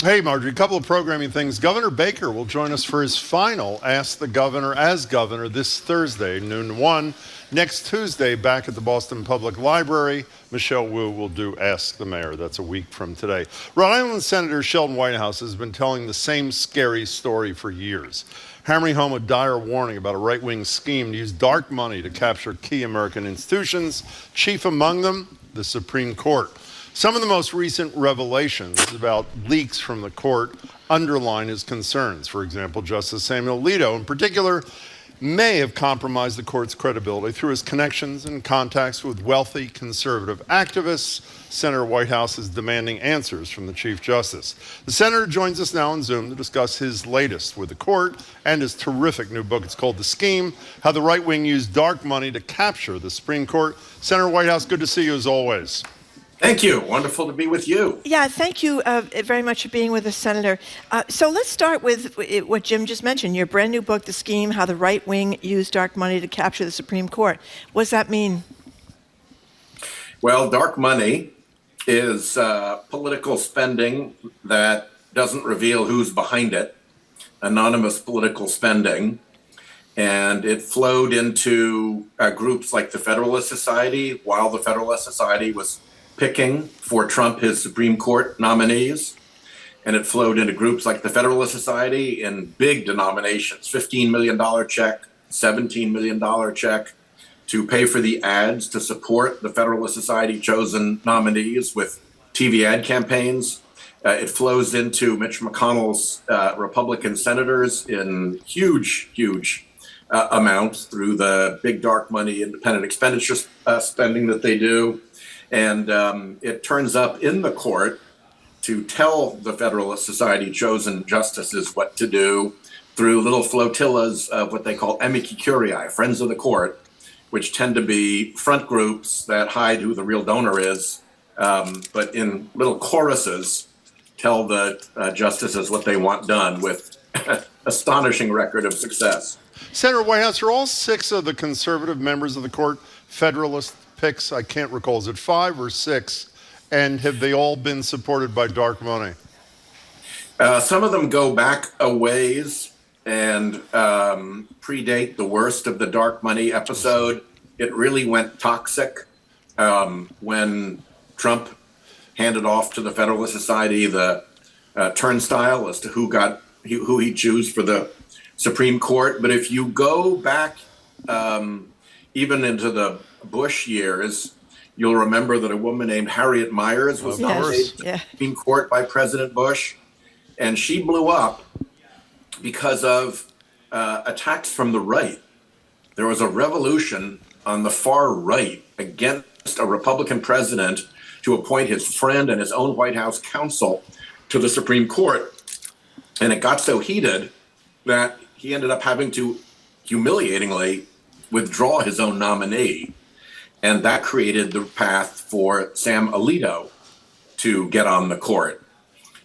Hey, Marjorie, a couple of programming things. Governor Baker will join us for his final Ask the Governor as Governor this Thursday, noon to 1. Next Tuesday, back at the Boston Public Library, Michelle Wu will do Ask the Mayor. That's a week from today. Rhode Island Senator Sheldon Whitehouse has been telling the same scary story for years, hammering home a dire warning about a right-wing scheme to use dark money to capture key American institutions, chief among them, the Supreme Court. Some of the most recent revelations about leaks from the court underline his concerns. For example, Justice Samuel Alito, in particular, may have compromised the court's credibility through his connections and contacts with wealthy conservative activists. Senator Whitehouse is demanding answers from the Chief Justice. The senator joins us now on Zoom to discuss his latest with the court and his terrific new book. It's called The Scheme, How the Right Wing Used Dark Money to Capture the Supreme Court. Senator Whitehouse, good to see you as always. Thank you. Wonderful to be with you. Yeah, thank you very much for being with us, Senator. So let's start with what Jim just mentioned, your brand new book, The Scheme, How the Right Wing Used Dark Money to Capture the Supreme Court. What does that mean? Well, dark money is political spending that doesn't reveal who's behind it, anonymous political spending. And it flowed into groups like the Federalist Society while the Federalist Society was picking for Trump his Supreme Court nominees. And it flowed into groups like the Federalist Society in big denominations, $15 million check, $17 million check to pay for the ads to support the Federalist Society chosen nominees with TV ad campaigns. It flows into Mitch McConnell's Republican senators in huge amounts through the big dark money independent expenditure spending that they do. And it turns up in the court to tell the Federalist Society chosen justices what to do through little flotillas of what they call amici curiae, friends of the court, which tend to be front groups that hide who the real donor is, but in little choruses tell the justices what they want done with astonishing record of success. Senator Whitehouse, are all 6 of the conservative members of the court Federalist picks? I can't recall. Is it 5 or 6? And have they all been supported by dark money? Some of them go back a ways and predate the worst of the dark money episode. It really went toxic when Trump handed off to the Federalist Society the turnstile as to who he'd choose for the Supreme Court. But if you go back even into the Bush years, you'll remember that a woman named Harriet Miers was nominated to the Supreme Court by President Bush, and she blew up because of attacks from the right. There was a revolution on the far right against a Republican president to appoint his friend and his own White House counsel to the Supreme Court. And it got so heated that he ended up having to humiliatingly withdraw his own nominee. And that created the path for Sam Alito to get on the court.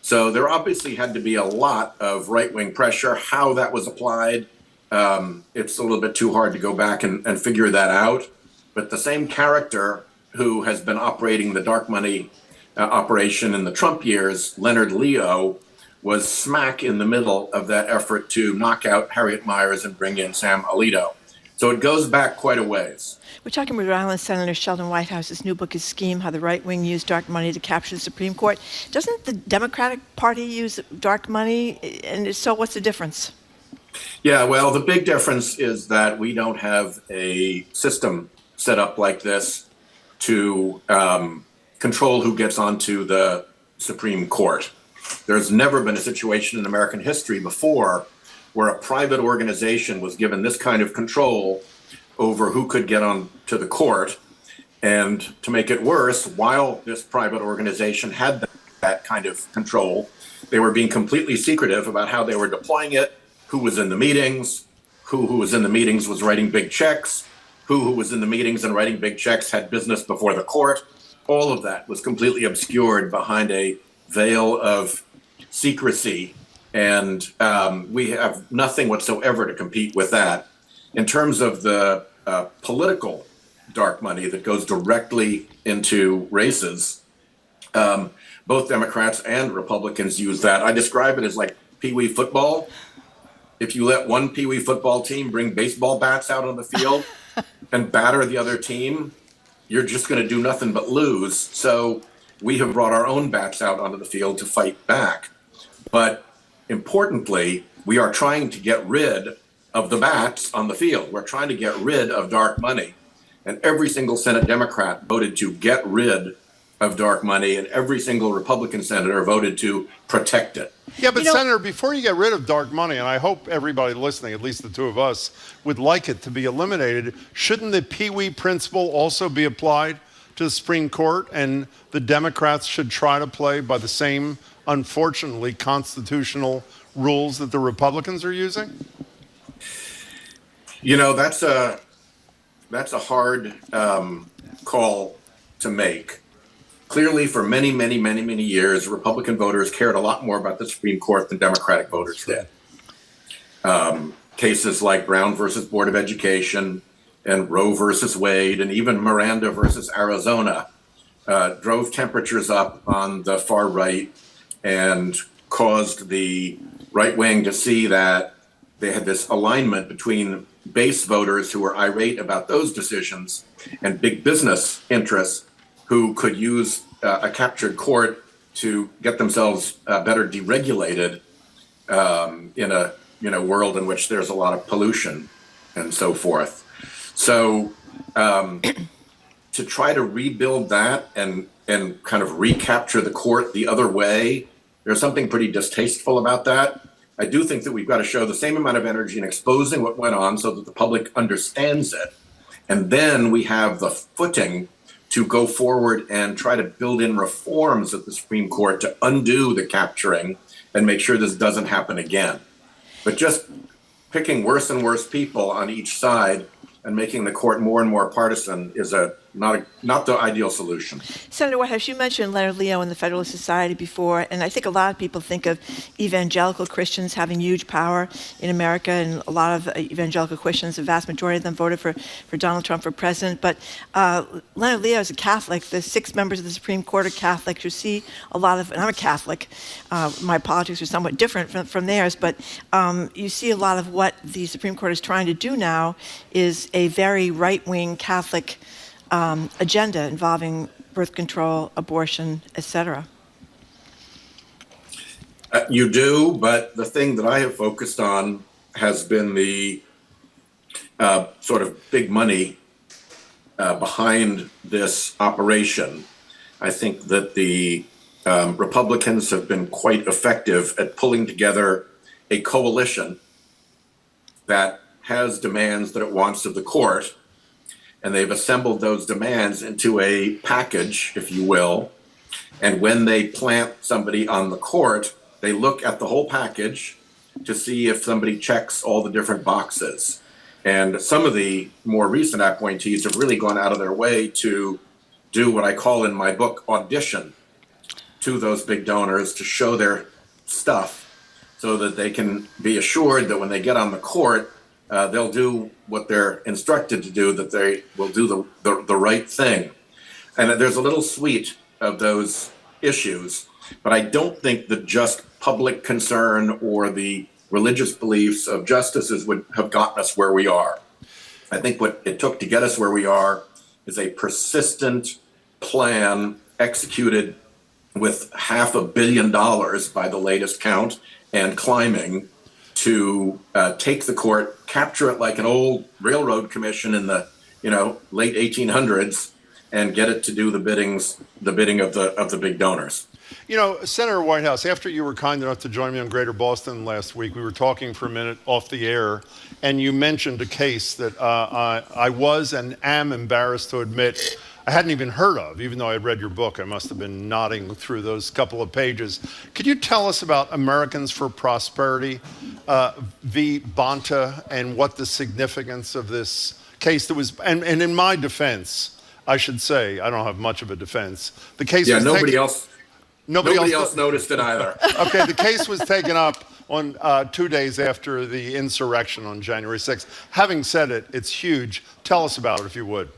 So there obviously had to be a lot of right-wing pressure. How that was applied, it's a little bit too hard to go back and figure that out. But the same character who has been operating the dark money operation in the Trump years, Leonard Leo, was smack in the middle of that effort to knock out Harriet Miers and bring in Sam Alito. So it goes back quite a ways. We're talking with Rhode Island Senator Sheldon Whitehouse's new book is Scheme, How the Right Wing Used Dark Money to Capture the Supreme Court. Doesn't the Democratic Party use dark money? And if so, what's the difference? Yeah, well, the big difference is that we don't have a system set up like this to control who gets onto the Supreme Court. There's never been a situation in American history before where a private organization was given this kind of control over who could get on to the court. And to make it worse, while this private organization had that kind of control, they were being completely secretive about how they were deploying it, who was in the meetings, who was in the meetings was writing big checks, who was in the meetings and writing big checks had business before the court. All of that was completely obscured behind a veil of secrecy. And we have nothing whatsoever to compete with that. In terms of the political dark money that goes directly into races, both Democrats and Republicans use that. I describe it as like pee-wee football. If you let one pee-wee football team bring baseball bats out on the field and batter the other team, you're just going to do nothing but lose. So we have brought our own bats out onto the field to fight back. But importantly, we are trying to get rid of the bats on the field. We're trying to get rid of dark money. And every single Senate Democrat voted to get rid of dark money, and every single Republican senator voted to protect it. Yeah, but Senator, before you get rid of dark money, and I hope everybody listening, at least the two of us, would like it to be eliminated, shouldn't the Pee-wee principle also be applied to the Supreme Court, and the Democrats should try to play by the same, unfortunately, constitutional rules that the Republicans are using? You know, that's a hard call to make. Clearly, for many, many, many, many years, Republican voters cared a lot more about the Supreme Court than Democratic voters did. Cases like Brown versus Board of Education and Roe versus Wade and even Miranda versus Arizona drove temperatures up on the far right and caused the right wing to see that they had this alignment between base voters who were irate about those decisions and big business interests who could use a captured court to get themselves better deregulated in a world in which there's a lot of pollution and so forth. So to try to rebuild that and kind of recapture the court the other way, there's something pretty distasteful about that. I do think that we've got to show the same amount of energy in exposing what went on so that the public understands it. And then we have the footing to go forward and try to build in reforms at the Supreme Court to undo the capturing and make sure this doesn't happen again. But just picking worse and worse people on each side and making the court more and more partisan is not the ideal solution. Senator Whitehouse, you mentioned Leonard Leo and the Federalist Society before, and I think a lot of people think of evangelical Christians having huge power in America, and a lot of evangelical Christians, the vast majority of them voted for Donald Trump for president. But Leonard Leo is a Catholic. The 6 members of the Supreme Court are Catholics. You see a lot of, and I'm a Catholic, my politics are somewhat different from theirs, but you see a lot of what the Supreme Court is trying to do now is a very right-wing Catholic agenda involving birth control, abortion, etc. You do, but the thing that I have focused on has been the sort of big money behind this operation. I think that the Republicans have been quite effective at pulling together a coalition that has demands that it wants of the court, and they've assembled those demands into a package, if you will. And when they plant somebody on the court, they look at the whole package to see if somebody checks all the different boxes. And some of the more recent appointees have really gone out of their way to do what I call in my book audition to those big donors to show their stuff so that they can be assured that when they get on the court, they'll do what they're instructed to do, that they will do the right thing. And there's a little suite of those issues, but I don't think that just public concern or the religious beliefs of justices would have gotten us where we are. I think what it took to get us where we are is a persistent plan executed with $500 million by the latest count and climbing to take the court, capture it like an old railroad commission in the late 1800s, and get it to do the bidding of the big donors. You know, Senator Whitehouse, after you were kind enough to join me on Greater Boston last week, we were talking for a minute off the air, and you mentioned a case that I was and am embarrassed to admit I hadn't even heard of, even though I had read your book. I must have been nodding through those couple of pages. Could you tell us about Americans for Prosperity v. Bonta and what the significance of this case that was, and in my defense, I should say, I don't have much of a defense. The case was nobody else noticed it either. Okay, the case was taken up on 2 days after the insurrection on January 6th. Having said it, it's huge. Tell us about it, if you would.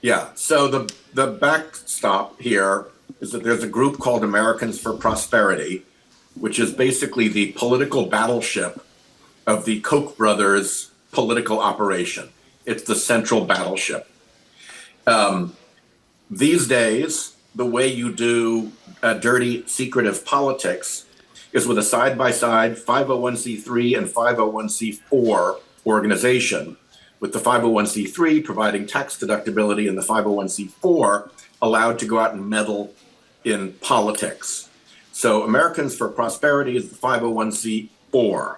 Yeah, so the backstop here is that there's a group called Americans for Prosperity, which is basically the political battleship of the Koch brothers' political operation. It's the central battleship. These days, the way you do dirty, secretive politics is with a side-by-side 501c3 and 501c4 organization, with the 501c3 providing tax deductibility and the 501c4 allowed to go out and meddle in politics. So Americans for Prosperity is the 501c4.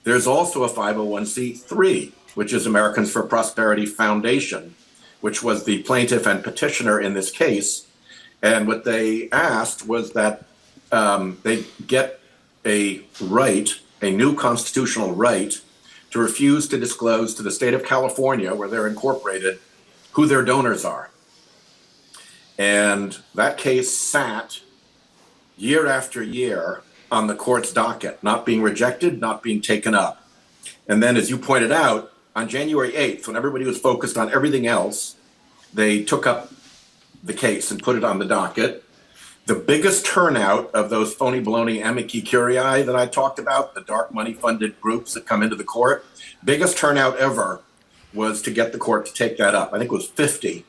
There's also a 501c3, which is Americans for Prosperity Foundation, which was the plaintiff and petitioner in this case. And what they asked was that they get a right, a new constitutional right, to refuse to disclose to the state of California, where they're incorporated, who their donors are. And that case sat year after year on the court's docket, not being rejected, not being taken up. And then, as you pointed out, on January 8th, when everybody was focused on everything else, they took up the case and put it on the docket. The biggest turnout of those phony baloney amici curiae that I talked about, the dark money funded groups that come into the court, biggest turnout ever was to get the court to take that up. I think it was 50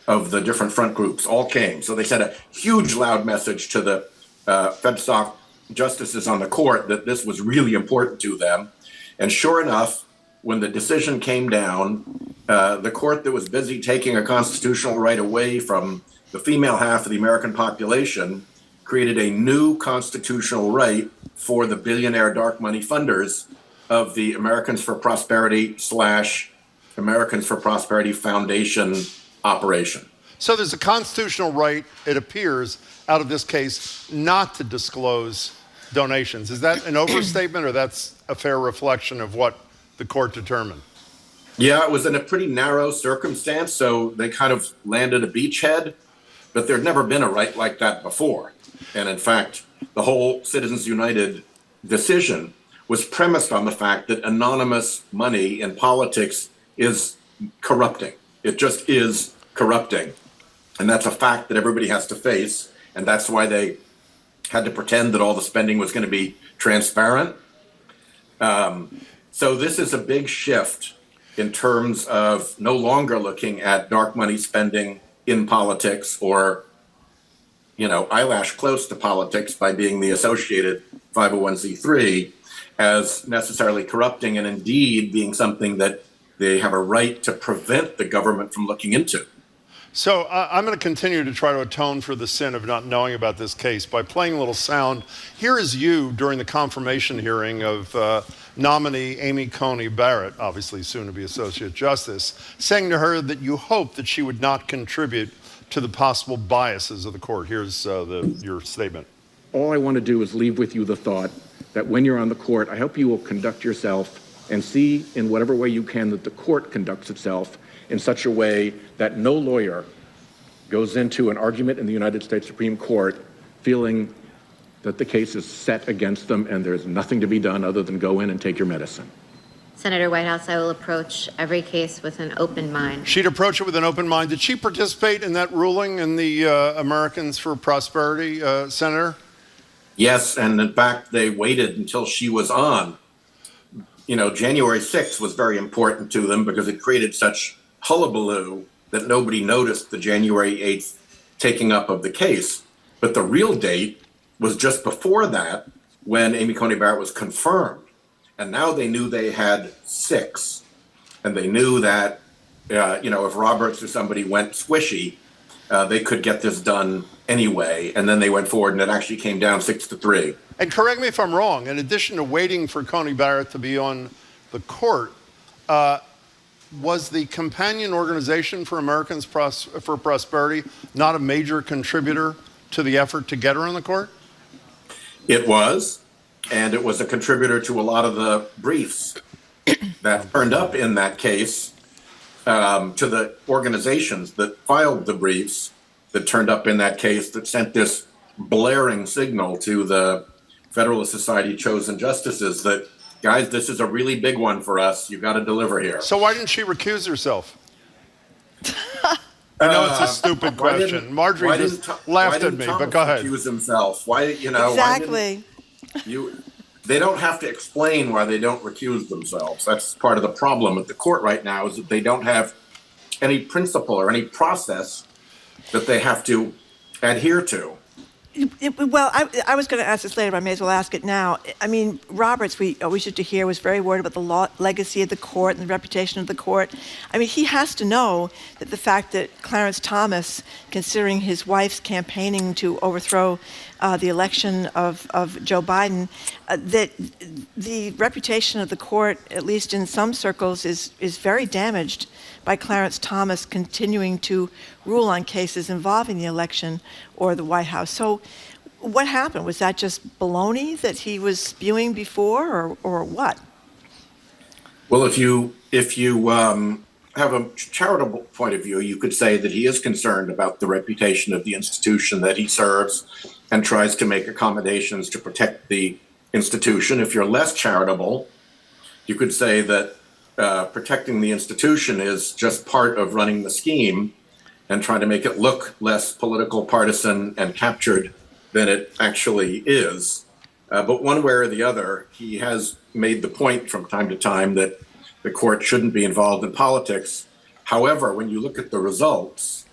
of the different front groups all came. So they sent a huge loud message to the FedSoc justices on the court that this was really important to them. And sure enough, when the decision came down, the court that was busy taking a constitutional right away from the female half of the American population created a new constitutional right for the billionaire dark money funders of the Americans for Prosperity / Americans for Prosperity Foundation operation. So there's a constitutional right, it appears, out of this case, not to disclose donations. Is that an overstatement, or that's a fair reflection of what the court determined? Yeah, it was in a pretty narrow circumstance, so they kind of landed a beachhead, but there'd never been a right like that before. And in fact, the whole Citizens United decision was premised on the fact that anonymous money in politics is corrupting. It just is corrupting. And that's a fact that everybody has to face. And that's why they had to pretend that all the spending was going to be transparent. So this is a big shift in terms of no longer looking at dark money spending in politics, or, eyelash close to politics by being the associated 501c3, as necessarily corrupting, and indeed being something that they have a right to prevent the government from looking into. So I'm going to continue to try to atone for the sin of not knowing about this case by playing a little sound. Here is you during the confirmation hearing of nominee Amy Coney Barrett, obviously soon to be Associate Justice, saying to her that you hope that she would not contribute to the possible biases of the court. Here's your statement. All I want to do is leave with you the thought that when you're on the court, I hope you will conduct yourself and see in whatever way you can that the court conducts itself in such a way that no lawyer goes into an argument in the United States Supreme Court feeling that the case is set against them and there's nothing to be done other than go in and take your medicine. Senator Whitehouse, I will approach every case with an open mind. She'd approach it with an open mind. Did she participate in that ruling in the Americans for Prosperity, Senator? Yes, and in fact, they waited until she was on. January 6th was very important to them because it created such hullabaloo that nobody noticed the January 8th taking up of the case. But the real date was just before that, when Amy Coney Barrett was confirmed. And now they knew they had 6. And they knew that, if Roberts or somebody went squishy, they could get this done anyway. And then they went forward and it actually came down 6-3. And correct me if I'm wrong, in addition to waiting for Coney Barrett to be on the court, was the companion organization for Americans for Prosperity not a major contributor to the effort to get her on the court? It was, and it was a contributor to a lot of the briefs that turned up in that case, to the organizations that filed the briefs that turned up in that case, that sent this blaring signal to the Federalist Society chosen justices that, guys, this is a really big one for us. You've got to deliver here. So why didn't she recuse herself? I know it's a stupid question. Marjorie just laughed at me, but go ahead. Accuse himself. Why, Exactly. They don't have to explain why they don't recuse themselves. That's part of the problem at the court right now, is that they don't have any principle or any process that they have to adhere to. Well, I was going to ask this later, but I may as well ask it now. I mean, Roberts, we always used to hear, was very worried about the legacy of the court and the reputation of the court. I mean, he has to know that the fact that Clarence Thomas, considering his wife's campaigning to overthrow the election of Joe Biden, that the reputation of the court, at least in some circles, is very damaged by Clarence Thomas continuing to rule on cases involving the election or the White House. So what happened? Was that just baloney that he was spewing before, or what? Well, if you have a charitable point of view, you could say that he is concerned about the reputation of the institution that he serves and tries to make accommodations to protect the institution. If you're less charitable, you could say that protecting the institution is just part of running the scheme and trying to make it look less political, partisan, and captured than it actually is. But one way or the other, he has made the point from time to time that the court shouldn't be involved in politics. However, when you look at the results,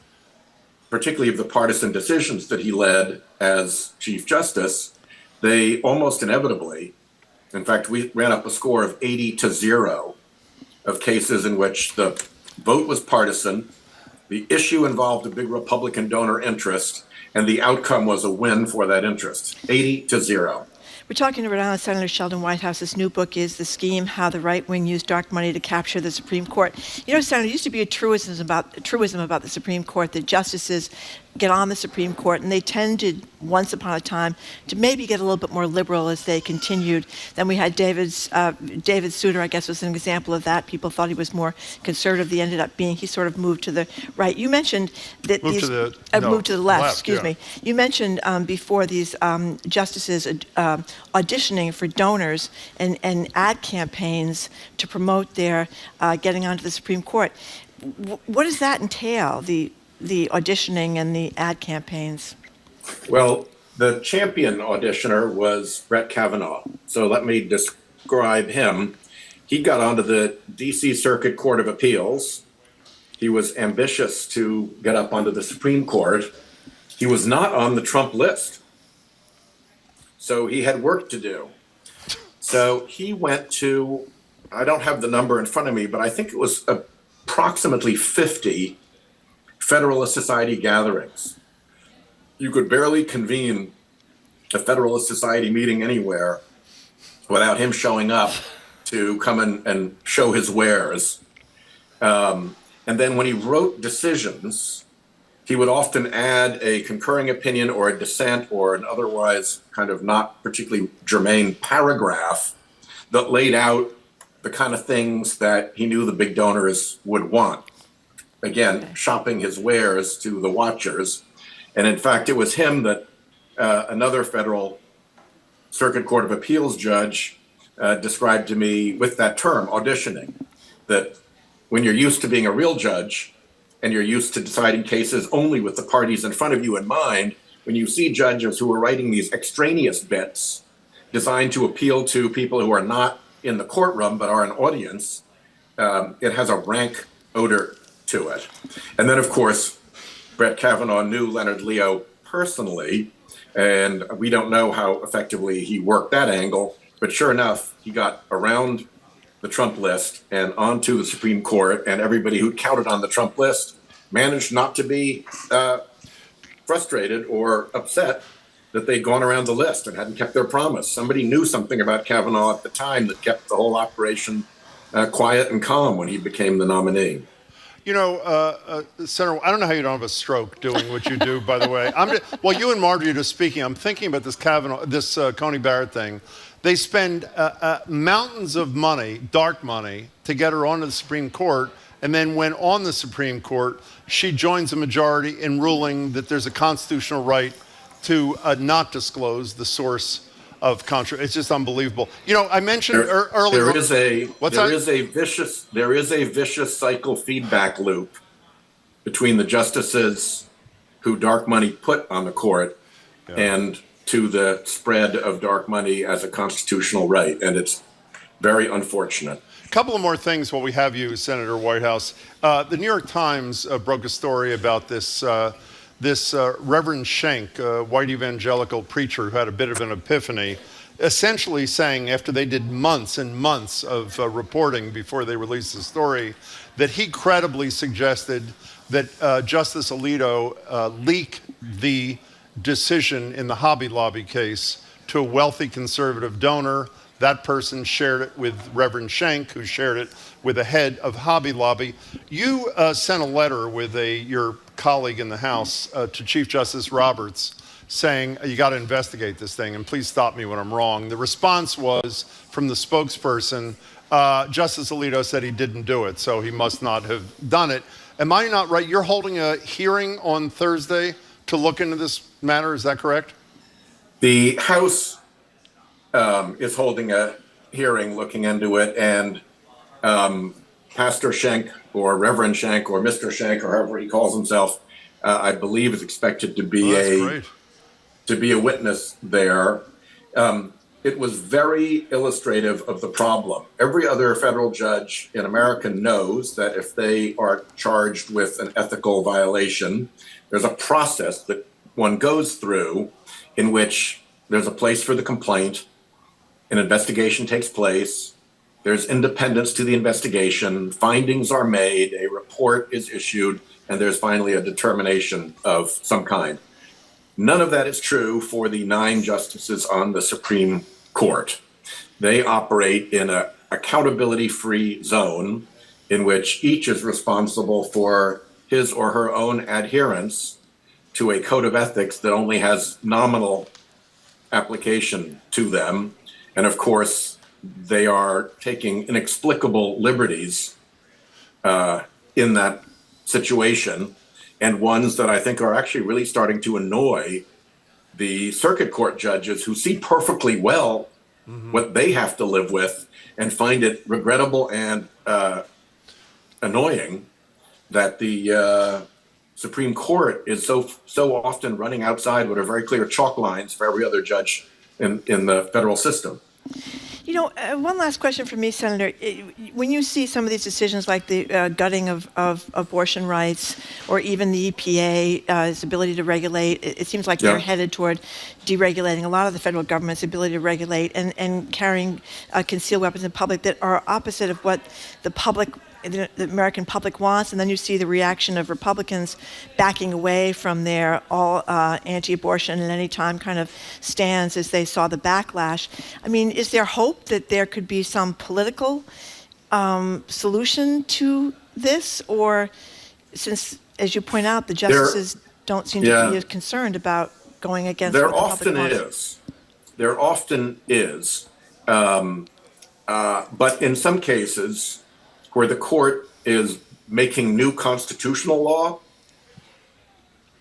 particularly of the partisan decisions that he led as Chief Justice, they almost inevitably, in fact, we ran up a score of 80-0 of cases in which the vote was partisan, the issue involved a big Republican donor interest, and the outcome was a win for that interest, 80-0. We're talking to Rhode Island Senator Sheldon Whitehouse's new book is The Scheme, How the Right Wing Used Dark Money to Capture the Supreme Court. You know, Senator, there used to be a truism about the Supreme Court that justices get on the Supreme Court, and they tended, once upon a time, to maybe get a little bit more liberal as they continued. Then we had David Souter, I guess, was an example of that. People thought he was more conservative. He ended up being, he sort of moved to the right. You mentioned that moved to the left, excuse me. You mentioned before these justices auditioning for donors and ad campaigns to promote their getting onto the Supreme Court. What does that entail, the auditioning and the ad campaigns? Well, the champion auditioner was Brett Kavanaugh. So let me describe him. He got onto the D.C. Circuit Court of Appeals. He was ambitious to get up onto the Supreme Court. He was not on the Trump list. So he had work to do. So he went to, I don't have the number in front of me, but I think it was approximately 50 Federalist Society gatherings. You could barely convene a Federalist Society meeting anywhere without him showing up to come and show his wares. And then when he wrote decisions, he would often add a concurring opinion or a dissent or an otherwise kind of not particularly germane paragraph that laid out the kind of things that he knew the big donors would want. Again, shopping his wares to the watchers. And in fact, it was him that another federal Circuit Court of Appeals judge described to me with that term, auditioning, that when you're used to being a real judge and you're used to deciding cases only with the parties in front of you in mind, when you see judges who are writing these extraneous bits designed to appeal to people who are not in the courtroom but are an audience, it has a rank odor to it. And then, of course, Brett Kavanaugh knew Leonard Leo personally, and we don't know how effectively he worked that angle, but sure enough, he got around the Trump list and onto the Supreme Court, and everybody who counted on the Trump list managed not to be frustrated or upset that they'd gone around the list and hadn't kept their promise. Somebody knew something about Kavanaugh at the time that kept the whole operation quiet and calm when he became the nominee. You know, Senator, I don't know how you don't have a stroke doing what you do, by the way. Well, you and Marjorie are just speaking. I'm thinking about this Coney Barrett thing. They spend mountains of money, dark money, to get her onto the Supreme Court. And then when on the Supreme Court, she joins a majority in ruling that there's a constitutional right to not disclose the source of controversy. It's just unbelievable. You know, I mentioned earlier. There is a vicious cycle feedback loop between the justices who dark money put on the court and to the spread of dark money as a constitutional right. And it's very unfortunate. A couple of more things while we have you, Senator Whitehouse. The New York Times broke a story about this Reverend Schenck, a white evangelical preacher who had a bit of an epiphany, essentially saying after they did months and months of reporting before they released the story, that he credibly suggested that Justice Alito leak the decision in the Hobby Lobby case to a wealthy conservative donor. That person shared it with Reverend Schenck, who shared it with the head of Hobby Lobby. You sent a letter with your colleague in the House to Chief Justice Roberts saying, you got to investigate this thing, and please stop me when I'm wrong. The response was from the spokesperson, Justice Alito said he didn't do it, so he must not have done it. Am I not right? You're holding a hearing on Thursday to look into this matter, is that correct? The House is holding a hearing looking into it, and Pastor Schenck or Reverend Schenck or Mr. Schenck or however he calls himself, I believe is expected to be a witness there. It was very illustrative of the problem. Every other federal judge in America knows that if they are charged with an ethical violation, there's a process that one goes through in which there's a place for the complaint, an investigation takes place, there's independence to the investigation, findings are made, a report is issued, and there's finally a determination of some kind. None of that is true for the 9 justices on the Supreme Court. They operate in an accountability-free zone in which each is responsible for his or her own adherence to a code of ethics that only has nominal application to them. And of course, they are taking inexplicable liberties in that situation, and ones that I think are actually really starting to annoy the circuit court judges who see perfectly well what they have to live with and find it regrettable and annoying that the Supreme Court is so often running outside what are very clear chalk lines for every other judge in the federal system. You know, one last question for me, Senator. When you see some of these decisions like the gutting of abortion rights or even the EPA's ability to regulate, it seems like they're headed toward deregulating a lot of the federal government's ability to regulate and carrying concealed weapons in public that are opposite of what the American public wants, and then you see the reaction of Republicans backing away from their all anti-abortion and any time kind of stands as they saw the backlash. I mean, is there hope that there could be some political solution to this? Or since, as you point out, the justices don't seem to be as concerned about going against what the public wants. There often is. But in some cases, where the court is making new constitutional law,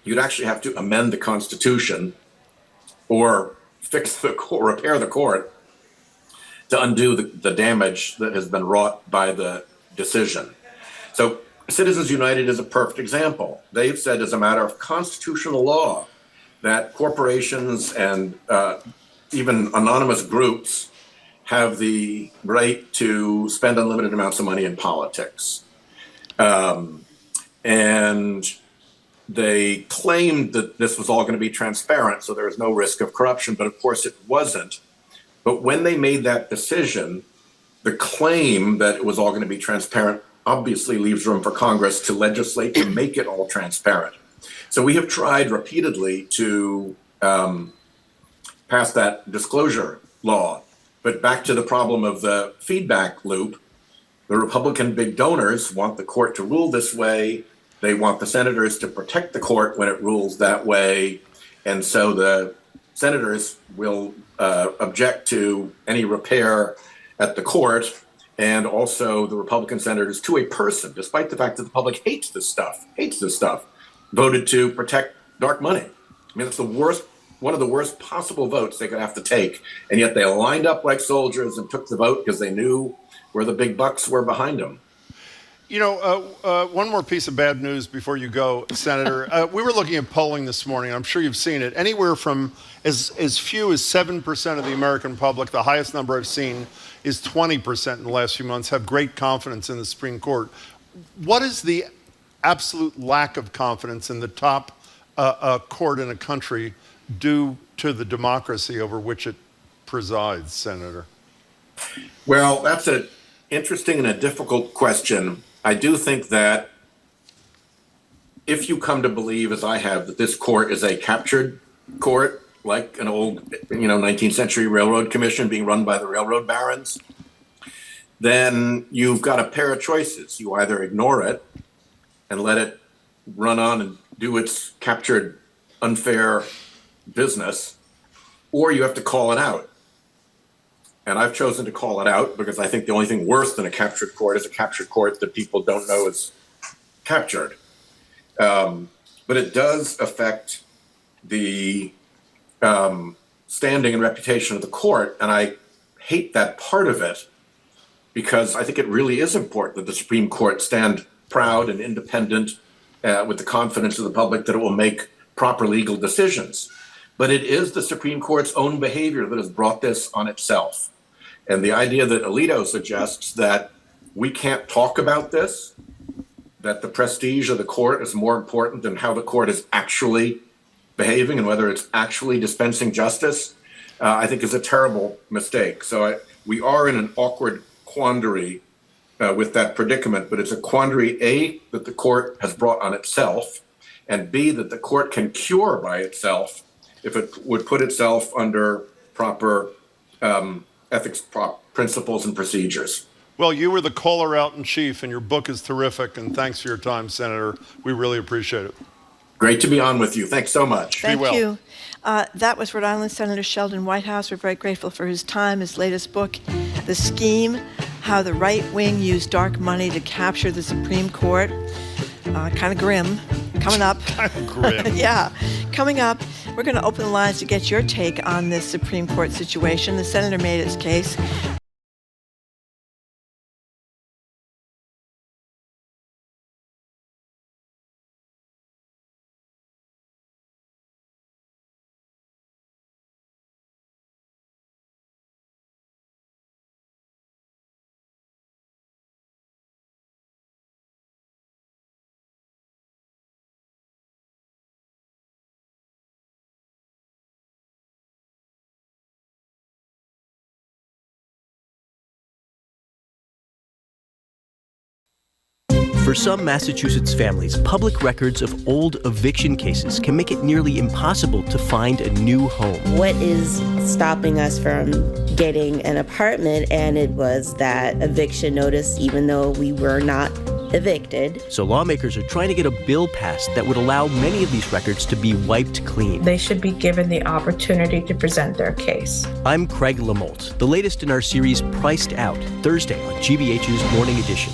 you'd actually have to amend the Constitution or repair the court to undo the damage that has been wrought by the decision. So Citizens United is a perfect example. They've said as a matter of constitutional law that corporations and even anonymous groups have the right to spend unlimited amounts of money in politics. And they claimed that this was all going to be transparent, so there was no risk of corruption, but of course it wasn't. But when they made that decision, the claim that it was all going to be transparent obviously leaves room for Congress to legislate to make it all transparent. So we have tried repeatedly to pass that disclosure law. But back to the problem of the feedback loop, the Republican big donors want the court to rule this way. They want the senators to protect the court when it rules that way. And so the senators will object to any repair at the court, and also the Republican senators to a person, despite the fact that the public hates this stuff, voted to protect dark money. I mean, it's one of the worst possible votes they could have to take. And yet they lined up like soldiers and took the vote because they knew where the big bucks were behind them. One more piece of bad news before you go, Senator. We were looking at polling this morning. I'm sure you've seen it. Anywhere from as few as 7% of the American public, the highest number I've seen is 20% in the last few months, have great confidence in the Supreme Court. What is the absolute lack of confidence in the top court in a country due to the democracy over which it presides, Senator? Well, that's an interesting and a difficult question. I do think that if you come to believe, as I have, that this court is a captured court, like an old, 19th century railroad commission being run by the railroad barons, then you've got a pair of choices. You either ignore it and let it run on and do its captured, unfair business, or you have to call it out. And I've chosen to call it out because I think the only thing worse than a captured court is a captured court that people don't know is captured. But it does affect the standing and reputation of the court. And I hate that part of it because I think it really is important that the Supreme Court stand proud and independent with the confidence of the public that it will make proper legal decisions. But it is the Supreme Court's own behavior that has brought this on itself. And the idea that Alito suggests that we can't talk about this, that the prestige of the court is more important than how the court is actually behaving and whether it's actually dispensing justice, I think is a terrible mistake. So we are in an awkward quandary with that predicament, but it's a quandary, A, that the court has brought on itself, and B, that the court can cure by itself if it would put itself under proper ethics principles and procedures. Well, you were the caller out in chief, and your book is terrific, and thanks for your time, Senator. We really appreciate it. Great to be on with you. Thanks so much. Thank you. That was Rhode Island Senator Sheldon Whitehouse. We're very grateful for his time, his latest book, The Scheme, How the Right Wing Used Dark Money to Capture the Supreme Court. Kind of grim. Coming up. Kind of grim. Yeah. Coming up, we're going to open the lines to get your take on this Supreme Court situation. The senator made his case. For some Massachusetts families, public records of old eviction cases can make it nearly impossible to find a new home. What is stopping us from getting an apartment? And it was that eviction notice, even though we were not evicted. So lawmakers are trying to get a bill passed that would allow many of these records to be wiped clean. They should be given the opportunity to present their case. I'm Craig Lamolt, the latest in our series Priced Out, Thursday on GBH's Morning Edition.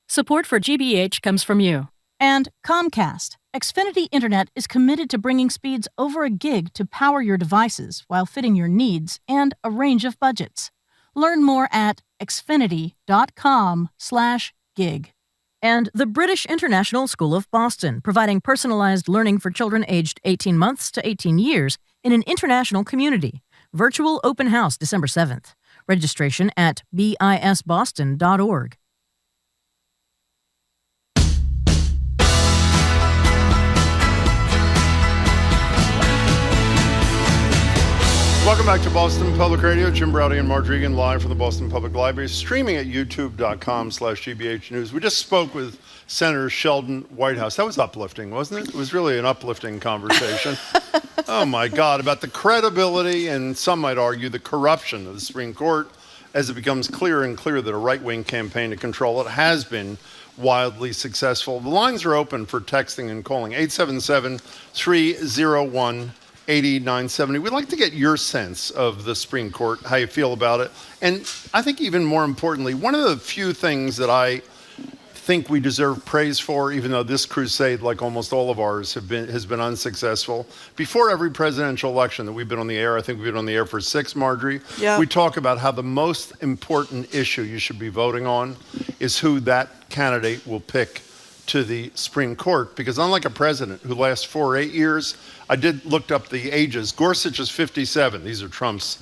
Support for GBH comes from you. And Comcast. Xfinity Internet is committed to bringing speeds over a gig to power your devices while fitting your needs and a range of budgets. Learn more at xfinity.com/gig. And the British International School of Boston, providing personalized learning for children aged 18 months to 18 years in an international community. Virtual open house December 7th. Registration at bisboston.org. Welcome back to Boston Public Radio. Jim Browdy and Marge Regan live from the Boston Public Library, streaming at youtube.com/GBH News. We just spoke with Senator Sheldon Whitehouse. That was uplifting, wasn't it? It was really an uplifting conversation. Oh my God, about the credibility and some might argue the corruption of the Supreme Court as it becomes clearer and clearer that a right-wing campaign to control it has been wildly successful. The lines are open for texting and calling, 877-301-8970. We'd like to get your sense of the Supreme Court, how you feel about it. And I think even more importantly, one of the few things that I think we deserve praise for, even though this crusade, like almost all of ours, has been unsuccessful. Before every presidential election that we've been on the air, I think we've been on the air for 6, Marjorie, we talk about how the most important issue you should be voting on is who that candidate will pick to the Supreme Court, because unlike a president who lasts 4 or 8 years, I looked up the ages. Gorsuch is 57. These are Trump's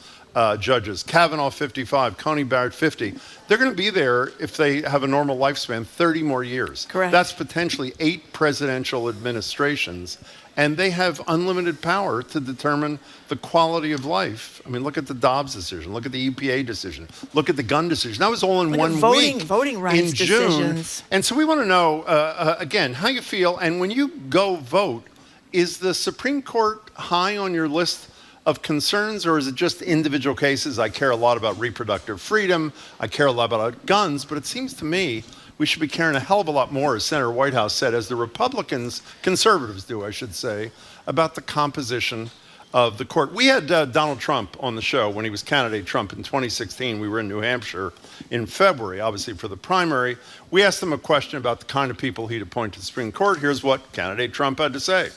judges. Kavanaugh, 55. Coney Barrett, 50. They're going to be there, if they have a normal lifespan, 30 more years. Correct. That's potentially 8 presidential administrations, and they have unlimited power to determine the quality of life. I mean, look at the Dobbs decision. Look at the EPA decision. Look at the gun decision. That was all in one week. Voting rights in June. decisions. And so we want to know, again, how you feel. And when you go vote, is the Supreme Court high on your list of concerns, or is it just individual cases? I care a lot about reproductive freedom. I care a lot about guns. But it seems to me we should be caring a hell of a lot more, as Senator Whitehouse said, as the Republicans, conservatives do, I should say, about the composition of the court. We had Donald Trump on the show when he was candidate Trump in 2016. We were in New Hampshire in February, obviously for the primary. We asked him a question about the kind of people he'd appoint to the Supreme Court. Here's what candidate Trump had to say.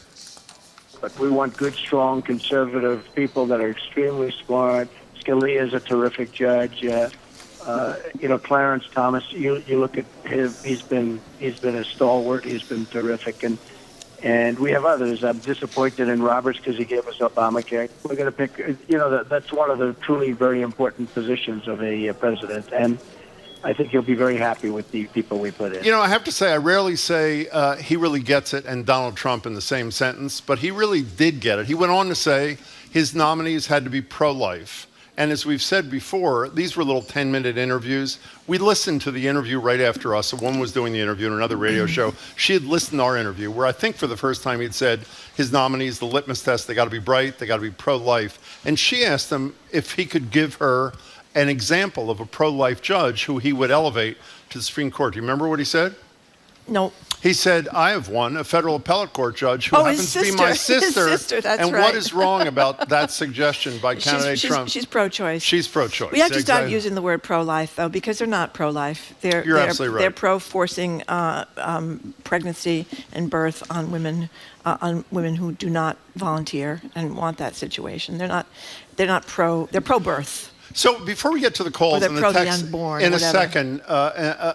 But we want good, strong, conservative people that are extremely smart. Scalia is a terrific judge. Clarence Thomas, you look at him, he's been a stalwart. He's been terrific. And we have others. I'm disappointed in Roberts because he gave us Obamacare. We're going to pick, that's one of the truly very important positions of a president. And I think he'll be very happy with the people we put in. I have to say, I rarely say he really gets it and Donald Trump in the same sentence, but he really did get it. He went on to say his nominees had to be pro-life. And as we've said before, these were little 10-minute interviews. We listened to the interview right after us. So one was doing the interview in another radio show. She had listened to our interview, where I think for the first time he'd said his nominees, the litmus test, they got to be bright, they got to be pro-life. And she asked him if he could give her an example of a pro-life judge who he would elevate to the Supreme Court. Do you remember what he said? No. He said, I have one, a federal appellate court judge who happens to be my sister. His sister, that's and right. what is wrong about that suggestion by candidate Trump? She's pro-choice. She's pro-choice. We have to start using the word pro-life, though, because they're not pro-life. You're absolutely right. They're pro-forcing pregnancy and birth on women who do not volunteer and want that situation. They're pro-birth. So before we get to the calls and the text, unborn, in whatever.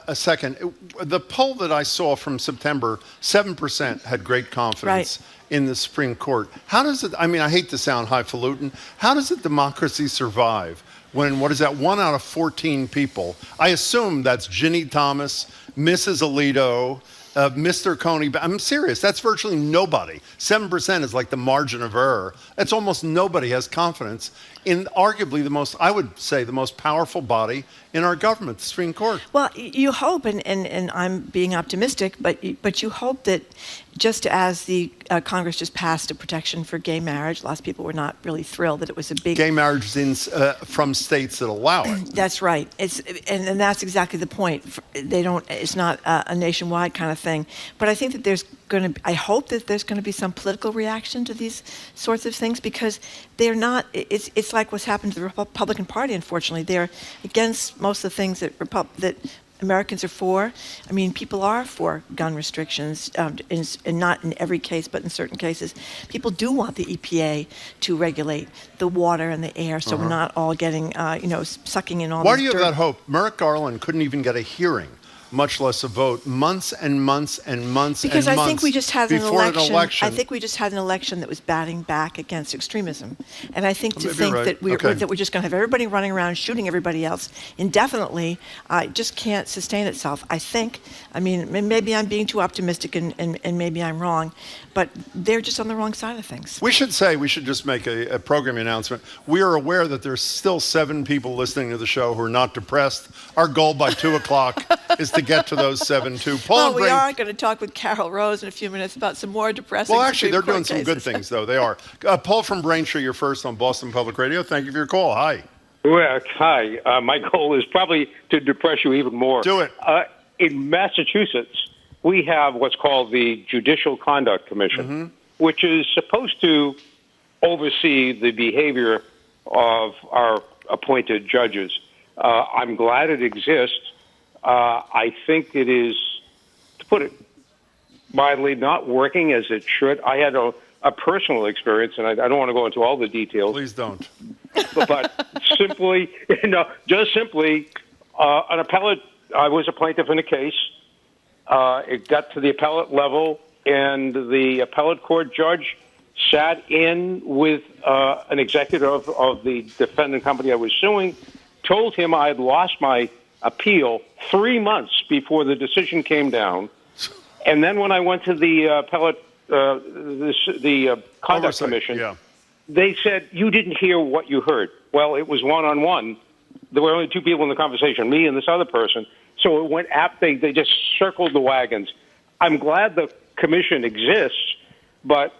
a second, the poll that I saw from September, 7% had great confidence in the Supreme Court. How does it, I hate to sound highfalutin, how does a democracy survive when, 1 out of 14 people, I assume that's Ginny Thomas, Mrs. Alito, Mr. Coney, I'm serious, that's virtually nobody. 7% is like the margin of error. That's almost nobody has confidence in arguably I would say, the most powerful body in our government, the Supreme Court. Well, you hope, and I'm being optimistic, but you hope that just as the Congress just passed a protection for gay marriage, lots of people were not really thrilled that it was a big... Gay marriage from states that allow it. That's right. And that's exactly the point. It's not a nationwide kind of thing. But I think that I hope that there's going to be some political reaction to these sorts of things, because they're not, it's like what's happened to the Republican Party, unfortunately. They're against most of the things that Americans are for. People are for gun restrictions, and not in every case, but in certain cases. People do want the EPA to regulate the water and the air, so we're not all getting, sucking in all Why this do you dirt. have that hope? Merrick Garland couldn't even get a hearing, much less a vote, months and months and months because and months I think we just had an election. election. I think we just had an election that was batting back against extremism, and I think right. that we're just going to have everybody running around shooting everybody else indefinitely just can't sustain itself. I think. Maybe I'm being too optimistic, and maybe I'm wrong, but they're just on the wrong side of things. We should just make a programming announcement. We are aware that there's still 7 people listening to the show who are not depressed. Our goal by 2 o'clock is to get to those 7 too. We are going to talk with Carol Rose in a few minutes about some more depressing. Well, actually, they're Supreme doing Court some cases. good things, though. They are. Paul from Braintree, you're first on Boston Public Radio. Thank you for your call. Hi. Well, hi. My goal is probably to depress you even more. Do it. In Massachusetts, we have what's called the Judicial Conduct Commission, which is supposed to oversee the behavior of our appointed judges. I'm glad it exists. I think it is put it mildly, not working as it should. I had a personal experience, and I don't want to go into all the details. Please don't. But simply, just simply, an appellate, I was a plaintiff in a case. It got to the appellate level, and the appellate court judge sat in with an executive of the defendant company I was suing, told him I had lost my appeal 3 months before the decision came down. And then when I went to the appellate, the conduct commission, they said, you didn't hear what you heard. Well, it was one-on-one. There were only two people in the conversation, me and this other person. So it went they just circled the wagons. I'm glad the commission exists, but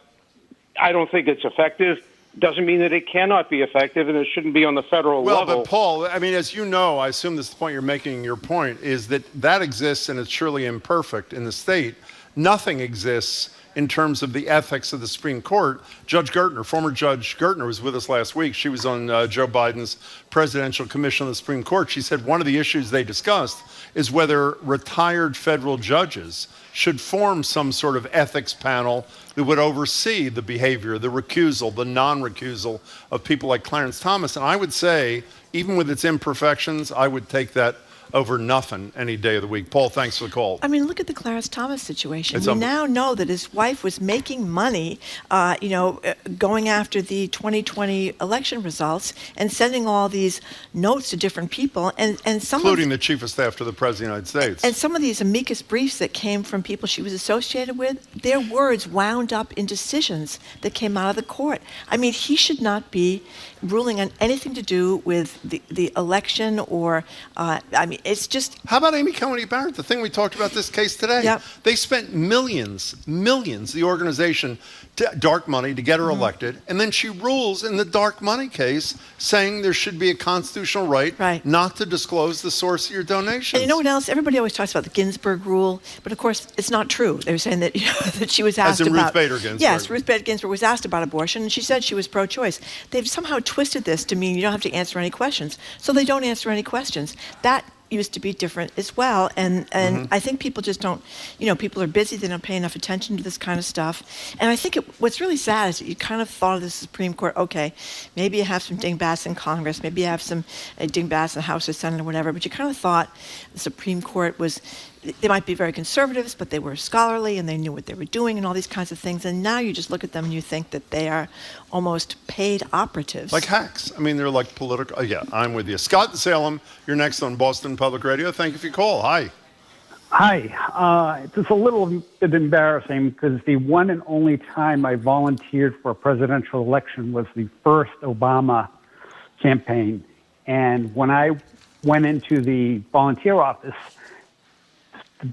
I don't think it's effective. Doesn't mean that it cannot be effective, and it shouldn't be on the federal level. Well, but Paul, I mean, as you know, I assume this is the point you're making. Your point is that exists, and it's surely imperfect in the state. Nothing exists in terms of the ethics of the Supreme Court. Judge Gertner, former Judge Gertner, was with us last week. She was on Joe Biden's Presidential Commission on the Supreme Court. She said one of the issues they discussed is whether retired federal judges should form some sort of ethics panel that would oversee the behavior, the recusal, the non-recusal of people like Clarence Thomas. And I would say, even with its imperfections, I would take that over nothing any day of the week. Paul, thanks for the call. I mean, look at the Clarence Thomas situation. We now know that his wife was making money, going after the 2020 election results and sending all these notes to different people, and some including the chief of staff to the president of the United States. And some of these amicus briefs that came from people she was associated with, their words wound up in decisions that came out of the court. I mean, he should not be ruling on anything to do with the election or, it's just... How about Amy Coney Barrett, the thing we talked about this case today? Yep. They spent millions, the organization, dark money to get her elected, and then she rules in the dark money case saying there should be a constitutional right not to disclose the source of your donations. And you know what else? Everybody always talks about the Ginsburg rule, but of course it's not true. They were saying that, that she was asked As in about... Ruth Bader Ginsburg. Yes, Ruth Bader Ginsburg was asked about abortion, and she said she was pro-choice. They've somehow twisted this to mean you don't have to answer any questions. So they don't answer any questions. That used to be different as well, and I think people just don't, people are busy, they don't pay enough attention to this kind of stuff. And I think what's really sad is that you kind of thought of the Supreme Court, okay, maybe you have some dingbats in Congress, maybe you have some dingbats in the House or Senate or whatever, but you kind of thought the Supreme Court was, they might be very conservatives, but they were scholarly and they knew what they were doing and all these kinds of things. And now you just look at them and you think that they are almost paid operatives. Like hacks. I mean, they're like political. Yeah, I'm with you. Scott in Salem, you're next on Boston Public Radio. Thank you for your call. Hi. Hi. It's a little bit embarrassing because the one and only time I volunteered for a presidential election was the first Obama campaign. And when I went into the volunteer office,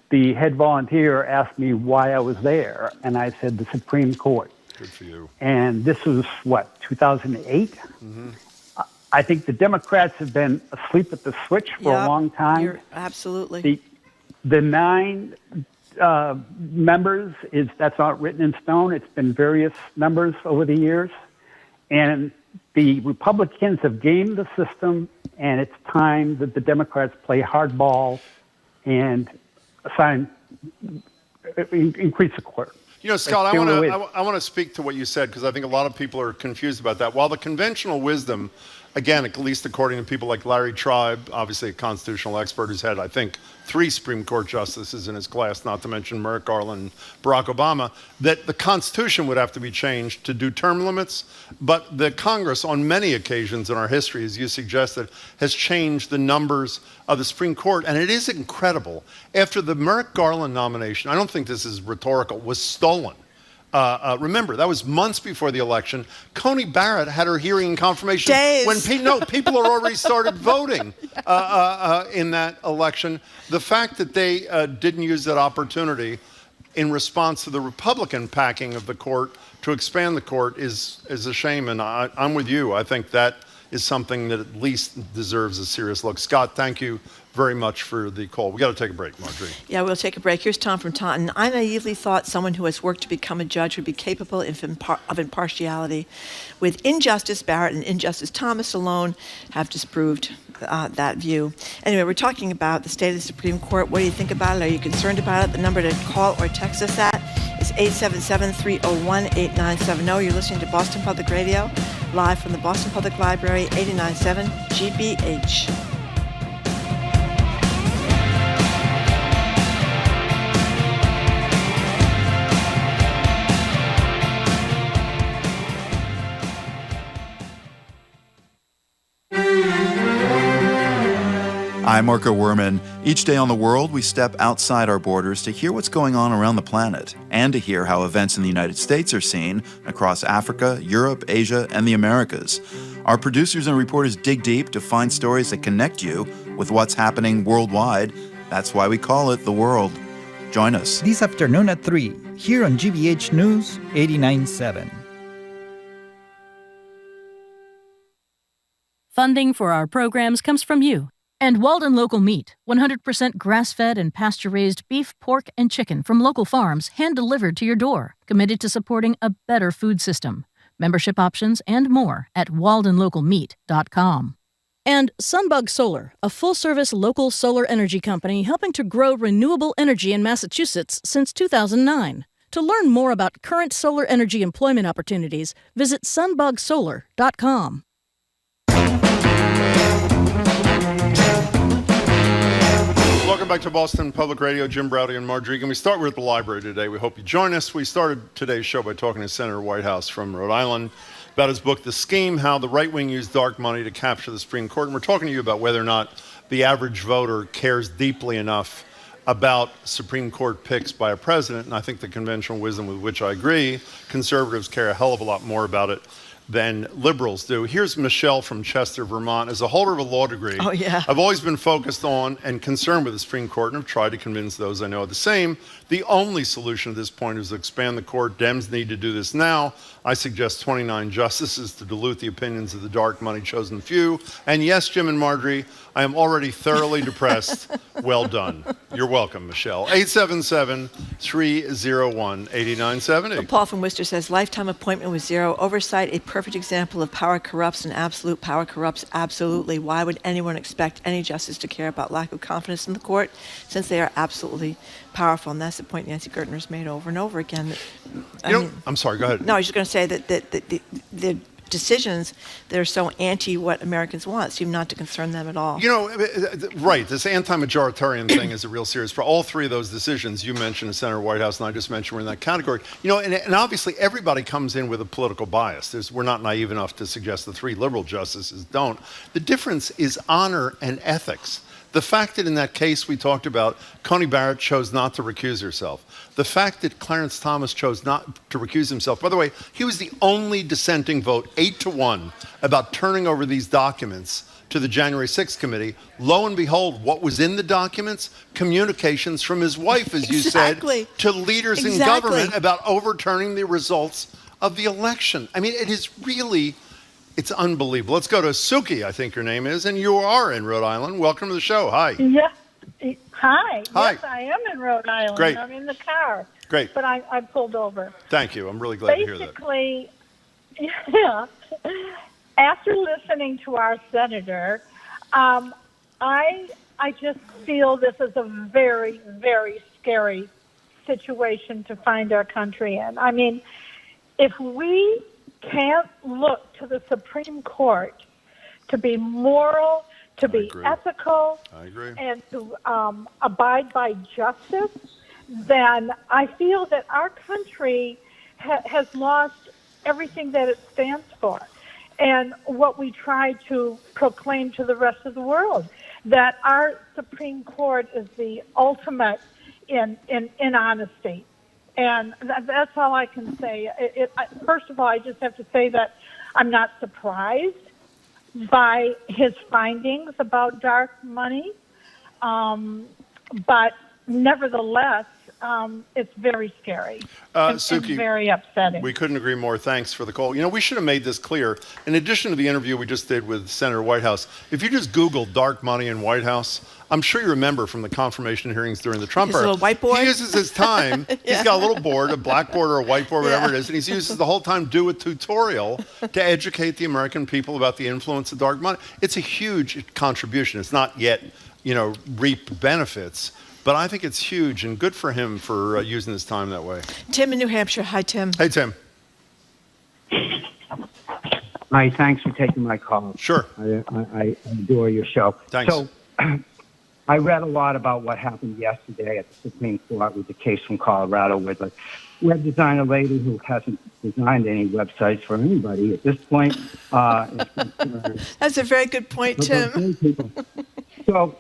the head volunteer asked me why I was there, and I said the Supreme Court. Good for you. And this was, 2008? Mm-hmm. I think the Democrats have been asleep at the switch for a long time. Absolutely. The 9 members, that's not written in stone. It's been various numbers over the years. And the Republicans have gamed the system, and it's time that the Democrats play hardball and increase the court. Scott, I want to speak to what you said because I think a lot of people are confused about that. While the conventional wisdom, again, at least according to people like Larry Tribe, obviously a constitutional expert who's had, I think, 3 Supreme Court justices in his class, not to mention Merrick Garland and Barack Obama, that the Constitution would have to be changed to do term limits. But the Congress, on many occasions in our history, as you suggested, has changed the numbers of the Supreme Court. And it is incredible. After the Merrick Garland nomination, I don't think this is rhetorical, was stolen. Remember, that was months before the election. Coney Barrett had her hearing and confirmation when people had already started voting in that election. The fact that they didn't use that opportunity in response to the Republican packing of the court to expand the court is a shame, and I'm with you. I think that is something that at least deserves a serious look. Scott, thank you very much for the call. We got to take a break, Marjorie. Yeah, we'll take a break. Here's Tom from Taunton. I naively thought someone who has worked to become a judge would be capable of impartiality. With injustice, Barrett and injustice Thomas alone have disproved that view. Anyway, we're talking about the state of the Supreme Court. What do you think about it? Are you concerned about it? The number to call or text us at is 877-301-8970. You're listening to Boston Public Radio, live from the Boston Public Library, 89.7 GBH. I'm Marco Werman. Each day on The World, we step outside our borders to hear what's going on around the planet and to hear how events in the United States are seen across Africa, Europe, Asia, and the Americas. Our producers and reporters dig deep to find stories that connect you with what's happening worldwide. That's why we call it The World. Join us. This afternoon at 3, here on GBH News 89.7. Funding for our programs comes from you. And Walden Local Meat, 100% grass-fed and pasture-raised beef, pork, and chicken from local farms, hand-delivered to your door, committed to supporting a better food system. Membership options and more at waldenlocalmeat.com. And Sunbug Solar, a full-service local solar energy company helping to grow renewable energy in Massachusetts since 2009. To learn more about current solar energy employment opportunities, visit sunbugsolar.com. Welcome back to Boston Public Radio. Jim Browdy and Marjorie. And we start with the library today. We hope you join us. We started today's show by talking to Senator Whitehouse from Rhode Island about his book, The Scheme, How the Right Wing Used Dark Money to Capture the Supreme Court. And we're talking to you about whether or not the average voter cares deeply enough about Supreme Court picks by a president. And I think the conventional wisdom with which I agree, conservatives care a hell of a lot more about it than liberals do. Here's Michelle from Chester, Vermont. As a holder of a law degree, I've always been focused on and concerned with the Supreme Court and have tried to convince those I know the same. The only solution at this point is to expand the court. Dems need to do this now. I suggest 29 justices to dilute the opinions of the dark money chosen few. And yes, Jim and Marjorie, I am already thoroughly depressed. Well done. You're welcome, Michelle. 877-301-8970. Paul from Worcester says, lifetime appointment with zero oversight, a perfect example of power corrupts and absolute power corrupts absolutely. Why would anyone expect any justice to care about lack of confidence in the court since they are absolutely powerful? And that's the point Nancy Gertner's made over and over again. I'm sorry, go ahead. No, I was just going to say that the decisions that are so anti what Americans want seem not to concern them at all. Right, this anti-majoritarian thing is a real serious problem. All three of those decisions you mentioned, Senator Whitehouse and I just mentioned, were in that category. And obviously everybody comes in with a political bias. We're not naive enough to suggest the three liberal justices don't. The difference is honor and ethics. The fact that in that case we talked about, Coney Barrett chose not to recuse herself. The fact that Clarence Thomas chose not to recuse himself. By the way, he was the only dissenting vote, 8-1, about turning over these documents to the January 6th committee. Lo and behold, what was in the documents? Communications from his wife, as you said, to leaders in government about overturning the results of the election. I mean, it is really... It's unbelievable. Let's go to Suki, I think your name is, and you are in Rhode Island. Welcome to the show. Hi. Yeah. Hi. Hi. Yes, I am in Rhode Island. Great. I'm in the car. Great. But I pulled over. Thank you. I'm really glad to hear that. Basically, yeah. After listening to our senator, I just feel this is a very, very scary situation to find our country in. I mean, if we can't look to the Supreme Court to be moral, to be ethical, and to abide by justice, then I feel that our country has lost everything that it stands for and what we try to proclaim to the rest of the world, that our Supreme Court is the ultimate in honesty. And that's all I can say. First of all, I just have to say that I'm not surprised by his findings about dark money. But nevertheless, it's very scary. It's Suki, very upsetting. we couldn't agree more. Thanks for the call. You know, we should have made this clear. In addition to the interview we just did with Senator Whitehouse, if you just Google dark money in White House, I'm sure you remember from the confirmation hearings during the Trump His little whiteboard? He uses his time. He's got a little board, a blackboard or a whiteboard, whatever it is, and he uses the whole time to do a tutorial to educate the American people about the influence of dark money. It's a huge contribution. It's not yet, reap benefits, but I think it's huge and good for him for using his time that way. Tim in New Hampshire. Hi, Tim. Hey, Tim. Hi, thanks for taking my call. Sure. I adore your show. Thanks. So, I read a lot about what happened yesterday at the Supreme Court with the case from Colorado with a web designer lady who hasn't designed any websites for anybody at this point. That's a very good point, Tim. So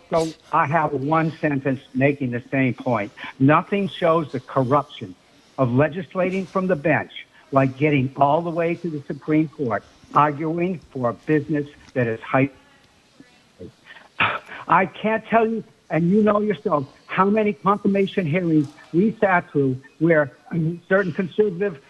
I have one sentence making the same point. Nothing shows the corruption of legislating from the bench like getting all the way to the Supreme Court, arguing for a business that is hyper. I can't tell you, and you know yourself, how many confirmation hearings we sat through where certain conservative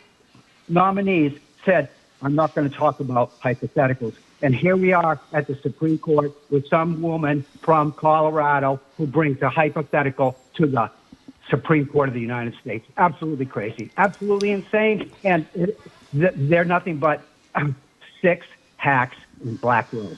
nominees said, I'm not going to talk about hypotheticals. And here we are at the Supreme Court with some woman from Colorado who brings a hypothetical to the Supreme Court of the United States. Absolutely crazy. Absolutely insane. And they're nothing but 6 hacks in black robes.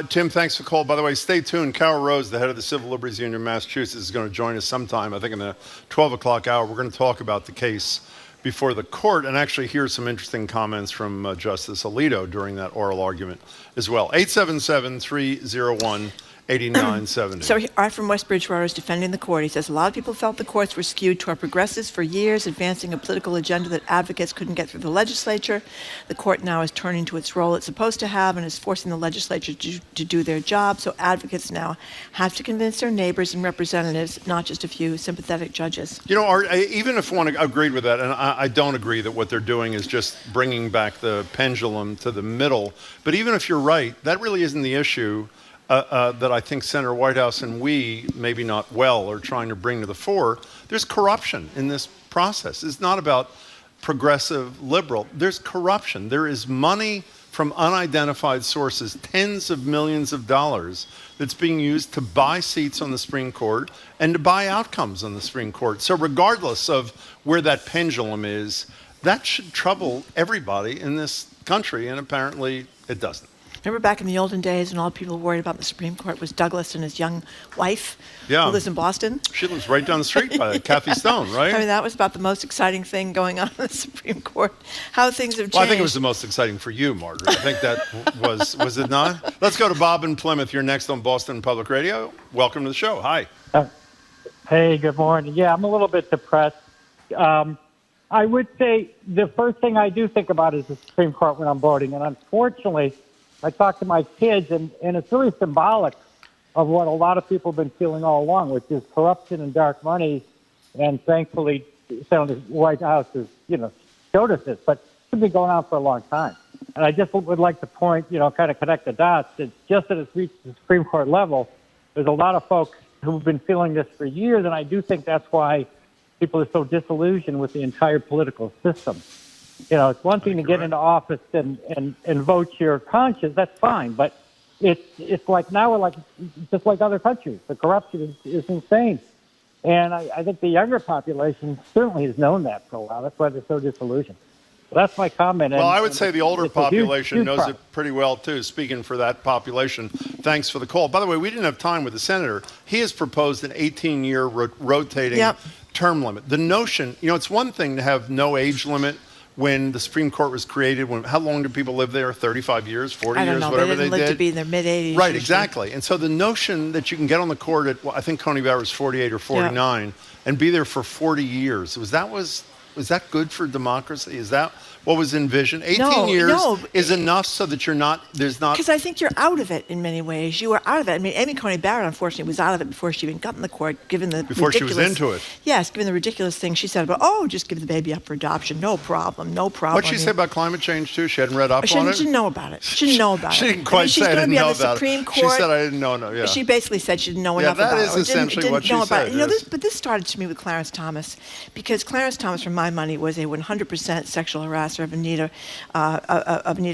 Tim, thanks for the call. By the way, stay tuned. Carol Rose, the head of the Civil Liberties Union of Massachusetts, is going to join us sometime, I think in the 12 o'clock hour. We're going to talk about the case before the court and actually hear some interesting comments from Justice Alito during that oral argument as well. 877-301-8970. So Art from West Bridgewater is defending the court. He says a lot of people felt the courts were skewed toward progressives for years, advancing a political agenda that advocates couldn't get through the legislature. The court now is turning to its role it's supposed to have and is forcing the legislature to do their job. So advocates now have to convince their neighbors and representatives, not just a few sympathetic judges. Art, even if one agreed with that, and I don't agree that what they're doing is just bringing back the pendulum to the middle, but even if you're right, that really isn't the issue. That I think Senator Whitehouse and we, maybe not well, are trying to bring to the fore. There's corruption in this process. It's not about progressive liberal. There's corruption. There is money from unidentified sources, tens of millions of dollars, that's being used to buy seats on the Supreme Court and to buy outcomes on the Supreme Court. So regardless of where that pendulum is, that should trouble everybody in this country, and apparently it doesn't. Remember back in the olden days when all people were worried about the Supreme Court was Douglas and his young wife who lives in Boston? She lives right down the street by Kathy Stone, right? I mean, that was about the most exciting thing going on in the Supreme Court. How things have changed. Well, I think it was the most exciting for you, Margaret. I think that was it not? Let's go to Bob in Plymouth. You're next on Boston Public Radio. Welcome to the show. Hi. Hey, good morning. Yeah, I'm a little bit depressed. I would say the first thing I do think about is the Supreme Court when I'm voting, and unfortunately, I talk to my kids, and it's really symbolic of what a lot of people have been feeling all along, which is corruption and dark money. And thankfully, Senator Whitehouse has, showed us this, but it's been going on for a long time. And I just would like to point, kind of connect the dots. That just that it's reached the Supreme Court level, there's a lot of folks who've been feeling this for years, and I do think that's why people are so disillusioned with the entire political system. It's one thing to get into office and vote your conscience. That's fine, but it's like now we're just like other countries. The corruption is insane, and I think the younger population certainly has known that for a while. That's why they're so disillusioned. So that's my comment. Well, I would say the older population knows it pretty well too. Speaking for that population, thanks for the call. By the way, we didn't have time with the senator. He has proposed an 18-year rotating term limit. The notion, it's one thing to have no age limit. When the Supreme Court was created, how long did people live there? 35 years, 40 years, whatever they did? They didn't live to be in their mid-80s. Right, exactly. And so the notion that you can get on the court at, I think Coney Barrett was 48 or 49, and be there for 40 years, was that good for democracy? Is that what was envisioned? 18 No, years no. is enough so that there's not. Because I think you're out of it in many ways. You were out of it. I mean, Amy Coney Barrett, unfortunately, was out of it before she even got in the court, given the Before she ridiculous, was into it. Yes, given the ridiculous thing she said about, just give the baby up for adoption. No problem. What'd she say about climate change, too? She hadn't read up on it? She didn't know about it. She didn't know about She it. didn't quite say I didn't know about it. She's going to be on the Supreme Court. She said I didn't know. No, yeah. She basically said she didn't know enough about it. Yeah, that is essentially what she said. Yes. But this started to me with Clarence Thomas, because Clarence Thomas, for my money, was a 100% sexual harasser of Anita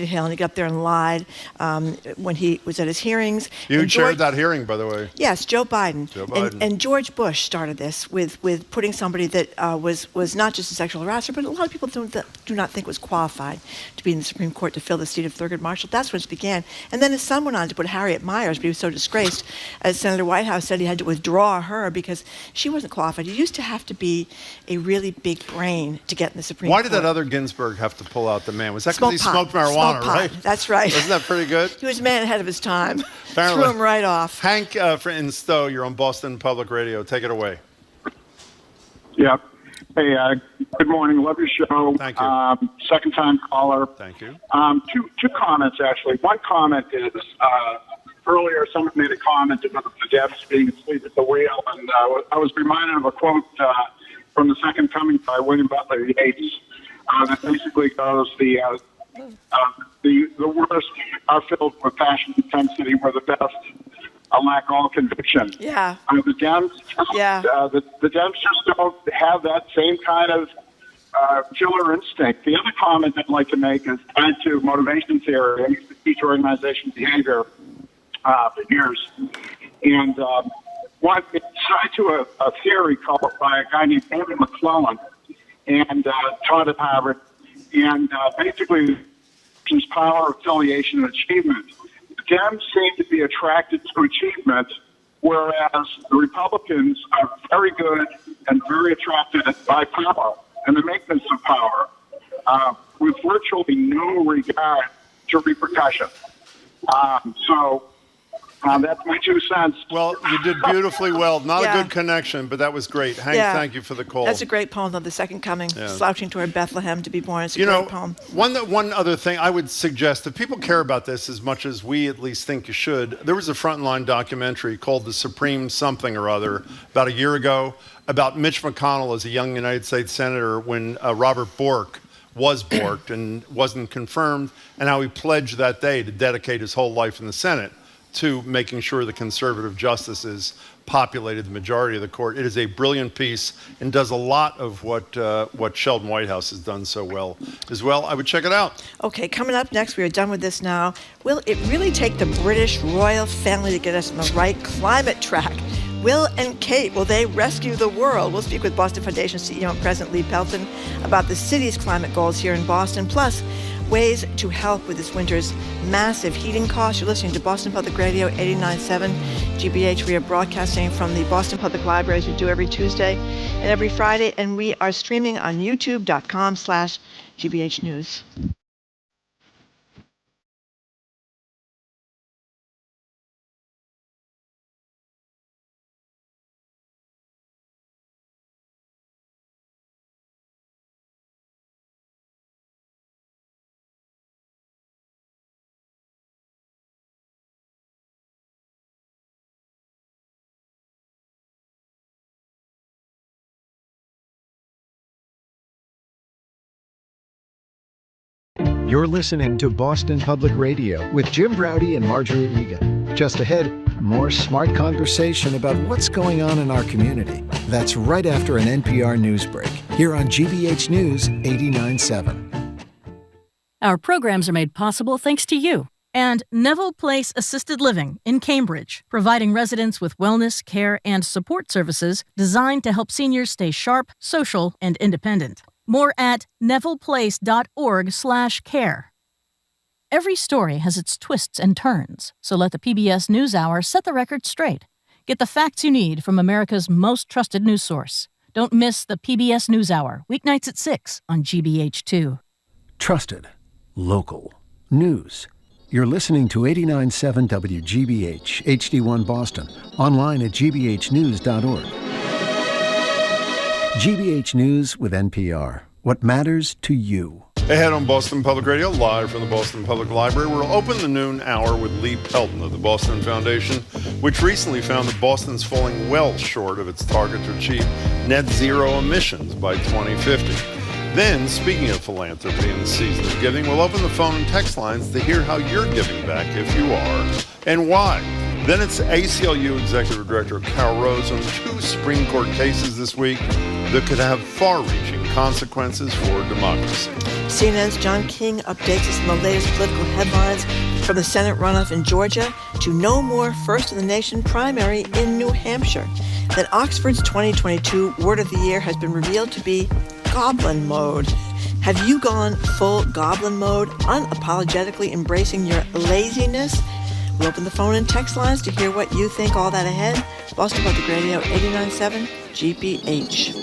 Hill, and he got up there and lied when he was at his hearings. You chaired that hearing, by the way. Yes, Joe Biden. Joe Biden. And George Bush started this with putting somebody that was not just a sexual harasser, but a lot of people do not think was qualified to be in the Supreme Court to fill the seat of Thurgood Marshall. That's when it began. And then his son went on to put Harriet Miers, but he was so disgraced, as Senator Whitehouse said, he had to withdraw her because she wasn't qualified. You used to have to be a really big brain to get in the Supreme Court. Why did that other Ginsburg have to pull out the man? Was that because he smoked marijuana, right? That's right. Wasn't that pretty good? He was a man ahead of his time. Apparently. Threw him right off. Hank in Stowe, you're on Boston Public Radio. Take it away. Yeah. Hey, good morning. Love your show. Thank you. Second time caller. Thank you. Two comments, actually. One comment is earlier someone made a comment about the deafs being asleep at the wheel, and I was reminded of a quote from The Second Coming by William Butler Yeats that basically goes, the worst are filled with passion and intensity, where the best lack all conviction. Yeah. The Dems, the Dems just don't have that same kind of killer instinct. The other comment I'd like to make is tied to motivation theory. I used to teach organization behavior for years, and it's tied to a theory called by a guy named David McClellan, and taught at Harvard, and basically it's power, affiliation, and achievement. The Dems seem to be attracted to achievement, whereas the Republicans are very good and very attracted by power and the maintenance of power, with virtually no regard to repercussion. That's my 2 cents. Well, you did beautifully well. Not a good connection, but that was great. Hank, thank you for the call. That's a great poem, though, The Second Coming, slouching toward Bethlehem to be born. It's a great poem. One other thing I would suggest, if people care about this as much as we at least think you should, there was a Frontline documentary called The Supreme Something or Other about a year ago about Mitch McConnell as a young United States Senator when Robert Bork was borked and wasn't confirmed, and how he pledged that day to dedicate his whole life in the Senate to making sure the conservative justices populated the majority of the court. It is a brilliant piece and does a lot of what Sheldon Whitehouse has done so well as well. I would check it out. Okay, coming up next, we are done with this now. Will it really take the British royal family to get us on the right climate track? Will and Kate, will they rescue the world? We'll speak with Boston Foundation CEO and President Lee Pelton about the city's climate goals here in Boston, plus ways to help with this winter's massive heating costs. You're listening to Boston Public Radio 89.7 GBH. We are broadcasting from the Boston Public Library, as we do every Tuesday and every Friday, and we are streaming on youtube.com/GBH News. You're listening to Boston Public Radio with Jim Browdy and Marjorie Regan. Just ahead, more smart conversation about what's going on in our community. That's right after an NPR news break, here on GBH News 89.7. Our programs are made possible thanks to you and Neville Place Assisted Living in Cambridge, providing residents with wellness, care, and support services designed to help seniors stay sharp, social, and independent. More at nevilleplace.org/care. Every story has its twists and turns, so let the PBS NewsHour set the record straight. Get the facts you need from America's most trusted news source. Don't miss the PBS NewsHour, weeknights at 6 on GBH2. Trusted. Local. News. You're listening to 89.7 WGBH, HD1 Boston, online at gbhnews.org. GBH News with NPR. What matters to you. Ahead on Boston Public Radio, live from the Boston Public Library, we'll open the noon hour with Lee Pelton of the Boston Foundation, which recently found that Boston's falling well short of its target to achieve net zero emissions by 2050. Then, speaking of philanthropy and the season of giving, we'll open the phone and text lines to hear how you're giving back, if you are, and why. Then it's ACLU Executive Director Carol Rose on 2 Supreme Court cases this week that could have far-reaching consequences for democracy. CNN's John King updates us on the latest political headlines from the Senate runoff in Georgia to no more first-in-the-nation primary in New Hampshire. Then Oxford's 2022 Word of the Year has been revealed to be goblin mode. Have you gone full goblin mode, unapologetically embracing your laziness? We'll open the phone and text lines to hear what you think. All that ahead. Boston Public Radio 89.7 GBH.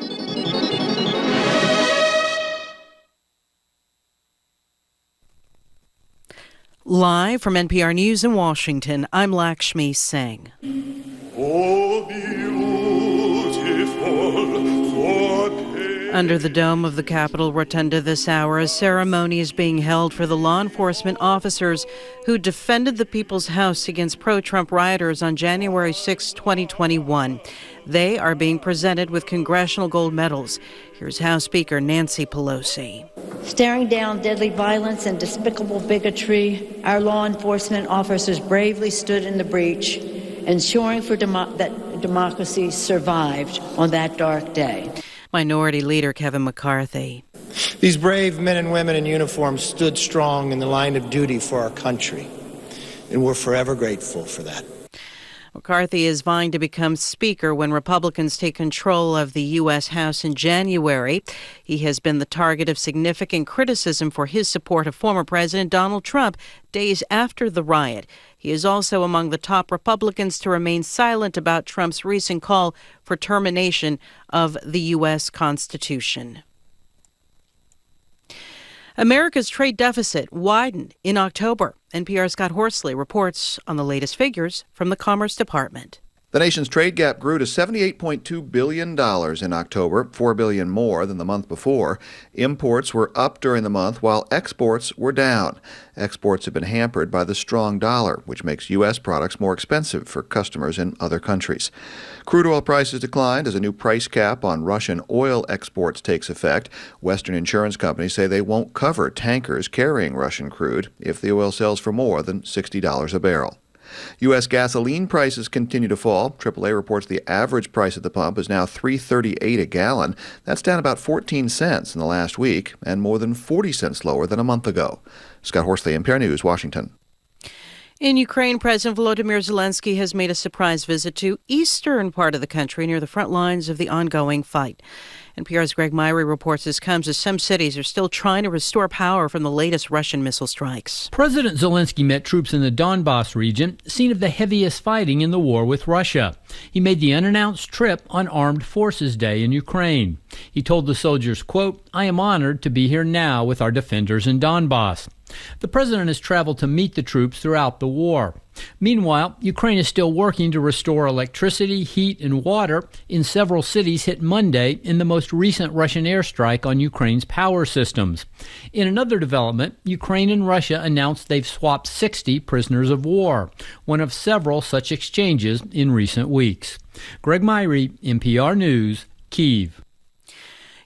Live from NPR News in Washington, I'm Lakshmi Singh. Under the dome of the Capitol Rotunda this hour, a ceremony is being held for the law enforcement officers who defended the People's House against pro-Trump rioters on January 6, 2021. They are being presented with congressional gold medals. Here's House Speaker Nancy Pelosi. Staring down deadly violence and despicable bigotry, our law enforcement officers bravely stood in the breach, ensuring that democracy survived on that dark day. Minority Leader Kevin McCarthy. These brave men and women in uniform stood strong in the line of duty for our country, and we're forever grateful for that. McCarthy is vying to become Speaker when Republicans take control of the U.S. House in January. He has been the target of significant criticism for his support of former President Donald Trump days after the riot. He is also among the top Republicans to remain silent about Trump's recent call for termination of the U.S. Constitution. America's trade deficit widened in October. NPR's Scott Horsley reports on the latest figures from the Commerce Department. The nation's trade gap grew to $78.2 billion in October, $4 billion more than the month before. Imports were up during the month, while exports were down. Exports have been hampered by the strong dollar, which makes U.S. products more expensive for customers in other countries. Crude oil prices declined as a new price cap on Russian oil exports takes effect. Western insurance companies say they won't cover tankers carrying Russian crude if the oil sells for more than $60 a barrel. U.S. gasoline prices continue to fall. AAA reports the average price at the pump is now $3.38 a gallon. That's down about 14 cents in the last week and more than 40 cents lower than a month ago. Scott Horsley, NPR News, Washington. In Ukraine, President Volodymyr Zelensky has made a surprise visit to eastern part of the country near the front lines of the ongoing fight. NPR's Greg Myrie reports this comes as some cities are still trying to restore power from the latest Russian missile strikes. President Zelensky met troops in the Donbas region, scene of the heaviest fighting in the war with Russia. He made the unannounced trip on Armed Forces Day in Ukraine. He told the soldiers, quote, "I am honored to be here now with our defenders in Donbas." The president has traveled to meet the troops throughout the war. Meanwhile, Ukraine is still working to restore electricity, heat, and water in several cities hit Monday in the most recent Russian airstrike on Ukraine's power systems. In another development, Ukraine and Russia announced they've swapped 60 prisoners of war, one of several such exchanges in recent weeks. Greg Myrie, NPR News, Kyiv.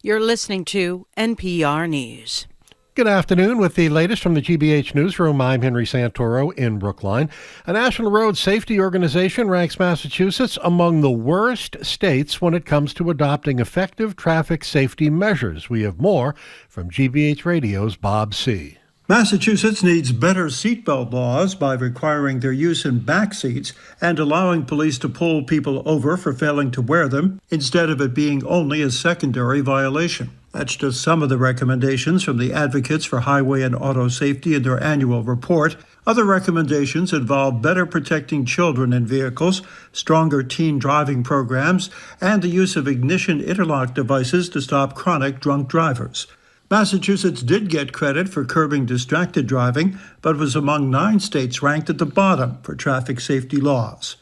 You're listening to NPR News. Good afternoon. With the latest from the GBH Newsroom, I'm Henry Santoro in Brookline. A National Road Safety Organization ranks Massachusetts among the worst states when it comes to adopting effective traffic safety measures. We have more from GBH Radio's Bob C. Massachusetts needs better seatbelt laws by requiring their use in back seats and allowing police to pull people over for failing to wear them instead of it being only a secondary violation. That's just some of the recommendations from the Advocates for Highway and Auto Safety in their annual report. Other recommendations involve better protecting children in vehicles, stronger teen driving programs, and the use of ignition interlock devices to stop chronic drunk drivers. Massachusetts did get credit for curbing distracted driving, but was among 9 states ranked at the bottom for traffic safety laws.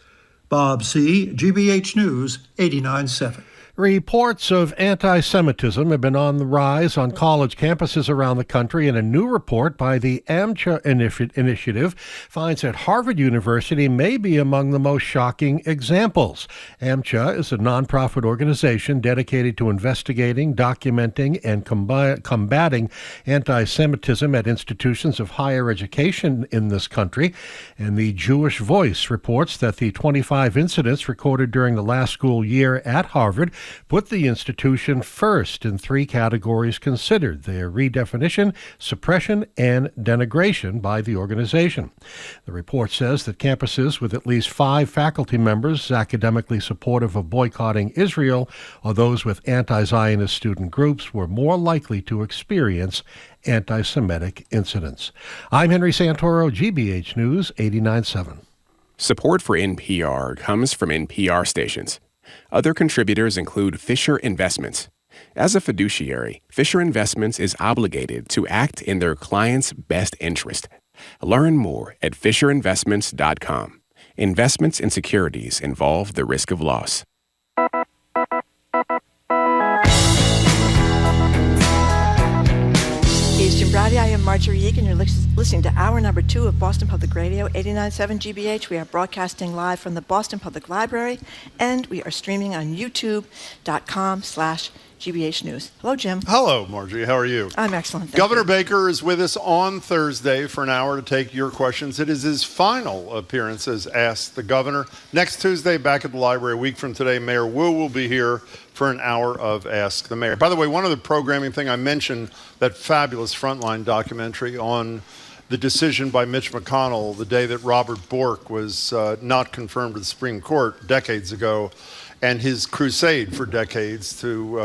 Bob C., GBH News, 89.7. Reports of anti-Semitism have been on the rise on college campuses around the country, and a new report by the AMCHA initiative finds that Harvard University may be among the most shocking examples. AMCHA is a nonprofit organization dedicated to investigating, documenting, and combating anti-Semitism at institutions of higher education in this country. And the Jewish Voice reports that the 25 incidents recorded during the last school year at Harvard put the institution first in 3 categories considered: their redefinition, suppression, and denigration by the organization. The report says that campuses with at least 5 faculty members academically supportive of boycotting Israel or those with anti-Zionist student groups were more likely to experience anti-Semitic incidents. I'm Henry Santoro, GBH News 89.7. Support for NPR comes from NPR stations. Other contributors include Fisher Investments. As a fiduciary, Fisher Investments is obligated to act in their client's best interest. Learn more at FisherInvestments.com. Investments in securities involve the risk of loss. It's Jim Browdy. I am Marjorie Egan. You're listening to hour number 2 of Boston Public Radio, 89.7 GBH. We are broadcasting live from the Boston Public Library, and we are streaming on youtube.com/GBH News. Hello, Jim. Hello, Marjorie. How are you? I'm excellent. Thank Governor you. Baker is with us on Thursday for an hour to take your questions. It is his final appearance as Ask the Governor. Next Tuesday, back at the library. A week from today, Mayor Wu will be here for an hour of Ask the Mayor. By the way, one other programming thing, I mentioned that fabulous Frontline documentary on the decision by Mitch McConnell the day that Robert Bork was not confirmed to the Supreme Court decades ago, and his crusade for decades to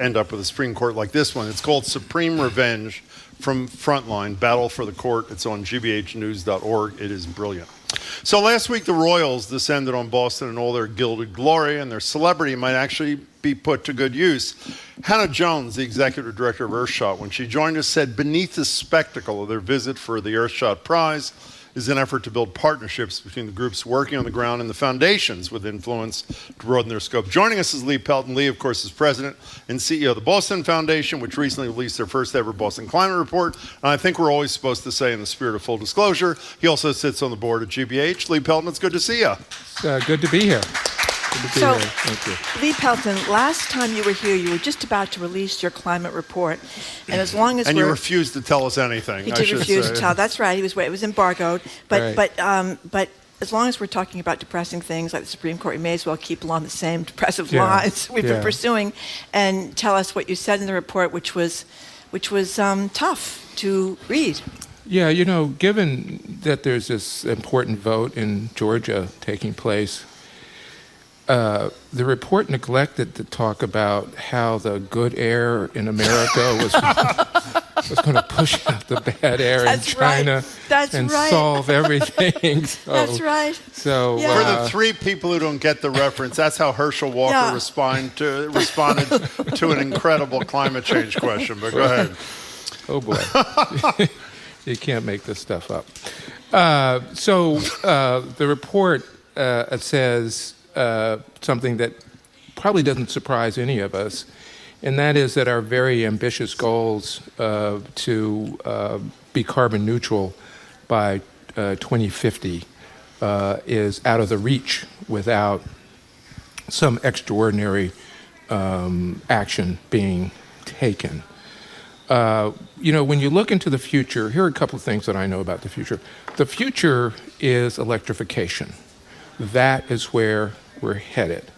end up with a Supreme Court like this one. It's called Supreme Revenge from Frontline, Battle for the Court. It's on gbhnews.org. It is brilliant. So last week, the Royals descended on Boston in all their gilded glory, and their celebrity might actually be put to good use. Hannah Jones, the executive director of Earthshot, when she joined us, said beneath the spectacle of their visit for the Earthshot Prize is an effort to build partnerships between the groups working on the ground and the foundations with influence to broaden their scope. Joining us is Lee Pelton. Lee, of course, is president and CEO of the Boston Foundation, which recently released their first ever Boston Climate Report. And I think we're always supposed to say, in the spirit of full disclosure, he also sits on the board at GBH. Lee Pelton, it's good to see you. Good to be here. So, Lee Pelton, last time you were here, you were just about to release your climate report, and as long as you refused to tell us anything. He did refuse to tell. That's right. It was embargoed. But as long as we're talking about depressing things like the Supreme Court, we may as well keep along the same depressive lines we've been pursuing, and tell us what you said in the report, which was tough to read. Yeah, given that there's this important vote in Georgia taking place, the report neglected to talk about how the good air in America was going to push out the bad air in China and solve everything. So, that's right. So for the 3 people who don't get the reference, that's how Herschel Walker responded to an incredible climate change question. But go ahead. Oh boy, you can't make this stuff up. So the report says something that probably doesn't surprise any of us, and that is that our very ambitious goals to be carbon neutral by 2050 is out of the reach without some extraordinary action being taken. When you look into the future, here are a couple of things that I know about the future. The future is electrification. That is where we're headed.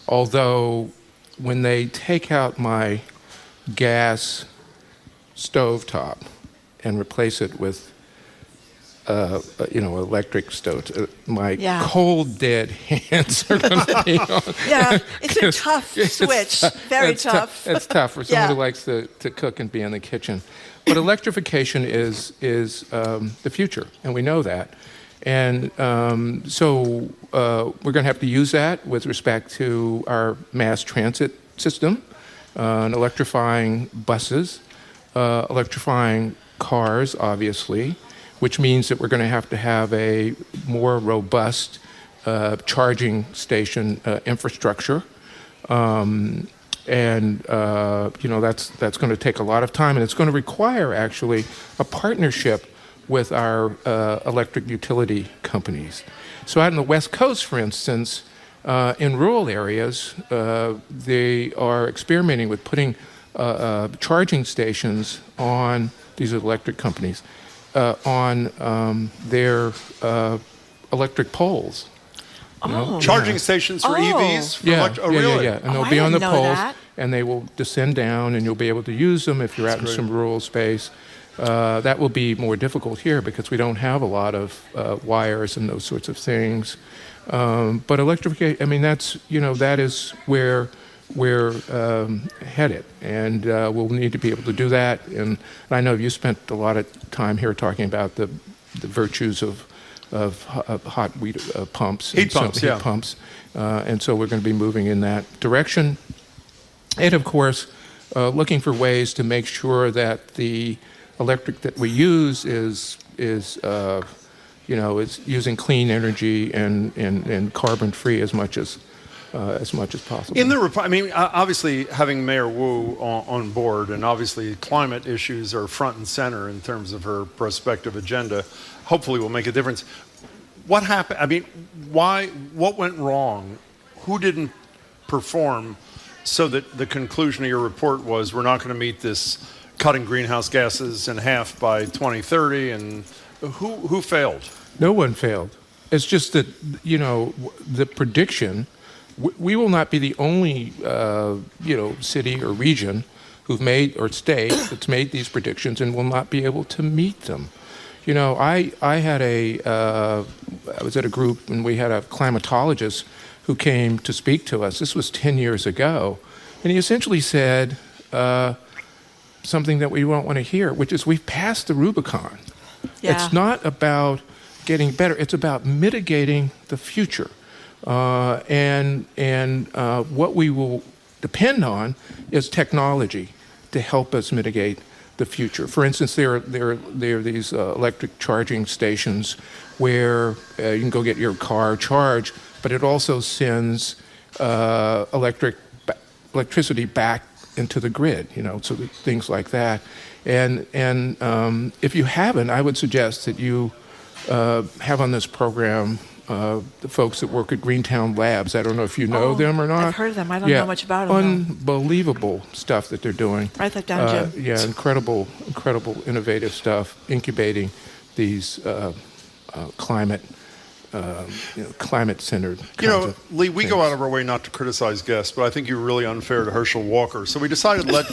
Although when they take out my gas stovetop and replace it with electric stove, my cold dead hands are going to be on. Yeah, it's a tough switch. Very tough. It's tough for someone who likes to cook and be in the kitchen. But electrification is the future, and we know that. And so we're going to have to use that with respect to our mass transit system, and electrifying buses, electrifying cars, obviously, which means that we're going to have a more robust charging station infrastructure. That's going to take a lot of time, and it's going to require actually a partnership with our electric utility companies. So out on the West Coast, for instance, in rural areas, they are experimenting with putting charging stations on, these are electric companies, on their electric poles. Charging stations for EVs? Really? Yeah. And they'll be on the poles, and they will descend down, and you'll be able to use them if you're out in some rural space. That will be more difficult here because we don't have a lot of wires and those sorts of things. But electrification, I mean, that is where we're headed, and we'll need to be able to do that. And I know you spent a lot of time here talking about the virtues of hot pumps, heat pumps, and so we're going to be moving in that direction. And of course, looking for ways to make sure that the electric that we use is using clean energy and carbon free as much as possible. Obviously having Mayor Wu on board, and obviously climate issues are front and center in terms of her prospective agenda, hopefully will make a difference. What happened? I mean, what went wrong? Who didn't perform so that the conclusion of your report was we're not going to meet this cutting greenhouse gases in half by 2030, and who failed? No one failed. It's just that, the prediction, we will not be the only, city or region who've made, or state that's made these predictions and will not be able to meet them. I was at a group and we had a climatologist who came to speak to us. This was 10 years ago. And he essentially said something that we don't want to hear, which is we've passed the Rubicon. Yeah. It's not about getting better. It's about mitigating the future. And what we will depend on is technology to help us mitigate the future. For instance, there are these electric charging stations where you can go get your car charged, but it also sends electricity back into the grid. So things like that. And if you haven't, I would suggest that you have on this program the folks that work at Greentown Labs. I don't know if you know them or not. I've heard of them. I don't know much about them. Unbelievable stuff that they're doing. Write that down, Jim. Incredible, innovative stuff, incubating these climate-centered kinds of Lee, we things. go out of our way not to criticize guests, but I think you're really unfair to Herschel Walker. So we decided to let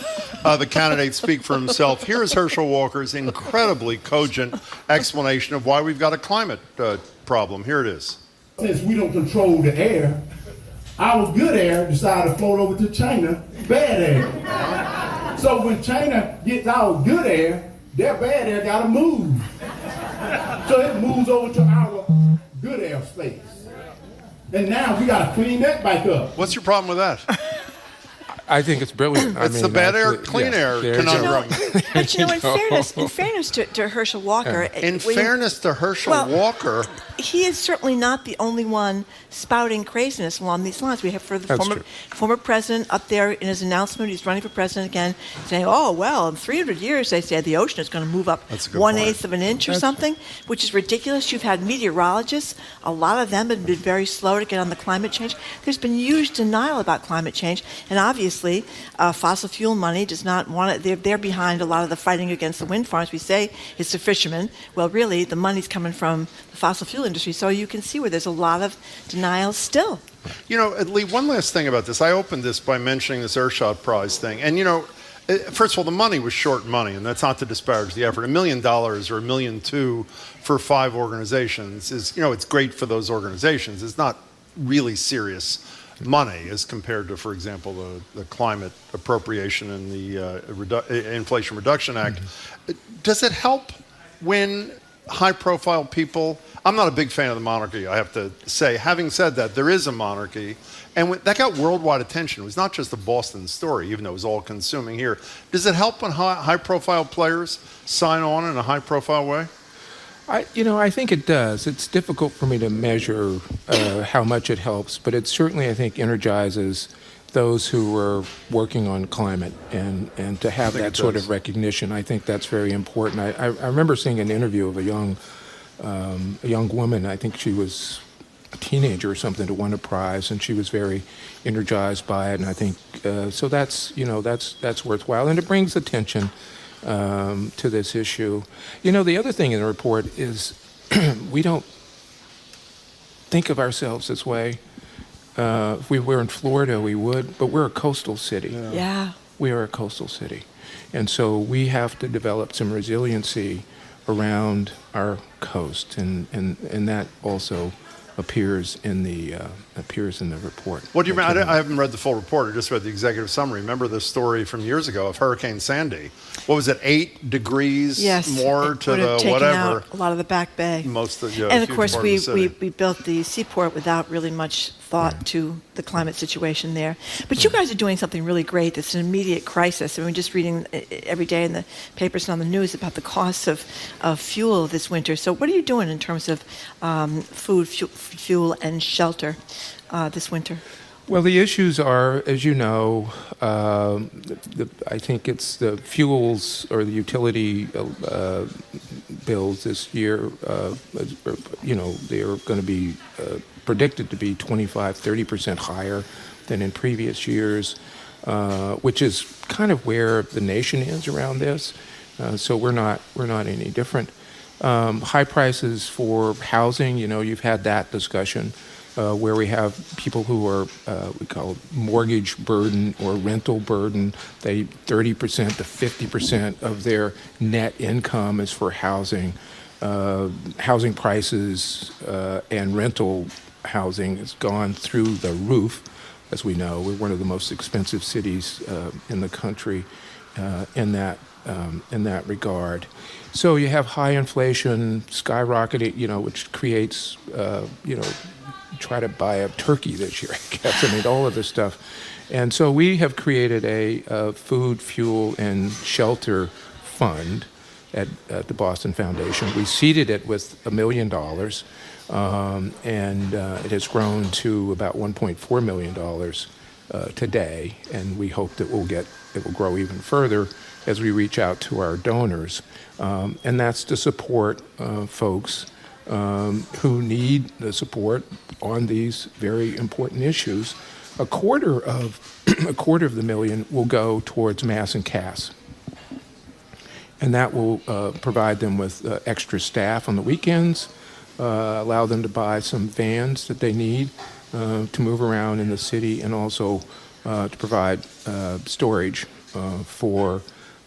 the candidate speak for himself. Here is Herschel Walker's incredibly cogent explanation of why we've got a climate problem. Here it is. Since we don't control the air, our good air decided to float over to China, bad air. So when China gets our good air, their bad air got to move. So it moves over to our good air space. And now we got to clean that back up. What's your problem with that? I think it's brilliant. It's the bad air, clean air conundrum. But in fairness to Herschel Walker, Walker, he is certainly not the only one spouting craziness along these lines. We have the former president up there in his announcement, he's running for president again, saying, "Oh well, in 300 years, they say the ocean is going to move up 1/8 of an inch or something," which is ridiculous. You've had meteorologists; a lot of them have been very slow to get on the climate change. There's been huge denial about climate change, and obviously, fossil fuel money does not want it. They're behind a lot of the fighting against the wind farms. We say it's the fishermen. Well, really, the money's coming from the fossil fuel industry. So you can see where there's a lot of denial still. Lee, one last thing about this. I opened this by mentioning this Earthshot Prize thing. And, first of all, the money was short money, and that's not to disparage the effort. $1 million or $1.2 million for 5 organizations is, it's great for those organizations. It's not really serious money as compared to, for example, the climate appropriation and the Inflation Reduction Act. Mm-hmm. Does it help when high-profile people? I'm not a big fan of the monarchy, I have to say. Having said that, there is a monarchy, and that got worldwide attention. It was not just a Boston story, even though it was all-consuming here. Does it help when high-profile players sign on in a high-profile way? I think it does. It's difficult for me to measure how much it helps, but it certainly, I think, energizes those who are working on climate and to have that sort of recognition. I think that's very important. I remember seeing an interview of a young woman. I think she was a teenager or something, to win a prize, and she was very energized by it. And I think so. That's worthwhile, and it brings attention to this issue. The other thing in the report is we don't think of ourselves this way. If we were in Florida, we would, but we're a coastal city. Yeah. We are a coastal city. And so we have to develop some resiliency around our coast, and that also appears in the report. What do you mean? I haven't read the full report. I just read the executive summary. Remember the story from years ago of Hurricane Sandy? What was it? 8 degrees more to the taken whatever. Out a lot of the Back Bay. Most of and of huge course, part of the city. we built the seaport without really much thought to the climate situation there. But you guys are doing something really great. It's an immediate crisis. I mean, just reading every day in the papers and on the news about the costs of fuel this winter. So what are you doing in terms of food, fuel, and shelter this winter? Well, the issues are, as you know, I think it's the fuels or the utility bills this year. They are going to be predicted to be 25-30% higher than in previous years, which is kind of where the nation is around this. So we're not any different. High prices for housing. You've had that discussion. Where we have people who are, we call it mortgage burden or rental burden. 30% to 50% of their net income is for housing. Housing prices and rental housing has gone through the roof, as we know. We're one of the most expensive cities in the country in that regard. So you have high inflation skyrocketing, which creates, try to buy a turkey this year, I guess. I mean, all of this stuff. And so we have created a food, fuel, and shelter fund at the Boston Foundation. We seeded it with $1 million, and it has grown to about $1.4 million today. And we hope that it will grow even further as we reach out to our donors. And that's to support folks who need the support on these very important issues. A quarter of the million will go towards mass and CAS, and that will provide them with extra staff on the weekends, allow them to buy some vans that they need to move around in the city, and also to provide storage for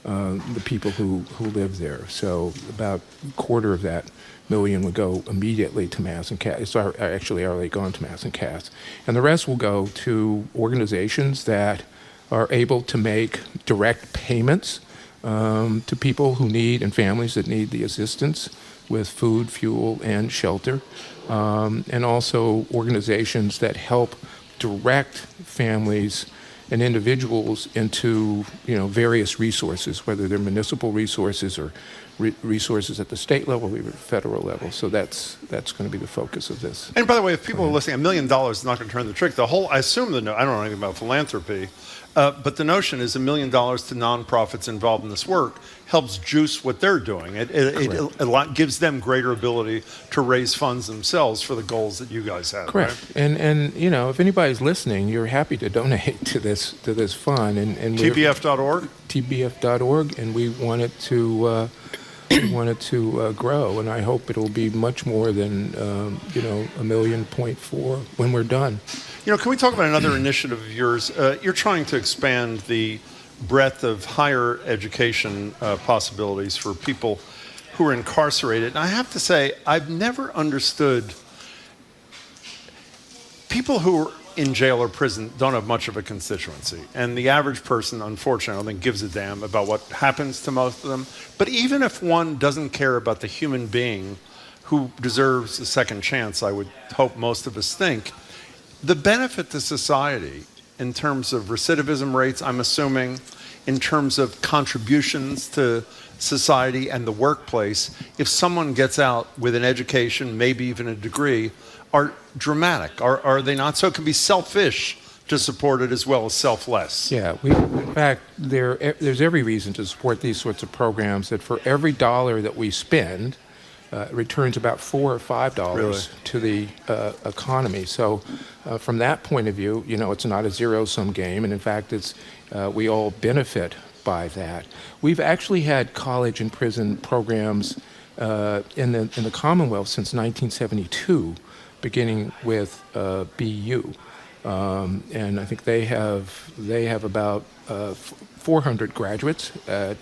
the people who live there. So about a quarter of that million would go immediately to mass and CAS. It's actually already gone to mass and CAS. And the rest will go to organizations that are able to make direct payments to people who need, and families that need the assistance with food, fuel, and shelter. And also organizations that help direct families and individuals into various resources, whether they're municipal resources or resources at the state level, even federal level. So that's going to be the focus of this. And by the way, if people are listening, $1 million is not going to turn the trick. I assume I don't know anything about philanthropy, but the notion is $1 million to nonprofits involved in this work helps juice what they're doing. It gives them greater ability to raise funds themselves for the goals that you guys have. Correct. Right? And if anybody's listening, you're happy to donate to this fund. And TBF.org? TBF.org, and we want it to grow, and I hope it'll be much more than $1.4 million when we're done. Can we talk about another initiative of yours? You're trying to expand the breadth of higher education possibilities for people who are incarcerated. And I have to say, I've never understood people who are in jail or prison don't have much of a constituency. And the average person, unfortunately, I don't think gives a damn about what happens to most of them. But even if one doesn't care about the human being who deserves a second chance, I would hope most of us think, the benefit to society in terms of recidivism rates, I'm assuming, in terms of contributions to society and the workplace, if someone gets out with an education, maybe even a degree, are dramatic, are they not? So it can be selfish to support it as well as selfless. Yeah, in fact, there's every reason to support these sorts of programs. That for every dollar that we spend, it returns about $4 or $5 to the economy. So, from that point of view, it's not a zero-sum game, and in fact, we all benefit by that. We've actually had college and prison programs in the Commonwealth since 1972, beginning with BU. And I think they have about 400 graduates at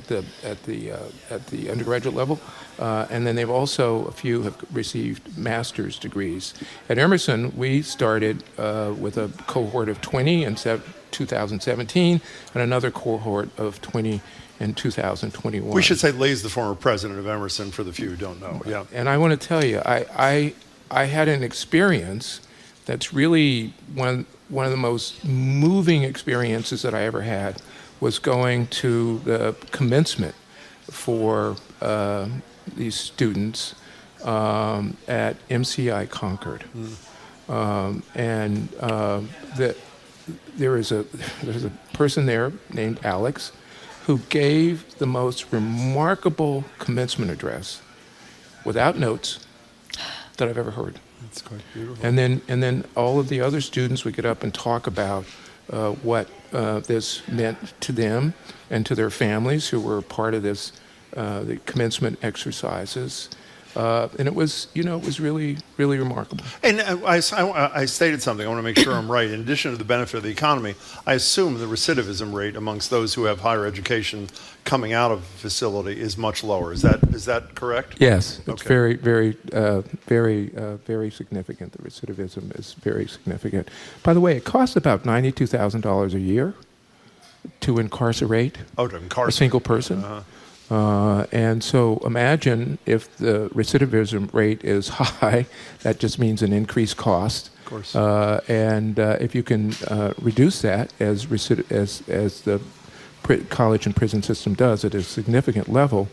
the undergraduate level, and then a few have received master's degrees. At Emerson, we started with a cohort of 20 in 2017, and another cohort of 20 in 2021. We should say Lee's the former president of Emerson for the few who don't know. Yeah. And I want to tell you, I had an experience that's really one of the most moving experiences that I ever had, was going to the commencement for these students at MCI Concord. There's a person there named Alex who gave the most remarkable commencement address without notes that I've ever heard. That's quite beautiful. And then all of the other students would get up and talk about what this meant to them and to their families who were part of this, the commencement exercises. And it was really, really remarkable. And I stated something, I want to make sure I'm right. In addition to the benefit of the economy, I assume the recidivism rate amongst those who have higher education coming out of a facility is much lower. Is that correct? Yes, it's okay. very, very, very significant. The recidivism is very significant. By the way, it costs about $92,000 a year to incarcerate a single person. And so imagine if the recidivism rate is high, that just means an increased cost. Of course. And if you can reduce that, as the college and prison system does at a significant level,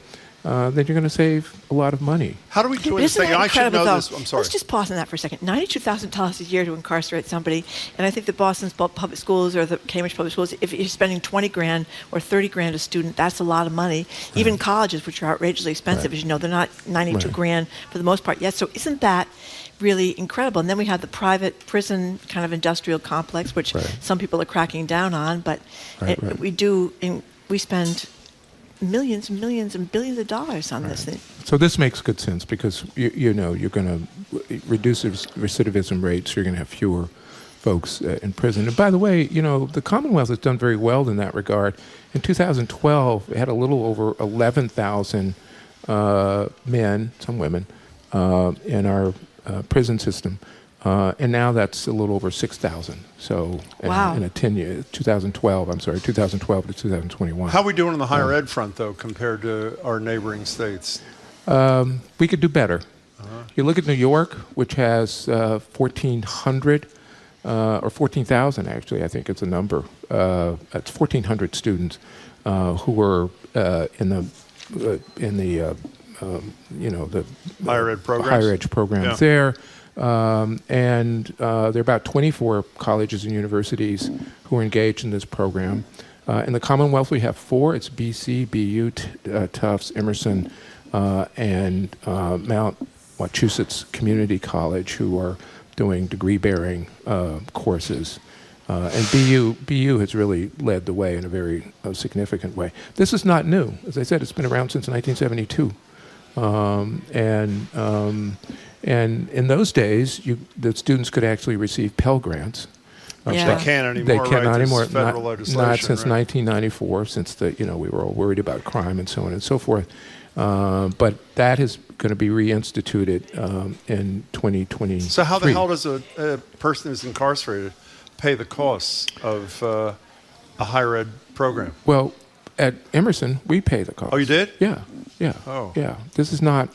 then you're going to save a lot of money. How do we do this thing? I should know this. I'm sorry. Let's just pause on that for a second. $92,000 a year to incarcerate somebody, and I think the Boston public schools or the Cambridge public schools, if you're spending $20,000 or $30,000 a student, that's a lot of money. Even colleges, which are outrageously expensive, as you know, they're not $92,000 for the most part yet. So isn't that really incredible? And then we have the private prison kind of industrial complex, which some people are cracking down on, but we spend millions and millions and billions of dollars on this thing. So this makes good sense because you're going to reduce recidivism rates. You're going to have fewer folks in prison. And by the way, the Commonwealth has done very well in that regard. In 2012, it had a little over 11,000 men, some women, in our prison system. And now that's a little over 6,000. So in a 10-year, 2012 to 2021. How are we doing on the higher ed front, though, compared to our neighboring states? We could do better. You look at New York, which has 1,400 or 14,000, actually, I think it's a number. That's 1,400 students who were in the higher ed programs. Higher ed programs there. And there are about 24 colleges and universities who are engaged in this program. In the Commonwealth, we have 4. It's BC, BU, Tufts, Emerson, and Mount Wachusett Community College, who are doing degree-bearing courses. And BU has really led the way in a very significant way. This is not new. As I said, it's been around since 1972. And in those days, the students could actually receive Pell Grants. They can't anymore. They cannot anymore. Federal legislation, not since 1994, since we were all worried about crime and so on and so forth. But that is going to be reinstituted in 2023. So how the hell does a person who's incarcerated pay the costs of a higher ed program? Well, at Emerson, we pay the cost. Oh, you did? Yeah. Oh. Yeah. This is not,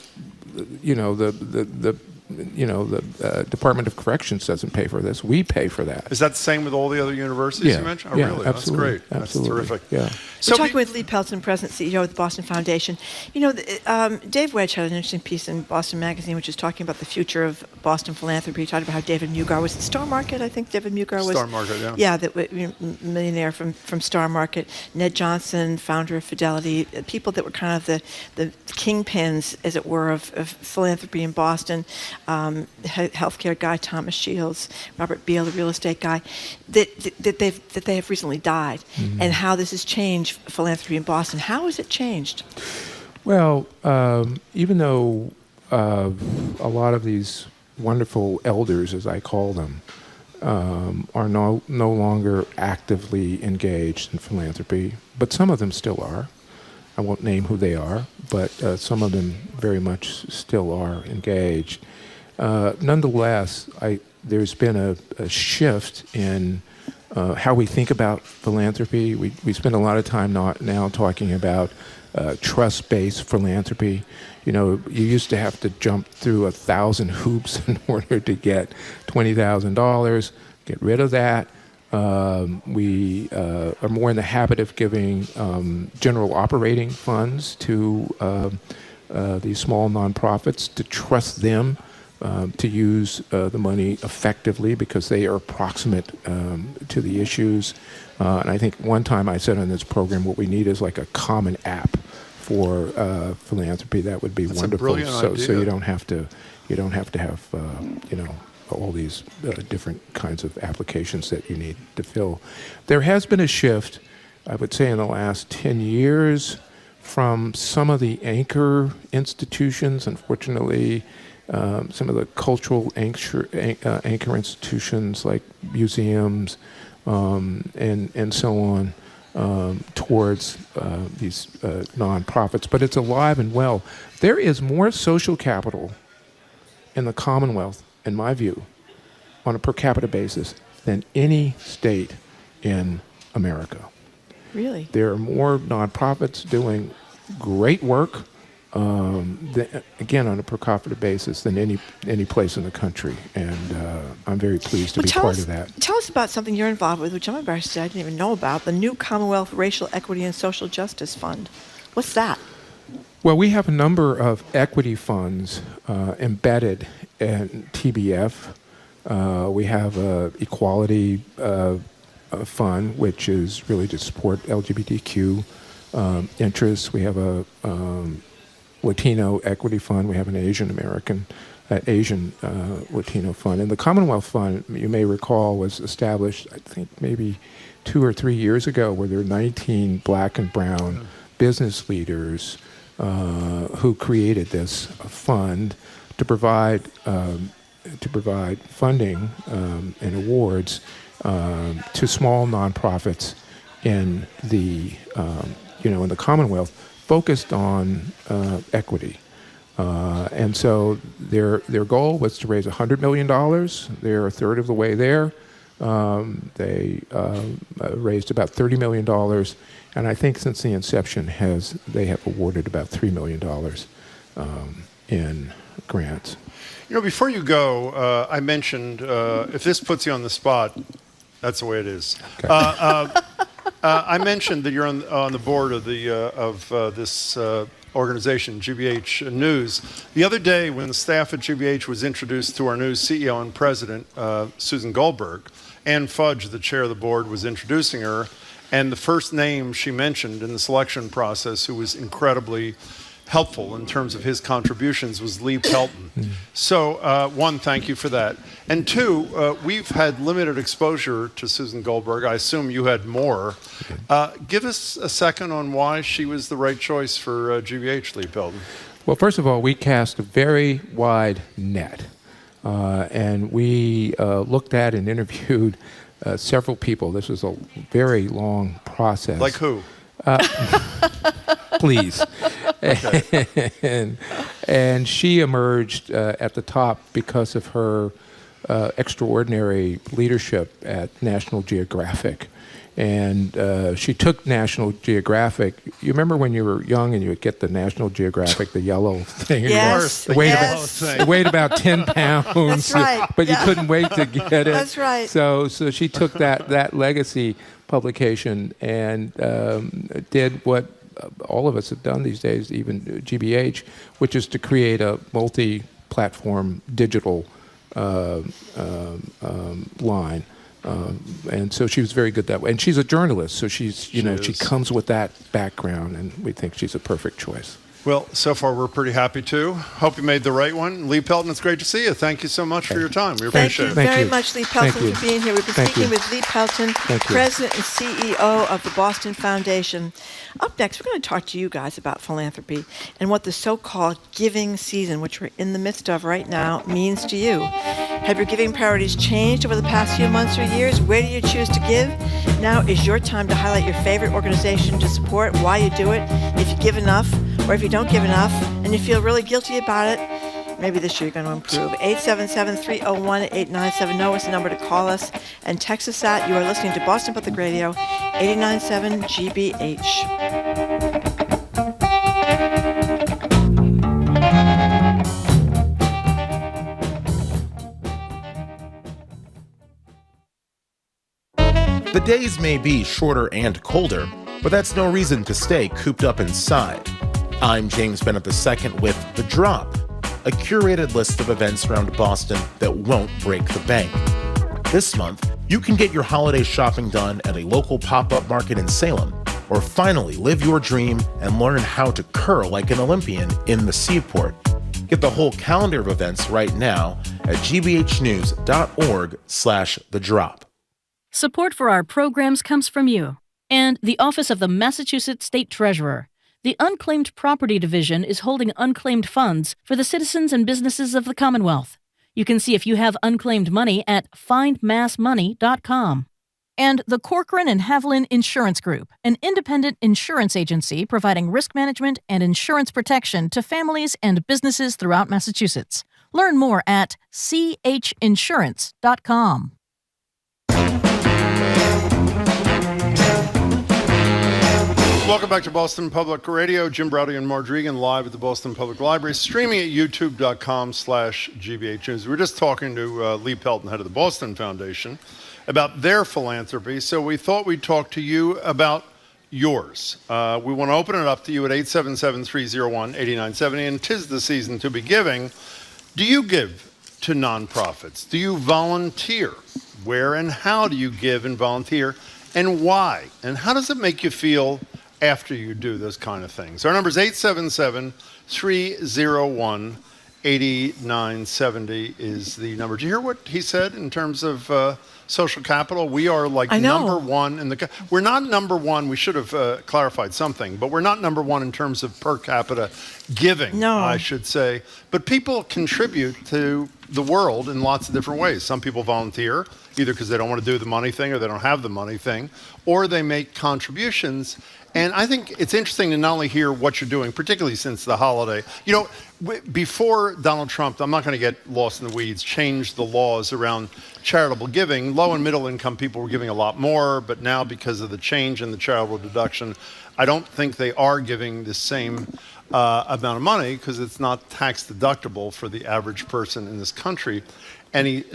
the the Department of Corrections doesn't pay for this. We pay for that. Is that the same with all the other universities you mentioned? Oh, really? Absolutely. That's great. Absolutely. That's terrific. Yeah. We're talking with Lee Pelton, President CEO of the Boston Foundation. Dave Wedge had an interesting piece in Boston Magazine, which is talking about the future of Boston philanthropy. He talked about how David Mugar was at Star Market. I think David Mugar was Star Market, yeah. Yeah, millionaire from Star Market. Ned Johnson, founder of Fidelity. People that were kind of the kingpins, as it were, of philanthropy in Boston. Healthcare guy Thomas Shields, Robert Beale, the real estate guy. That they have recently died, and how this has changed philanthropy in Boston. How has it changed? Well, even though a lot of these wonderful elders, as I call them, are no longer actively engaged in philanthropy, but some of them still are. I won't name who they are, but some of them very much still are engaged. Nonetheless, there's been a shift in how we think about philanthropy. We spend a lot of time now talking about trust-based philanthropy. You used to have to jump through 1,000 hoops in order to get $20,000. Get rid of that. We are more in the habit of giving general operating funds to these small nonprofits, to trust them to use the money effectively because they are proximate to the issues. And I think one time I said on this program, what we need is like a common app for philanthropy. That would be That's wonderful. A brilliant idea. So you don't have to have all these different kinds of applications that you need to fill. There has been a shift, I would say, in the last 10 years from some of the anchor institutions, unfortunately, some of the cultural anchor institutions like museums and so on, towards these nonprofits. But it's alive and well. There is more social capital in the Commonwealth, in my view, on a per capita basis than any state in America. Really? There are more nonprofits doing great work, again, on a per capita basis than any place in the country. And I'm very pleased to be part of that. Tell us about something you're involved with, which I'm embarrassed to say I didn't even know about, the new Commonwealth Racial Equity and Social Justice Fund. What's that? Well, we have a number of equity funds embedded in TBF. We have a equality fund, which is really to support LGBTQ interests. We have a Latino equity fund. We have an Asian Latino fund. And the Commonwealth Fund, you may recall, was established, I think, maybe 2 or 3 years ago, where there are 19 black and brown business leaders who created this fund to provide funding and awards to small nonprofits in the in the Commonwealth, focused on equity. And so their goal was to raise $100 million. They're a third of the way there. They raised about $30 million. And I think since the inception they have awarded about $3 million in grants. Before you go, I mentioned, if this puts you on the spot, that's the way it is. Okay. I mentioned that you're on the board of this organization, GBH News. The other day, when the staff at GBH was introduced to our new CEO and president, Susan Goldberg, Ann Fudge, the chair of the board, was introducing her, and the first name she mentioned in the selection process, who was incredibly helpful in terms of his contributions, was Lee Pelton. So, one, thank you for that. And two, we've had limited exposure to Susan Goldberg. I assume you had more. Give us a second on why she was the right choice for GBH, Lee Pelton. Well, first of all, we cast a very wide net. And we looked at and interviewed several people. This was a very long process. Like who? Please. Okay. and she emerged at the top because of her extraordinary leadership at National Geographic And she took National Geographic. You remember when you were young and you would get the National Geographic, the yellow thing? Yes, It weighed about 10 pounds. That's right. But you couldn't wait to get it. That's right. So she took that legacy publication and did what all of us have done these days, even GBH, which is to create a multi-platform digital line. And so she was very good that way. And she's a journalist, so she comes with that background, and we think she's a perfect choice. Well, so far we're pretty happy too. Hope you made the right one. Lee Pelton, it's great to see you. Thank you so much for your time. We appreciate it. Thank you very much, Lee Pelton, for being here. We've been speaking with Lee Pelton, President and CEO of the Boston Foundation. Up next, we're going to talk to you guys about philanthropy and what the so-called giving season, which we're in the midst of right now, means to you. Have your giving priorities changed over the past few months or years? Where do you choose to give? Now is your time to highlight your favorite organization to support, why you do it, if you give enough, or if you don't give enough and you feel really guilty about it. Maybe this year you're going to improve. 877-301-8970 is the number to call us and text us at. You are listening to Boston Public Radio, 89.7 GBH. The days may be shorter and colder, but that's no reason to stay cooped up inside. I'm James Bennett II with The Drop, a curated list of events around Boston that won't break the bank. This month, you can get your holiday shopping done at a local pop-up market in Salem, or finally live your dream and learn how to curl like an Olympian in the Seaport. Get the whole calendar of events right now at gbhnews.org/thedrop. Support for our programs comes from you and the Office of the Massachusetts State Treasurer. The Unclaimed Property Division is holding unclaimed funds for the citizens and businesses of the Commonwealth. You can see if you have unclaimed money at findmassmoney.com. And the Corcoran and Haviland Insurance Group, an independent insurance agency providing risk management and insurance protection to families and businesses throughout Massachusetts. Learn more at chinsurance.com. Welcome back to Boston Public Radio. Jim Browdy and Marge Regan live at the Boston Public Library, streaming at youtube.com/GBH News. We're just talking to Lee Pelton, head of the Boston Foundation, about their philanthropy. So we thought we'd talk to you about yours. We want to open it up to you at 877-301-8970, and 'tis the season to be giving. Do you give to nonprofits? Do you volunteer? Where and how do you give and volunteer, and why? And how does it make you feel after you do those kind of things? Our number is 877-301-8970 is the number. Did you hear what he said in terms of social capital? We are like number one in the... We're not number one. We should have clarified something, but we're not number one in terms of per capita giving, I should say. But people contribute to the world in lots of different ways. Some people volunteer, either because they don't want to do the money thing or they don't have the money thing, or they make contributions. And I think it's interesting to not only hear what you're doing, particularly since the holiday. You know, before Donald Trump, I'm not going to get lost in the weeds, changed the laws around charitable giving. Low and middle income people were giving a lot more, but now because of the change in the charitable deduction, I don't think they are giving the same amount of money because it's not tax deductible for the average person in this country any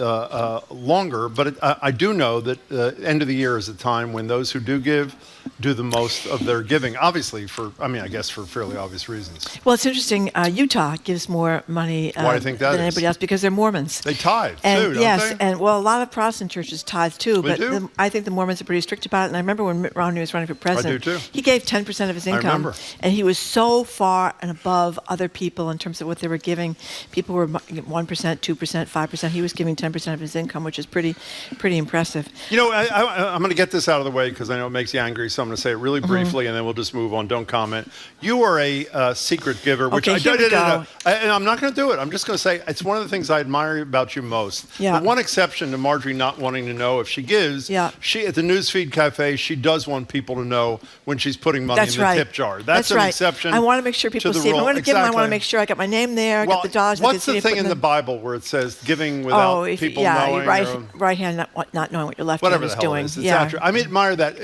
longer. But I do know that end of the year is a time when those who do give do the most of their giving, obviously I guess for fairly obvious reasons. Well, it's interesting. Utah gives more money Why do you think that than is? anybody else because they're Mormons. They tithe And too, don't yes, they? and well, a lot of Protestant churches tithe too. They But do? I think the Mormons are pretty strict about it. And I remember when Mitt Romney was running for president, do too. he gave 10% of his income, remember. and he was so far and above other people in terms of what they were giving. People were 1%, 2%, 5%. He was giving 10% of his income, which is pretty impressive. You know, I'm going to get this out of the way because I know it makes you angry, so I'm going to say it really briefly, and then we'll just move on. Don't comment. You are a secret giver, which Okay, here we go. And I'm not going to do it. I'm just going to say it's one of the things I admire about you most. Yeah. The one exception to Marjorie not wanting to know if she gives, she at the Newsfeed Cafe, she does want people to know when she's putting money in the tip jar. That's an right. exception. I want to make sure people see. If I'm going to give them, I want to make sure I got my name there, I got the dollars. What's the thing in the Bible where it says giving with without people knowing. Right hand not knowing what your left Whatever hand is the hell doing. it is. It's after. I admire that.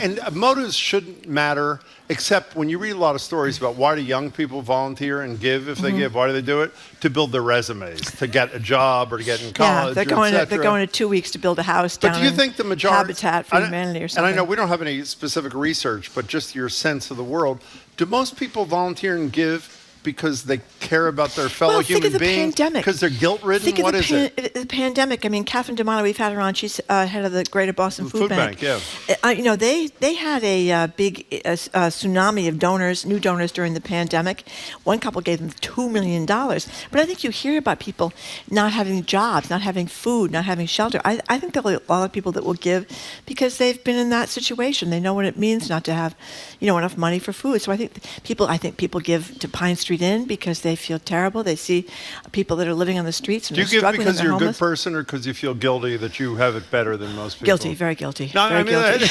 And motives shouldn't matter, except when you read a lot of stories about why do young people volunteer and give if they give. Why do they do it? To build their resumes, to get a job or to get in college. Yeah, they're going to 2 weeks to build a house down But do you think the majority Habitat for Humanity or something? And I know we don't have any specific research, but just your sense of the world. Do most people volunteer and give because they care about their fellow human beings? Because they're guilt-ridden? What is it? The pandemic. I mean, Catherine D'Amato, we've had her on. She's head of the Greater Boston Food Bank. Yeah. They had a big tsunami of donors, new donors during the pandemic. One couple gave them $2 million. But I think you hear about people not having jobs, not having food, not having shelter. I think there are a lot of people that will give because they've been in that situation. They know what it means not to have, enough money for food. So I think people give to Pine Street Inn because they feel terrible. They see people that are living on the streets and do you give struggling, because you're homeless. a good person or because you feel guilty that you have it better than most people? Guilty, very guilty. No, very guilty.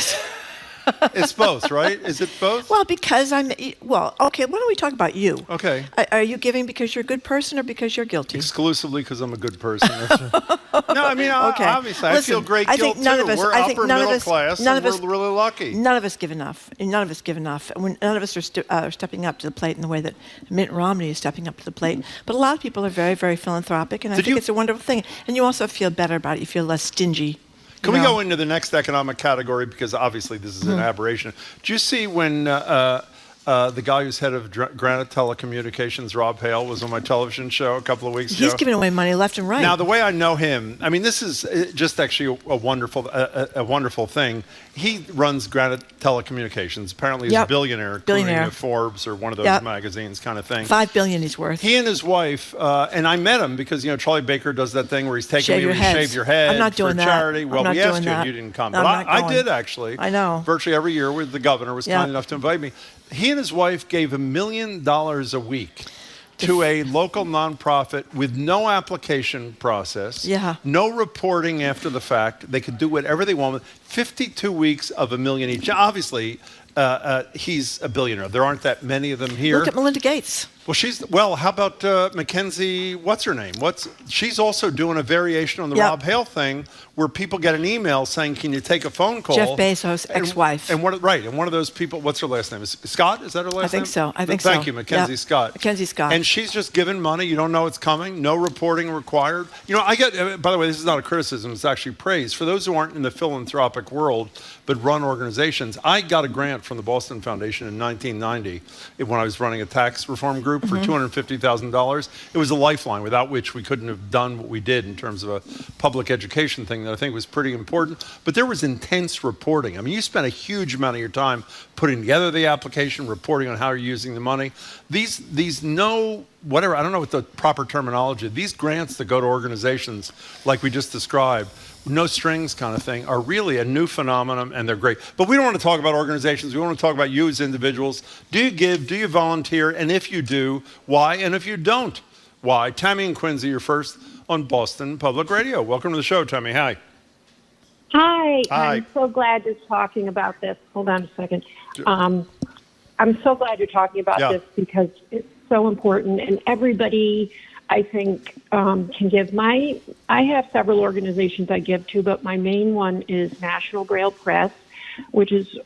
It's both, right? Is it both? Well, because okay, why don't we talk about you? Okay. Are you giving because you're a good person or because you're guilty? Exclusively because I'm a good person. No, I mean, obviously, I feel great guilt too. We're upper middle class and we're really lucky. None of us give enough. None of us give enough. None of us are stepping up to the plate in the way that Mitt Romney is stepping up to the plate. But a lot of people are very, very philanthropic, and I think it's a wonderful thing. And you also feel better about it. You feel less stingy. Can we go into the next economic category? Because obviously this is an aberration. Do you see when the guy who's head of Granite Telecommunications, Rob Hale, was on my television show a couple of weeks ago? He's giving away money left and right. Now, the way I know him, I mean, this is just actually a wonderful thing. He runs Granite Telecommunications. Apparently he's a billionaire. According to Forbes or one of those magazines kind of thing. $5 billion he's worth. He and his wife, and I met him because, Charlie Baker does that thing where he's taking me to shave your head. I'm not doing for charity. Well, we asked you and you didn't come. But I did actually. I know. Virtually every year with the governor was kind enough to invite me. He and his wife gave $1 million a week to a local nonprofit with no application process, no reporting after the fact. They could do whatever they want. 52 weeks of $1 million each. Obviously, he's a billionaire. There aren't that many of them here. Look at Melinda Gates. Well, how about Mackenzie, what's her name? She's also doing a variation on the Rob Hale thing where people get an email saying, can you take a phone call? Jeff Bezos' ex-wife. And one of those people, what's her last name? Is Scott? Is that her last name? I think so. Thank you, Mackenzie Scott. Mackenzie Scott. And she's just given money. You don't know it's coming. No reporting required. I get, by the way, this is not a criticism. It's actually praise. For those who aren't in the philanthropic world but run organizations, I got a grant from the Boston Foundation in 1990 when I was running a tax reform group for $250,000. It was a lifeline without which we couldn't have done what we did in terms of a public education thing that I think was pretty important. But there was intense reporting. I mean, you spent a huge amount of your time putting together the application, reporting on how you're using the money. These whatever, I don't know what the proper terminology, these grants that go to organizations like we just described, no strings kind of thing, are really a new phenomenon, and they're great. But we don't want to talk about organizations. We want to talk about you as individuals. Do you give? Do you volunteer? And if you do, why? And if you don't, why? Tammy and Quincy, you're first on Boston Public Radio. Welcome to the show, Tammy. Hi. Hi. I'm so glad you're talking about this. Hold on a second. I'm so glad you're talking about this because it's so important, and everybody, I think, can give. I have several organizations I give to, but my main one is National Braille Press, which is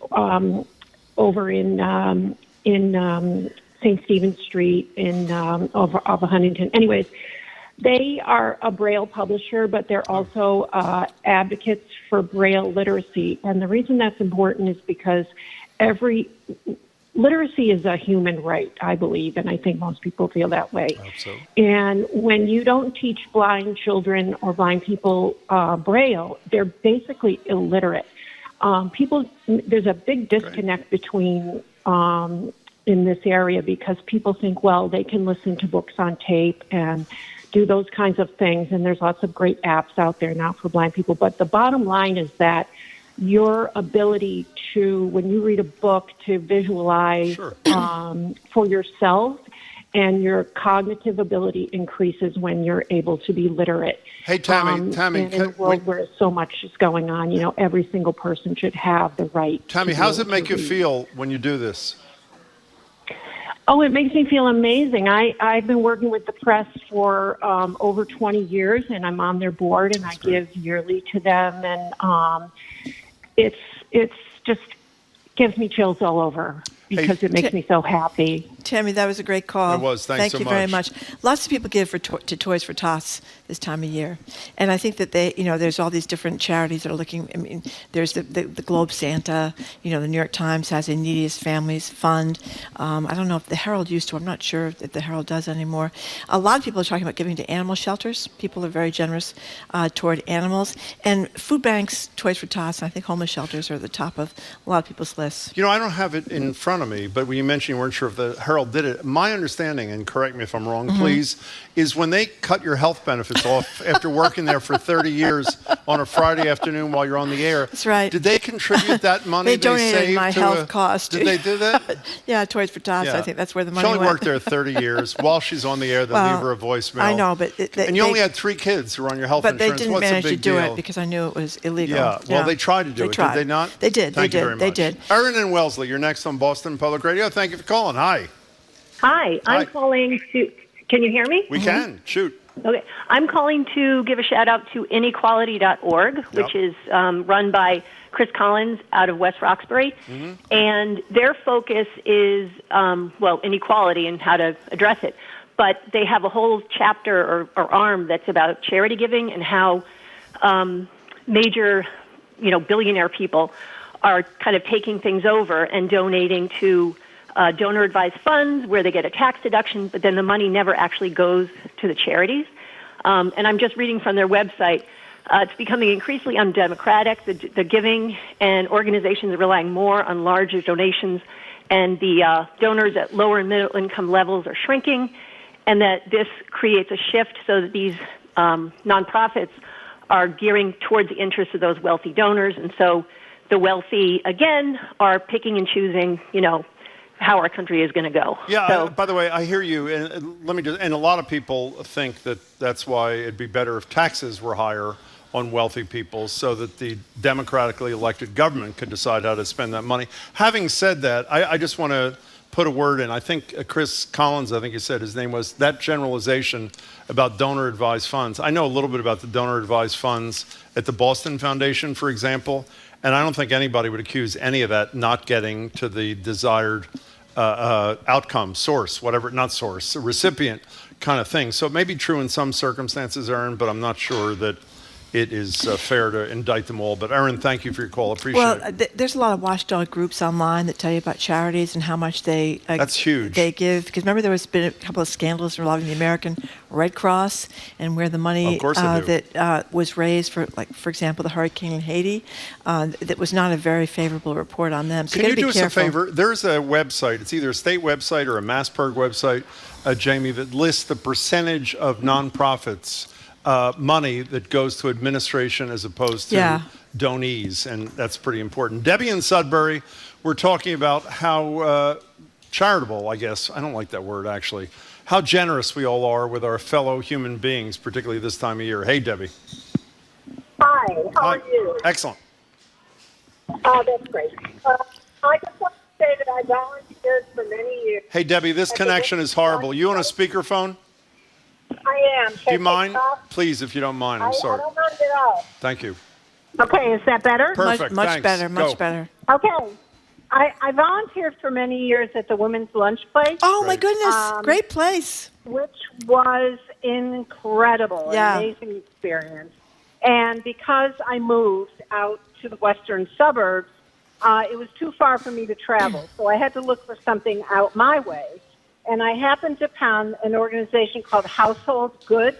over in St. Stephen's Street off of Huntington. Anyways, they are a Braille publisher, but they're also advocates for Braille literacy. And the reason that's important is because literacy is a human right, I believe, and I think most people feel that way. Absolutely. And when you don't teach blind children or blind people Braille, they're basically illiterate. There's a big disconnect between in this area because people think, well, they can listen to books on tape and do those kinds of things, and there's lots of great apps out there now for blind people. But the bottom line is that your ability to, when you read a book, to visualize for yourself, and your cognitive ability increases when you're able to be literate. Hey, Tammy, and in a world where so much is going on, every single person should have the right. Tammy, how does it make you feel when you do this? Oh, it makes me feel amazing. I've been working with the press for over 20 years, and I'm on their board, and I give yearly to them, and it's just gives me chills all over because it makes me so happy. Tammy, that was a great call. It was. Thanks so Thank you very much. Lots of people give to Toys for Tots this time of year. And I think that there's all these different charities that are looking. I mean, there's the Globe Santa. The New York Times has a Neediest Families Fund. I don't know if the Herald used to. I'm not sure if the Herald does anymore. A lot of people are talking about giving to animal shelters. People are very generous toward animals. And food banks, Toys for Tots, and I think homeless shelters are at the top of a lot of people's lists. I don't have it in front of me, but when you mentioned you weren't sure if the Herald did it, my understanding, and correct me if I'm wrong, please, is when they cut your health benefits off after working there for 30 years on a Friday afternoon while you're on the air. That's right. Did they contribute that money they donated saved my to health cost. Did they do that? Yeah, Toys for Tots. Yeah. I think that's where the money She went. only worked there 30 years. While she's on the air, they leave her a voicemail. I know, but and you only had 3 kids who were on your health but insurance. they didn't What's manage the big to do deal? it because I knew it was illegal. Yeah, well, they tried to do it. Tried. Did they not? They did. Thank you very much. They did. Erin and Wellesley, you're next on Boston Public Radio. Thank you for calling. Hi. Hi, I'm calling to. Can you hear me? We can. Shoot. Okay. I'm calling to give a shout out to inequality.org, which is run by Chris Collins out of West Roxbury. And their focus is, inequality and how to address it. But they have a whole chapter or arm that's about charity giving and how major, billionaire people are kind of taking things over and donating to donor-advised funds where they get a tax deduction, but then the money never actually goes to the charities. And I'm just reading from their website. It's becoming increasingly undemocratic, the giving, and organizations are relying more on larger donations, and the donors at lower and middle income levels are shrinking, and that this creates a shift so that these nonprofits are gearing towards the interests of those wealthy donors, and so the wealthy, again, are picking and choosing, how our country is going to go. Yeah, by the way, I hear you, and and a lot of people think that that's why it'd be better if taxes were higher on wealthy people so that the democratically elected government could decide how to spend that money. Having said that, I just want to put a word in. I think Chris Collins, I think you said his name was, that generalization about donor-advised funds. I know a little bit about the donor-advised funds at the Boston Foundation, for example, and I don't think anybody would accuse any of that not getting to the desired outcome, source, whatever, not source, recipient kind of thing. So it may be true in some circumstances, Erin, but I'm not sure that it is fair to indict them all. But Erin, thank you for your call. Appreciate it. There's a lot of watchdog groups online that tell you about charities and how much they that's huge. They give. Because remember, there was been a couple of scandals involving the American Red Cross and where the money that was raised for, like, for example, the hurricane in Haiti, that was not a very favorable report on them. So Can you do do us a favor? There's a website. It's either a state website or a MassPerg website, Jamie, that lists the percentage of nonprofits money that goes to administration as opposed to donees, and that's pretty important. Debbie in Sudbury, we're talking about how charitable, I guess, I don't like that word actually, how generous we all are with our fellow human beings, particularly this time of year. Hey, Debbie. Hi, how are you? Excellent. Oh, that's great. I just want to say that I volunteered for many years. Hey, Debbie, this connection is horrible. You on a speakerphone? I am. Do you mind? Please, if you don't mind. I'm sorry. I don't mind at all. Thank you. Okay, is that better? Perfect. Much Thanks. better. Much Go. better. Okay. I volunteered for many years at the Women's Lunch Place. Oh, my goodness. Great place. Which was incredible. Yeah. An amazing experience. And because I moved out to the western suburbs, it was too far for me to travel. So I had to look for something out my way. And I happened upon an organization called Household Good,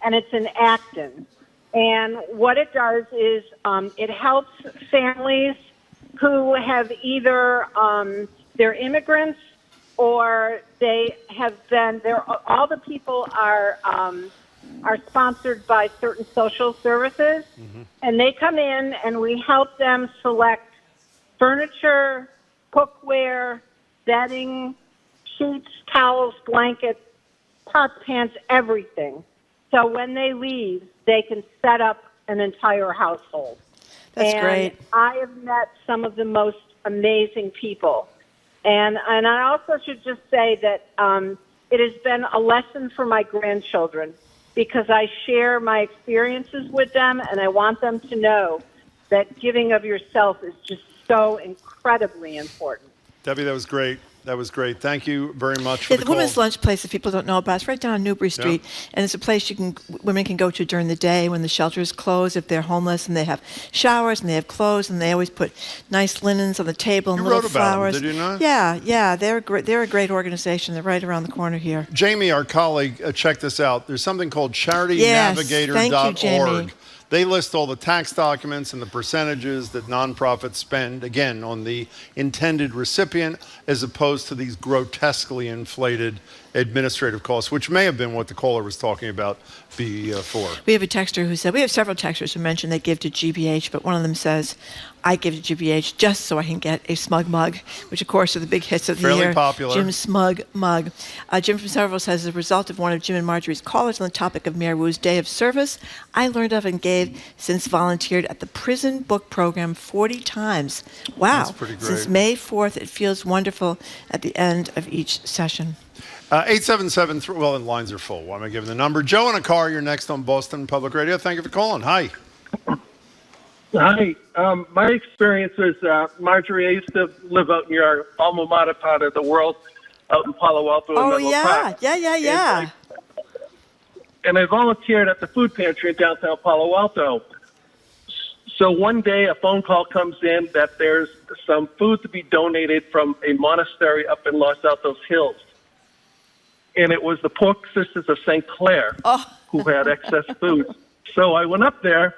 and it's in Acton. And what it does is it helps families who have either they're immigrants or they have been. All the people are sponsored by certain social services, and they come in and we help them select furniture, cookware, bedding, sheets, towels, blankets, pots, pans, everything. So when they leave, they can set up an entire household. That's great. I have met some of the most amazing people. And I also should just say that it has been a lesson for my grandchildren because I share my experiences with them, and I want them to know that giving of yourself is just so incredibly important. Debbie, that was great. That was great. Thank you very much for the women's lunch place, if people don't know about, it's right down on Newbury Street, and it's a place women can go to during the day when the shelter is closed if they're homeless, and they have showers and they have clothes, and they always put nice linens on the table and little flowers. Them, did you not? Yeah, they're great. They're a great organization. They're right around the corner here. Jamie, our colleague, check this out. There's something called charitynavigator.org. Thank you, Jamie. They list all the tax documents and the percentages that nonprofits spend, again, on the intended recipient, as opposed to these grotesquely inflated administrative costs, which may have been what the caller was talking about before. We have a texter who said, we have several texters who mentioned they give to GBH, but one of them says, I give to GBH just so I can get a smug mug, which of course are the big hits of the year. Fairly popular. Jim's smug mug. Jim from Centerville says, as a result of one of Jim and Marjorie's callers on the topic of Mayor Wu's Day of Service, I learned of and gave since volunteered at the prison book program 40 times. Wow. That's pretty great. Since May 4th, it feels wonderful at the end of each session. 877, well, and lines are full. Why am I giving the number? Joe in a car, you're next on Boston Public Radio. Thank you for calling. Hi. Hi. My experience was, Marjorie, I used to live out in your alma mater part of the world, out in Palo Alto. Oh, Menlo Park. Yeah. And I volunteered at the food pantry in downtown Palo Alto. So one day a phone call comes in that there's some food to be donated from a monastery up in Los Altos Hills. And it was the Pork Sisters of St. Clair who had excess food. So I went up there,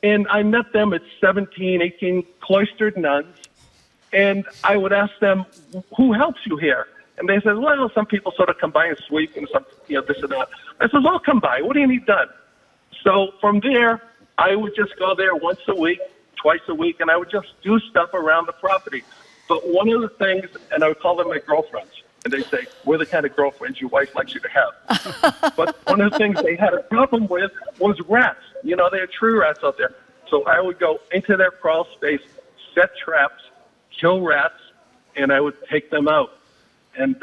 and I met them at 17, 18 cloistered nuns, and I would ask them, who helps you here? And they said, well, some people sort of come by and sweep and some, this and that. I said, I'll come by. What do you need done? So from there, I would just go there once a week, twice a week, and I would just do stuff around the property. But one of the things, and I would call them my girlfriends, and they say, we're the kind of girlfriends your wife likes you to have. But one of the things they had a problem with was rats. They had tree rats out there. So I would go into their crawl space, set traps, kill rats, and I would take them out. And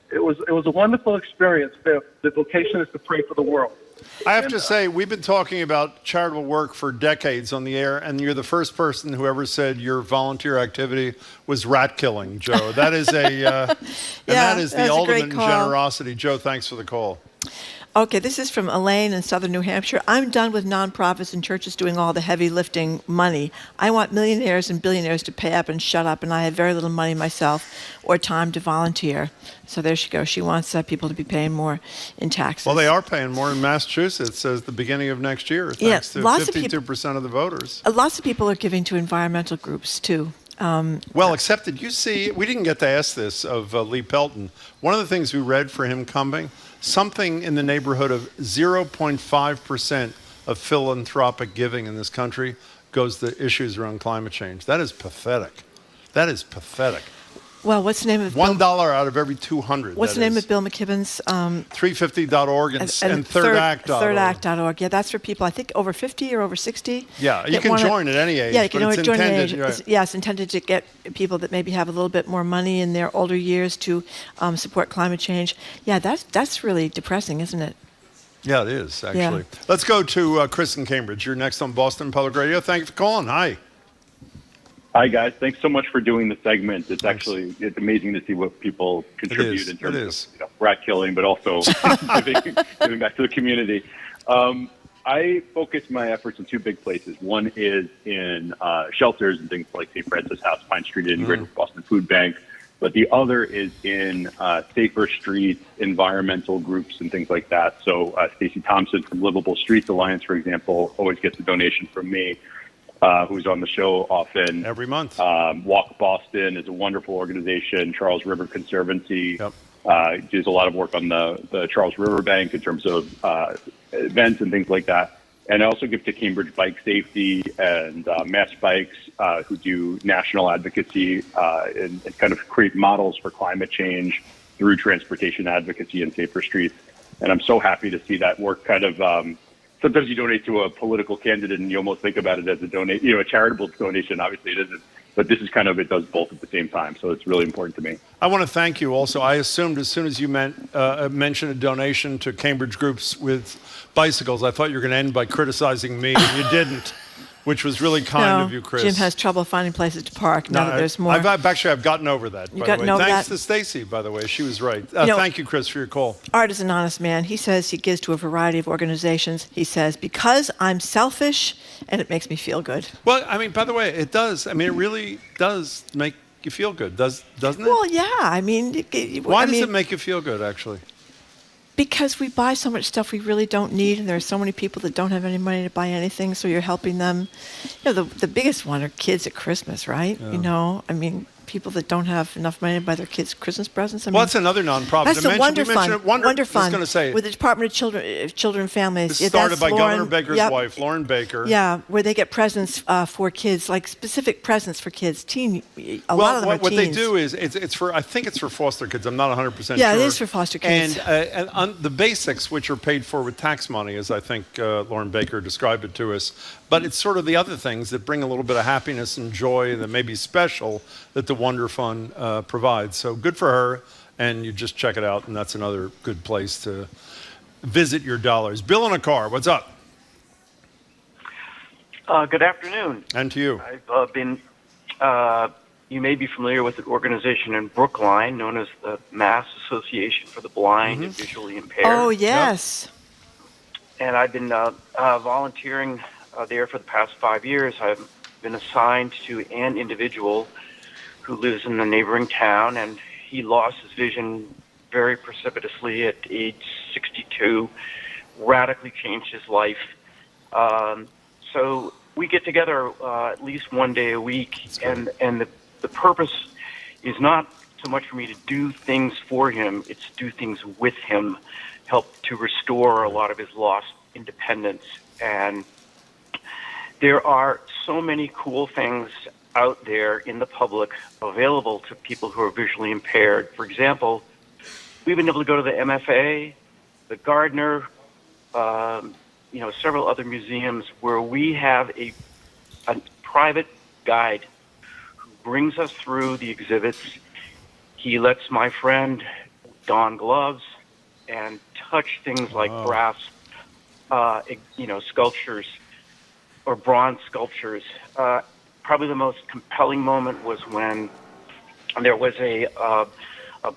it was a wonderful experience. The vocation is to pray for the world. I have to say, we've been talking about charitable work for decades on the air, and you're the first person who ever said your volunteer activity was rat killing, Joe. That is that is the ultimate in generosity. Joe, thanks for the call. Okay, this is from Elaine in southern New Hampshire. I'm done with nonprofits and churches doing all the heavy lifting money. I want millionaires and billionaires to pay up and shut up, and I have very little money myself or time to volunteer. So there she goes. She wants people to be paying more in taxes. Well, they are paying more in Massachusetts as the beginning of next year, thanks to 52% of the voters. Lots of people are giving to environmental groups, too. Well, except that you see, we didn't get to ask this of Lee Pelton. One of the things we read for him coming, something in the neighborhood of 0.5% of philanthropic giving in this country goes to issues around climate change. That is pathetic. That is pathetic. Well, what's the name of $1 out of every 200. What's the name of Bill McKibben's? 350.org and thirdact.org. Thirdact.org. Yeah, that's for people, I think, over 50 or over 60. Yeah, you can join at any age. Yeah, you can join at any age. Right. Yeah, it's intended to get people that maybe have a little bit more money in their older years to support climate change. Yeah, that's really depressing, isn't it? Yeah, it is, actually. Yeah. Let's go to Chris in Cambridge. You're next on Boston Public Radio. Thank you for calling. Hi. Hi, guys. Thanks so much for doing the segment. It's amazing to see what people contribute in terms of rat killing, but also giving back to the community. I focus my efforts in two big places. One is in shelters and things like St. Francis House, Pine Street, and Greater Boston Food Bank. But the other is in safer streets, environmental groups, and things like that. So Stacey Thompson from Livable Streets Alliance, for example, always gets a donation from me. Who's on the show often. Every month. Walk Boston is a wonderful organization. Charles River Conservancy does a lot of work on the Charles River Bank in terms of events and things like that. And I also give to Cambridge Bike Safety and Mass Bikes, who do national advocacy and kind of create models for climate change through transportation advocacy and safer streets. And I'm so happy to see that work kind of sometimes you donate to a political candidate and you almost think about it as a charitable donation. Obviously it isn't. But this is kind of, it does both at the same time. So it's really important to me. I want to thank you also. I assumed as soon as you mentioned a donation to Cambridge groups with bicycles, I thought you were going to end by criticizing me, and you didn't, which was really kind of you, Chris. Jim has trouble finding places to park now that there's more. I've gotten over that, by the way. Thanks to Stacy, by the way. She was right. Thank you, Chris, for your call. Art is an honest man. He says he gives to a variety of organizations. He says, because I'm selfish, and it makes me feel good. Well, I mean, by the way, it does. I mean, it really does make you feel good, doesn't it? Well, yeah. I mean, why does it make you feel good, actually? Because we buy so much stuff we really don't need, and there are so many people that don't have any money to buy anything, so you're helping them. You know, the biggest one are kids at Christmas, right? Yeah. You know, I mean, people that don't have enough money to buy their kids Christmas presents. I mean, That's another nonprofit. That's the Wonder Fund. Wonder Fund. I was going to say, with the Department of Children and Families. It's started by Governor Baker's wife, Lauren Baker. Yeah, where they get presents for kids, like specific presents for kids. A lot of them are teens. What they do is it's for, I think it's for foster kids. I'm not 100% sure. Yeah, it is for foster kids. And the basics, which are paid for with tax money, as I think Lauren Baker described it to us. But it's sort of the other things that bring a little bit of happiness and joy that may be special that the Wonder Fund provides. So good for her, and you just check it out, and that's another good place to visit your dollars. Bill in a car, what's up? Good afternoon. And to you. I've been, you may be familiar with an organization in Brookline known as the Mass Association for the Blind and Visually Impaired. Oh, yes. Yep. And I've been volunteering there for the past 5 years. I've been assigned to an individual who lives in a neighboring town, and he lost his vision very precipitously at age 62, radically changed his life. So we get together at least one day a week, and the purpose is not so much for me to do things for him, it's to do things with him, help to restore a lot of his lost independence. And there are so many cool things out there in the public available to people who are visually impaired. For example, we've been able to go to the MFA, the Gardner, several other museums where we have a private guide who brings us through the exhibits. He lets my friend don gloves and touch things like brass, sculptures or bronze sculptures. Probably the most compelling moment was when there was a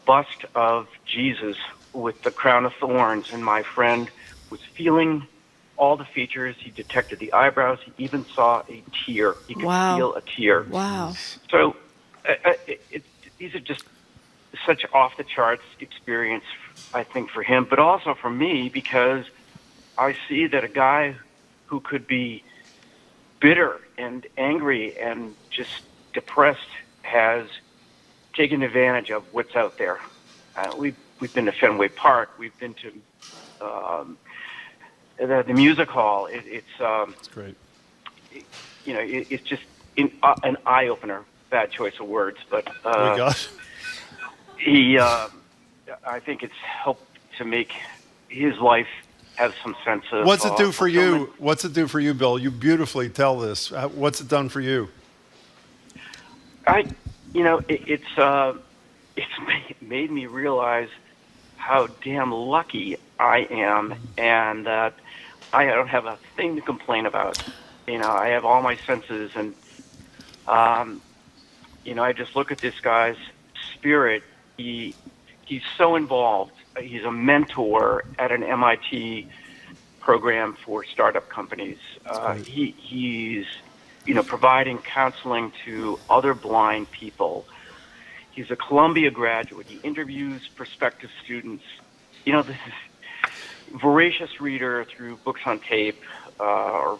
bust of Jesus with the crown of thorns, and my friend was feeling all the features. He detected the eyebrows. He even saw a tear. He could feel a tear. Wow. So these are just such off-the-charts experience, I think, for him, but also for me, because I see that a guy who could be bitter and angry and just depressed has taken advantage of what's out there. We've been to Fenway Park. We've been to the music hall. It's great. It's just an eye opener. Bad choice of words, but he. I think it's helped to make his life have some sense of. What's it do for you? What's it do for you, Bill? You beautifully tell this. What's it done for you? It's made me realize how damn lucky I am, and that I don't have a thing to complain about. I have all my senses, and I just look at this guy's spirit. He's so involved. He's a mentor at an MIT program for startup companies. He's providing counseling to other blind people. He's a Columbia graduate. He interviews prospective students. This is voracious reader through books on tape or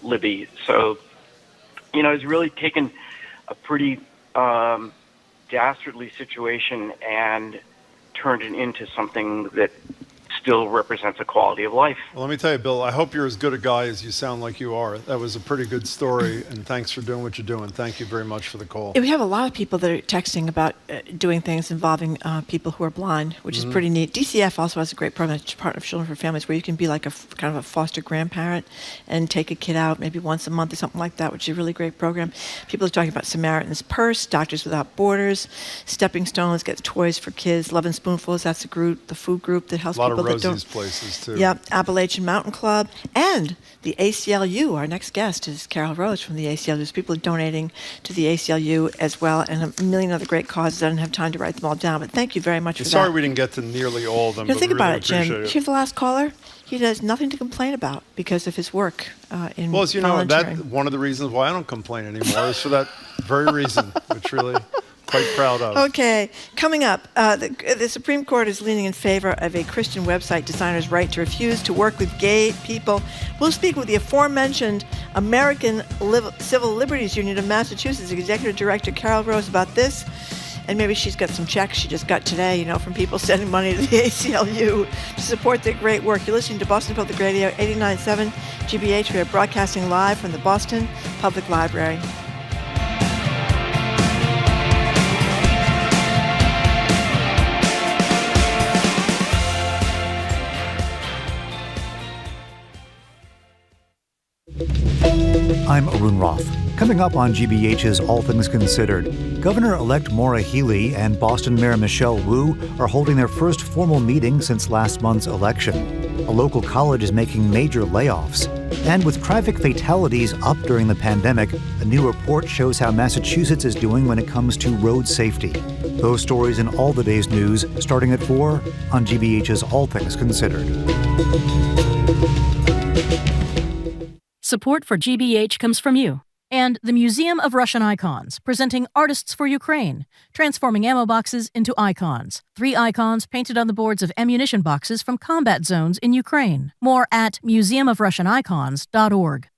Libby. So, he's really taken a pretty dastardly situation and turned it into something that still represents a quality of life. Well, let me tell you, Bill, I hope you're as good a guy as you sound like you are. That was a pretty good story, and thanks for doing what you're doing. Thank you very much for the call. We have a lot of people that are texting about doing things involving people who are blind, which is pretty neat. DCF also has a great program, Department of Children for Families, where you can be like a kind of a foster grandparent and take a kid out maybe once a month or something like that, which is a really great program. People are talking about Samaritan's Purse, Doctors Without Borders, Stepping Stones, Get Toys for Kids, Love and Spoonfuls, that's the group, the food group that helps people that don't. A lot of Rosie's places, too. Yeah, Appalachian Mountain Club, and the ACLU. Our next guest is Carol Rose from the ACLU. So people are donating to the ACLU as well, and a million other great causes. I don't have time to write them all down, but thank you very much for that. Sorry we didn't get to nearly all of them. Think but about really it, Jim. appreciate Here's the last caller. He has nothing to complain about because of his work in Well, as you know, volunteering. that one of the reasons why I don't complain anymore is for that very reason, which really quite proud of. Okay, coming up, the Supreme Court is leaning in favor of a Christian website designer's right to refuse to work with gay people. We'll speak with the aforementioned American Civil Liberties Union of Massachusetts Executive Director Carol Rose about this. And maybe she's got some checks she just got today, from people sending money to the ACLU to support their great work. You're listening to Boston Public Radio 89.7 GBH. We are broadcasting live from the Boston Public Library. I'm Arun Roth. Coming up on GBH's All Things Considered, Governor-elect Maura Healey and Boston Mayor Michelle Wu are holding their first formal meeting since last month's election. A local college is making major layoffs. And with traffic fatalities up during the pandemic, a new report shows how Massachusetts is doing when it comes to road safety. Those stories and all the day's news starting at 4 on GBH's All Things Considered. Support for GBH comes from you and the Museum of Russian Icons, presenting Artists for Ukraine, transforming ammo boxes into icons. 3 icons painted on the boards of ammunition boxes from combat zones in Ukraine. More at museumofrussianicons.org.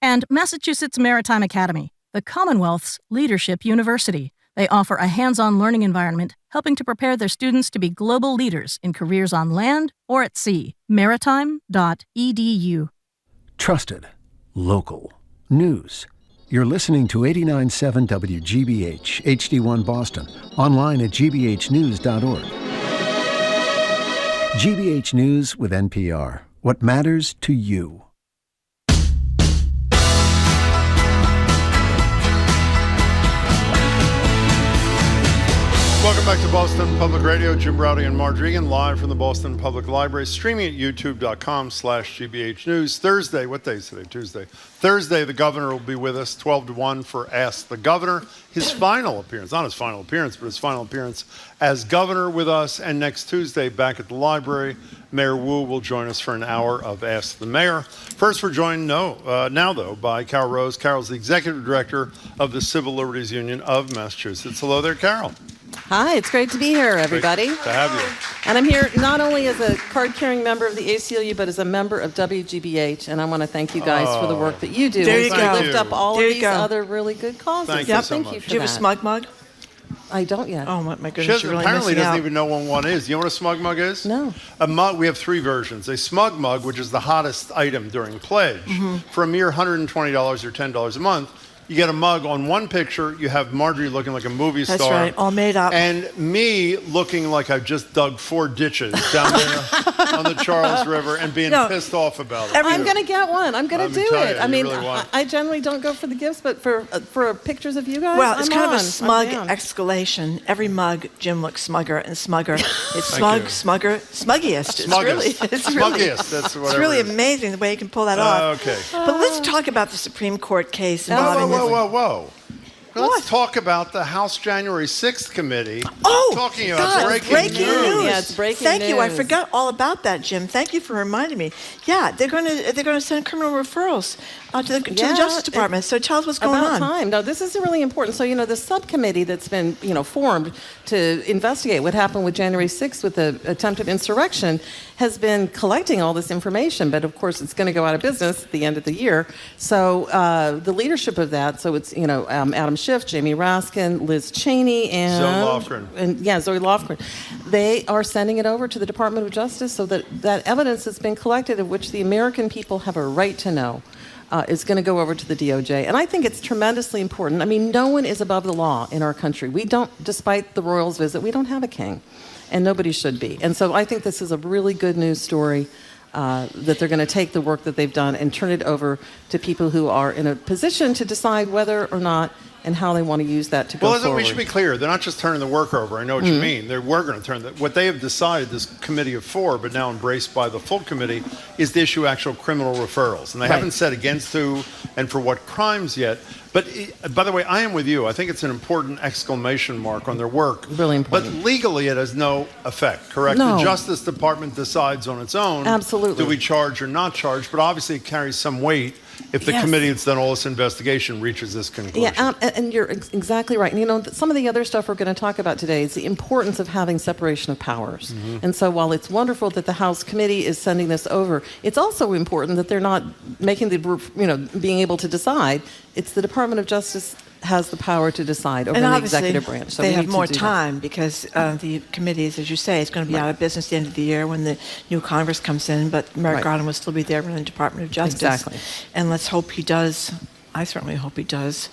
And Massachusetts Maritime Academy, the Commonwealth's leadership university. They offer a hands-on learning environment, helping to prepare their students to be global leaders in careers on land or at sea. Maritime.edu. Trusted. Local. News. You're listening to 89.7 WGBH, HD1 Boston, online at gbhnews.org. GBH News with NPR. What matters to you. Welcome back to Boston Public Radio. Jim Rowdy and Margery Egan, live from the Boston Public Library, streaming at youtube.com/GBH News. Thursday, what day is today? Tuesday. Thursday, the governor will be with us, 12 to 1 for Ask the Governor. His final appearance, not his final appearance, but his final appearance as governor with us. And next Tuesday, back at the library, Mayor Wu will join us for an hour of Ask the Mayor. First, we're joined now, though, by Carol Rose. Carol's the executive director of the Civil Liberties Union of Massachusetts. Hello there, Carol. Hi, it's great to be here, everybody. Great to have you. And I'm here not only as a card-carrying member of the ACLU, but as a member of WGBH, and I want to thank you guys for the work that you do. There you go. Lift up all There of you these go. other really good causes. Thank you so much. Thank you for Do you have a that. smug mug? I don't yet. Oh, my goodness, She you're really apparently missing doesn't out. even know what one is. You know what a smug mug is? No. A mug, we have 3 versions. A smug mug, which is the hottest item during pledge, for a mere $120 or $10 a month. You get a mug. On one picture, you have Marjorie looking like a movie star. That's right, all made up. And me looking like I've just dug 4 ditches down there on the Charles River and being pissed off about it. I'm going to get one. I'm going to do telling it. you, I you mean, really want- I generally don't go for the gifts, but for pictures of you guys, Well, it's I'm kind of on. a smug I'm down. exclamation. Every mug, Jim looks smugger and smugger. It's Thank smug, you. smugger, smuggiest. Smuggiest. It's really, Smuggiest, that's it's whatever really it is. amazing the way you can pull that off. Okay. But let's talk about the Supreme Court case Whoa, involving whoa, this. whoa, whoa. Let's talk about the House January 6th committee. Oh, talking about God, breaking news. Yeah, it's breaking Thank you. I news. forgot all about that, Jim. Thank you for reminding me. Yeah, they're going to send criminal referrals to the Justice Department. So tell us what's going on. About time. No, this is really important. So, the subcommittee that's been, formed to investigate what happened with January 6th with the attempted insurrection has been collecting all this information. But, of course, it's going to go out of business at the end of the year. So the leadership of that, so it's, Adam Schiff, Jamie Raskin, Liz Cheney, and Zoe Lofgren. They are sending it over to the Department of Justice so that evidence that's been collected, of which the American people have a right to know, is going to go over to the DOJ. And I think it's tremendously important. I mean, no one is above the law in our country. We don't, despite the royals' visit, we don't have a king, and nobody should be. And so I think this is a really good news story, that they're going to take the work that they've done and turn it over to people who are in a position to decide whether or not and how they want to use that to go forward. Well, we should be clear. They're not just turning the work over. I know what you mean. They were going to turn what they have decided, this committee of 4, but now embraced by the full committee, is to issue actual criminal referrals. And they haven't said against who and for what crimes yet. But by the way, I am with you. I think it's an important exclamation mark on their work. Really important. But legally, it has no effect, correct? No. The Justice Department decides on its own. Absolutely. Do we charge or not charge? But obviously, it carries some weight if the committee that's done all this investigation reaches this conclusion. Yeah, and you're exactly right. And, some of the other stuff we're going to talk about today is the importance of having separation of powers. And so while it's wonderful that the House committee is sending this over, it's also important that they're not making being able to decide. It's the Department of Justice has the power to decide over the executive branch. So they have more time because the committees, as you say, is going to be out of business at the end of the year when the new Congress comes in, but Merrick Garland will still be there running the Department of Justice. Exactly. And let's hope he does. I certainly hope he does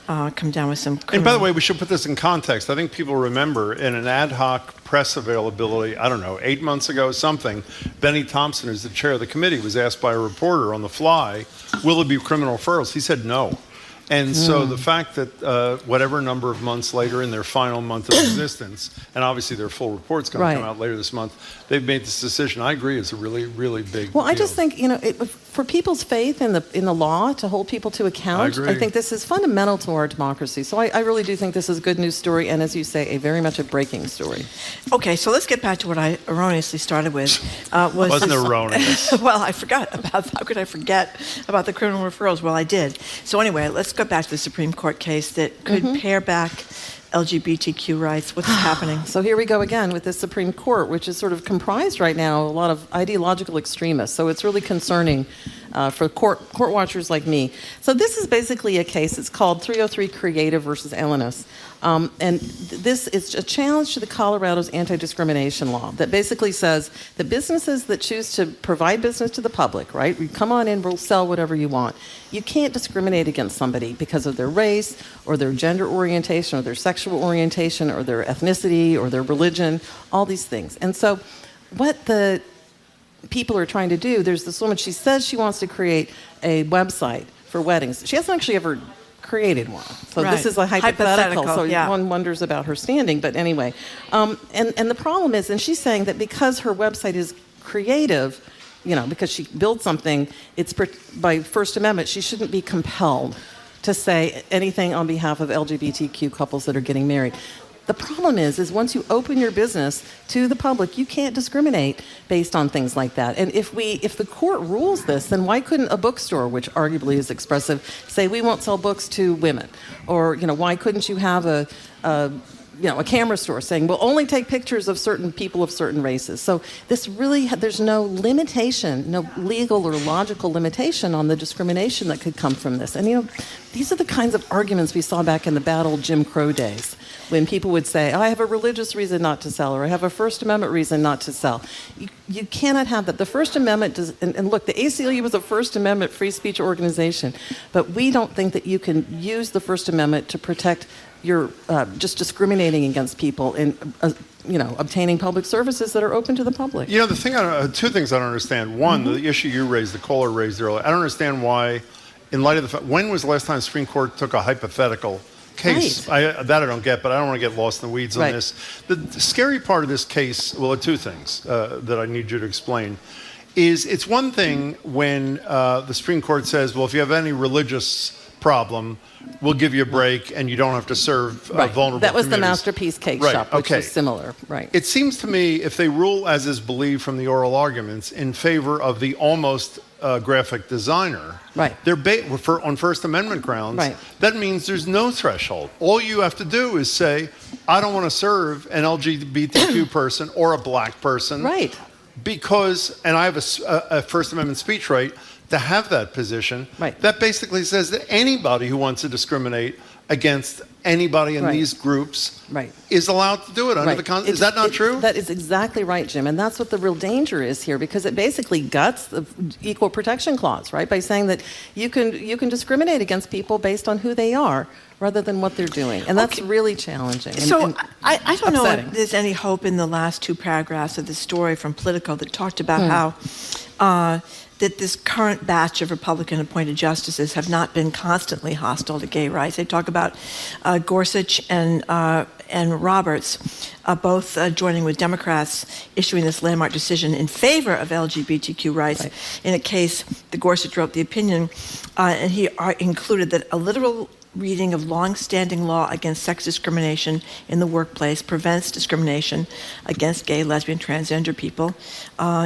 come down with some criminal... And by the way, we should put this in context. I think people remember in an ad hoc press availability, 8 months ago, something, Benny Thompson, who's the chair of the committee, was asked by a reporter on the fly, will there be criminal referrals? He said no. And so the fact that whatever number of months later in their final month of existence, and obviously their full report's going to come out later this month, they've made this decision. I agree, it's a really, really big deal. I just think, for people's faith in the law to hold people to account, I think this is fundamental to our democracy. So I really do think this is a good news story, and as you say, a very much a breaking story. Okay, so let's get back to what I erroneously started with. Wasn't erroneous. Well, I forgot about, how could I forget about the criminal referrals? Well, I did. So anyway, let's go back to the Supreme Court case that could pare back LGBTQ rights. What's happening? So here we go again with the Supreme Court, which is sort of comprised right now of a lot of ideological extremists. So it's really concerning for court watchers like me. So this is basically a case. It's called 303 Creative versus Elenis. And this is a challenge to the Colorado's anti-discrimination law that basically says the businesses that choose to provide business to the public, right? You come on in, we'll sell whatever you want. You can't discriminate against somebody because of their race or their gender orientation or their sexual orientation or their ethnicity or their religion, all these things. And so what the people are trying to do, there's this woman, she says she wants to create a website for weddings. She hasn't actually ever created one. So this is a hypothetical. So one wonders about her standing. But anyway, and the problem is, and she's saying that because her website is creative, because she built something, it's by First Amendment, she shouldn't be compelled to say anything on behalf of LGBTQ couples that are getting married. The problem is once you open your business to the public, you can't discriminate based on things like that. And if the court rules this, then why couldn't a bookstore, which arguably is expressive, say we won't sell books to women? Or why couldn't you have a camera store saying we'll only take pictures of certain people of certain races? So this really, there's no limitation, no legal or logical limitation on the discrimination that could come from this. And these are the kinds of arguments we saw back in the bad old Jim Crow days, when people would say, I have a religious reason not to sell, or I have a First Amendment reason not to sell. You cannot have that. The First Amendment does, and look, the ACLU was a First Amendment free speech organization, but we don't think that you can use the First Amendment to protect your just discriminating against people in obtaining public services that are open to the public. The thing, two things I don't understand. One, the issue you raised, the caller raised earlier, I don't understand why, in light of the fact, when was the last time the Supreme Court took a hypothetical case? I don't get, but I don't want to get lost in the weeds on this. The scary part of this case, well, two things that I need you to explain, is it's one thing when the Supreme Court says, well, if you have any religious problem, we'll give you a break and you don't have to serve vulnerable That was communities. The Masterpiece Cake Shop, which was similar. Right. It seems to me, if they rule, as is believed from the oral arguments, in favor of the almost graphic designer, right? They're on First Amendment grounds. Right. That means there's no threshold. All you have to do is say, I don't want to serve an LGBTQ person or a black person, right? Because, and I have a First Amendment speech right to have that position. Right. That basically says that anybody who wants to discriminate against anybody in Right. these groups right. is allowed to do it under Right. the Constitution. Is that not true? That is exactly right, Jim. And that's what the real danger is here, because it basically guts the Equal Protection Clause, right? By saying that you can discriminate against people based on who they are rather than what they're doing. And that's really challenging. And I don't know upsetting. if there's any hope in the last two paragraphs of the story from Politico that talked about how that this current batch of Republican-appointed justices have not been constantly hostile to gay rights. They talk about Gorsuch and Roberts both joining with Democrats, issuing this landmark decision in favor of LGBTQ rights. Right. In a case, the Gorsuch wrote the opinion, and he included that a literal reading of long-standing law against sex discrimination in the workplace prevents discrimination against gay, lesbian, transgender people,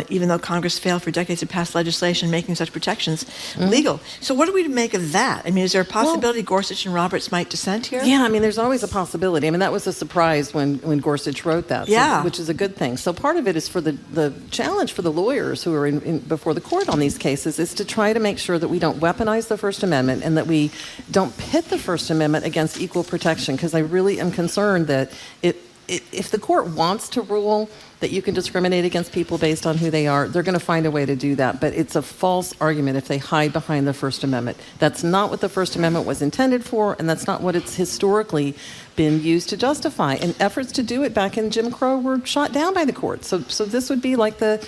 even though Congress failed for decades to pass legislation making such protections legal. So what are we to make of that? I mean, is there a possibility Gorsuch and Roberts might dissent here? Yeah, I mean, there's always a possibility. I mean, that was a surprise when Gorsuch wrote that, which is a good thing. So part of it is for the challenge for the lawyers who are in before the court on these cases is to try to make sure that we don't weaponize the First Amendment and that we don't pit the First Amendment against equal protection, because I really am concerned that if the court wants to rule that you can discriminate against people based on who they are, they're going to find a way to do that. But it's a false argument if they hide behind the First Amendment. That's not what the First Amendment was intended for, and that's not what it's historically been used to justify. And efforts to do it back in Jim Crow were shot down by the court. So this would be like the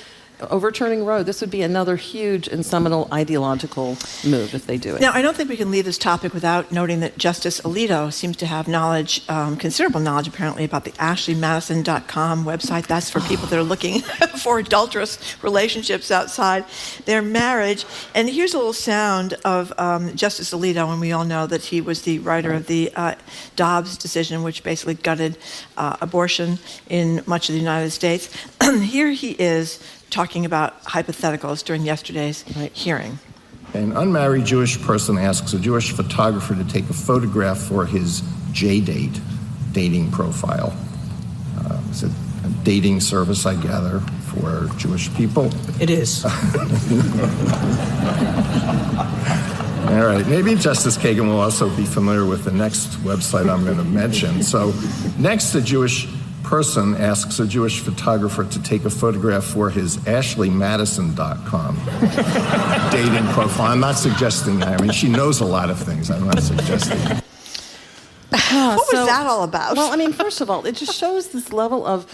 overturning Roe. This would be another huge and seminal ideological move if they do it. Now, I don't think we can leave this topic without noting that Justice Alito seems to have knowledge, considerable knowledge apparently, about the AshleyMadison.com website. That's for people that are looking for adulterous relationships outside their marriage. And here's a little sound of Justice Alito, and we all know that he was the writer of the Dobbs decision, which basically gutted abortion in much of the United States. Here he is talking about hypotheticals during yesterday's hearing. An unmarried Jewish person asks a Jewish photographer to take a photograph for his J-Date dating profile. It's a dating service, I gather, for Jewish people. It is. All right, maybe Justice Kagan will also be familiar with the next website I'm going to mention. So next, a Jewish person asks a Jewish photographer to take a photograph for his AshleyMadison.com dating profile. I'm not suggesting that. I mean, she knows a lot of things. I'm not suggesting. What was that all about? Well, I mean, first of all, it just shows this level of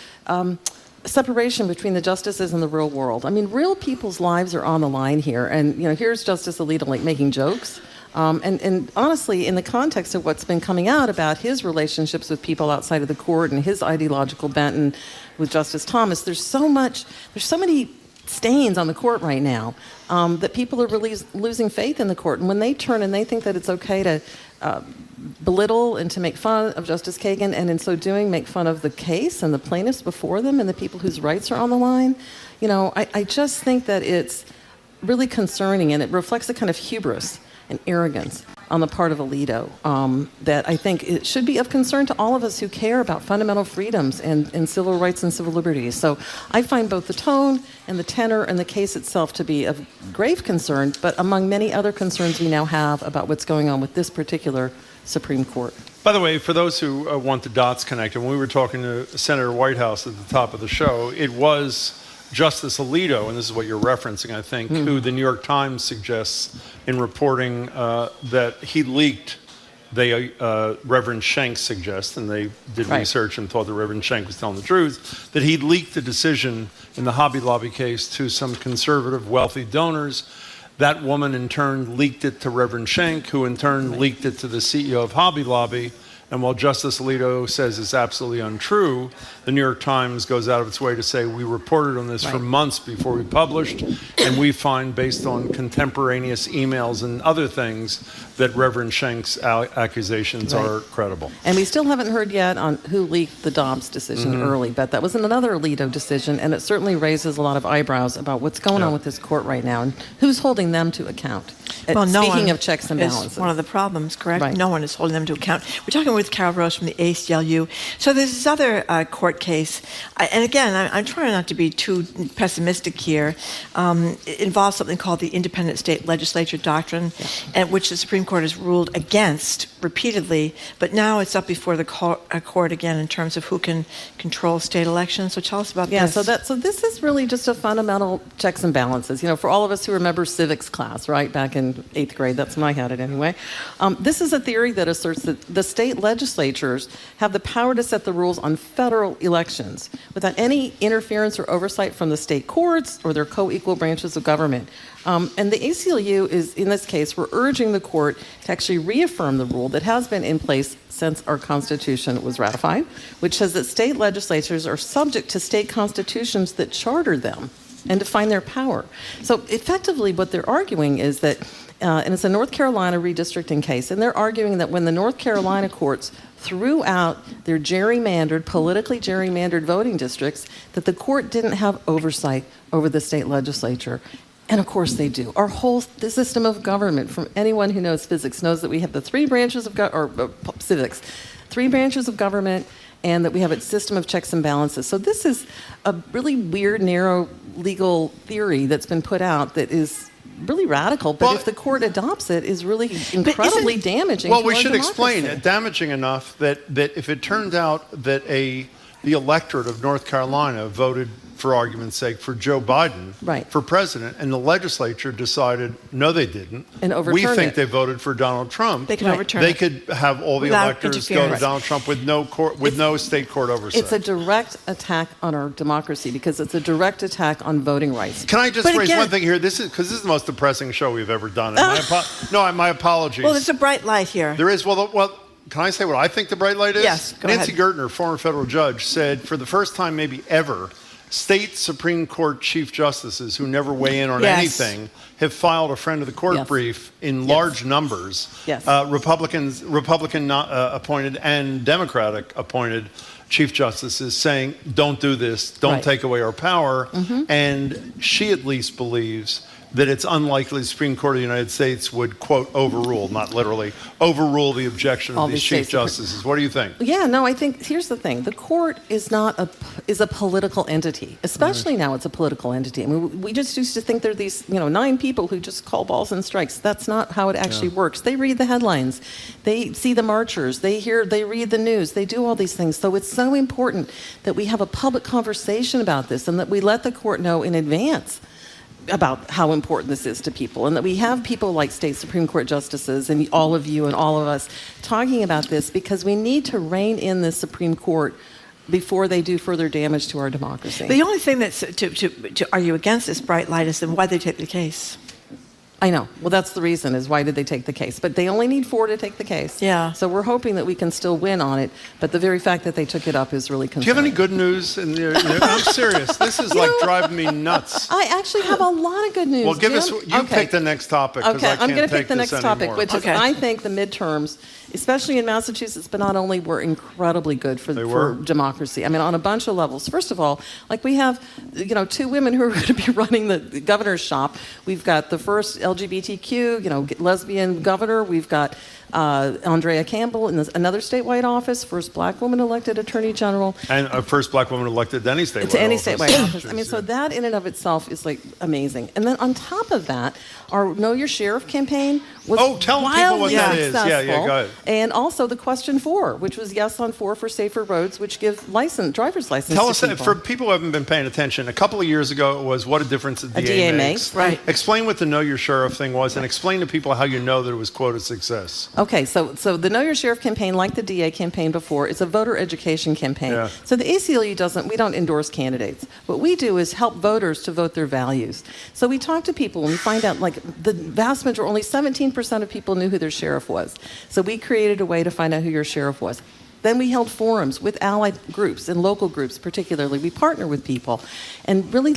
separation between the justices and the real world. I mean, real people's lives are on the line here. And, here's Justice Alito, making jokes. And honestly, in the context of what's been coming out about his relationships with people outside of the court and his ideological bent and with Justice Thomas, there's so many stains on the court right now that people are really losing faith in the court. And when they turn and they think that it's okay to belittle and to make fun of Justice Kagan, and in so doing make fun of the case and the plaintiffs before them and the people whose rights are on the line, I just think that it's really concerning, and it reflects a kind of hubris and arrogance on the part of Alito that I think it should be of concern to all of us who care about fundamental freedoms and civil rights and civil liberties. So I find both the tone and the tenor and the case itself to be of grave concern, but among many other concerns we now have about what's going on with this particular Supreme Court. By the way, for those who want the dots connected, when we were talking to Senator Whitehouse at the top of the show, it was Justice Alito, and this is what you're referencing, I think, who the New York Times suggests in reporting that he leaked, Reverend Schenck suggests, and they did research and thought that Reverend Schenck was telling the truth, that he leaked the decision in the Hobby Lobby case to some conservative, wealthy donors. That woman, in turn, leaked it to Reverend Schenck, who in turn leaked it to the CEO of Hobby Lobby, And while Justice Alito says it's absolutely untrue, the New York Times goes out of its way to say we reported on this for months before we published, and we find, based on contemporaneous emails and other things, that Reverend Schenk's accusations are credible. And we still haven't heard yet on who leaked the Dobbs decision early, but that was another Alito decision, and it certainly raises a lot of eyebrows about what's going on with this court right now and who's holding them to account. Well, no Speaking one of checks and balances. is one of the problems, correct? Right. No one is holding them to account. We're talking with Carol Rose from the ACLU. So there's this other court case, and again, I'm trying not to be too pessimistic here. It involves something called the Independent State Legislature Doctrine, and which the Supreme Court has ruled against repeatedly, but now it's up before the court again in terms of who can control state elections. So tell us about this. So this is really just a fundamental checks and balances. You know, for all of us who remember civics class, right, back in 8th grade, that's when I had it anyway. This is a theory that asserts that the state legislatures have the power to set the rules on federal elections without any interference or oversight from the state courts or their co-equal branches of government. And the ACLU is, in this case, we're urging the court to actually reaffirm the rule that has been in place since our Constitution was ratified, which says that state legislatures are subject to state constitutions that charter them and define their power. So effectively what they're arguing is that, and it's a North Carolina redistricting case, and they're arguing that when the North Carolina courts threw out their politically gerrymandered voting districts, that the court didn't have oversight over the state legislature. And of course they do. Our whole system of government, from anyone who knows physics, knows that we have the three branches of civics, 3 branches of government, and that we have a system of checks and balances. So this is a really weird, narrow legal theory that's been put out that is really radical, but if the court adopts it, is really incredibly damaging. Well, to we our should explain democracy. it. Damaging enough that if it turned out that the electorate of North Carolina voted, for argument's sake, for Joe Biden for president, and the legislature decided no, they didn't, and we think it. they voted for Donald Trump. They can overturn They it. could have all the Without electors go to interference. Donald Trump with no state court oversight. It's a direct attack on our democracy because it's a direct attack on voting rights. Can I just raise one thing here? This is the most depressing show we've ever done. And my apologies. Well, there's a bright light here. There is. Well, can I say what I think the bright light is? Yes, go Nancy ahead. Gertner, former federal judge, said for the first time maybe ever, state Supreme Court Chief Justices who never weigh in on anything have filed a friend of the court brief in large numbers. Republican appointed and Democratic appointed Chief Justices saying, don't do this, don't take away our power. And she at least believes that it's unlikely the Supreme Court of the United States would, quote, overrule, not literally, overrule the objection of these Chief Justices. What do you think? Yeah, no, I think, here's the thing. The court is a political entity, especially now it's a political entity. I mean, we just used to think there are these, 9 people who just call balls and strikes. That's not how it actually works. They read the headlines. They see the marchers. They read the news. They do all these things. So it's so important that we have a public conversation about this and that we let the court know in advance about how important this is to people, and that we have people like state Supreme Court justices and all of you and all of us talking about this, because we need to rein in the Supreme Court before they do further damage to our democracy. The only thing that's to argue against this bright light is then why they take the case. I know. Well, that's the reason, is why did they take the case? But they only need 4 to take the case. Yeah. So we're hoping that we can still win on it, but the very fact that they took it up is really concerning. Do you have any good news? I'm serious. This is driving me nuts. I actually have a lot of good news. Well, give Jim. us, pick the next topic, because I can't I'm going to take pick the next this topic, anymore. which is, I think the midterms, especially in Massachusetts, but not only, were incredibly good for democracy. I mean, on a bunch of levels. First of all, like we have, 2 women who are going to be running the governor's shop. We've got the first LGBTQ, lesbian governor. We've got Andrea Campbell in another statewide office, first black woman elected attorney general. And first black woman elected to any statewide office. To any statewide office. I mean, so that in and of itself is amazing. And then on top of that, our Know Your Sheriff campaign was tell people what that is. successful. Yeah, go ahead. And also the question 4, which was yes on 4 for safer roads, which give driver's license Tell to us, people. for people who haven't been paying attention, a couple of years ago it was what a difference a DA makes. Right. Explain what the Know Your Sheriff thing was, and explain to people how you know that it was, quote, a success. Okay, so the Know Your Sheriff campaign, like the DA campaign before, is a voter education campaign. Yeah. So the ACLU we don't endorse candidates. What we do is help voters to vote their values. So we talk to people and we find out, like, the vast majority, only 17% of people knew who their sheriff was. So we created a way to find out who your sheriff was. Then we held forums with allied groups and local groups particularly. We partner with people and really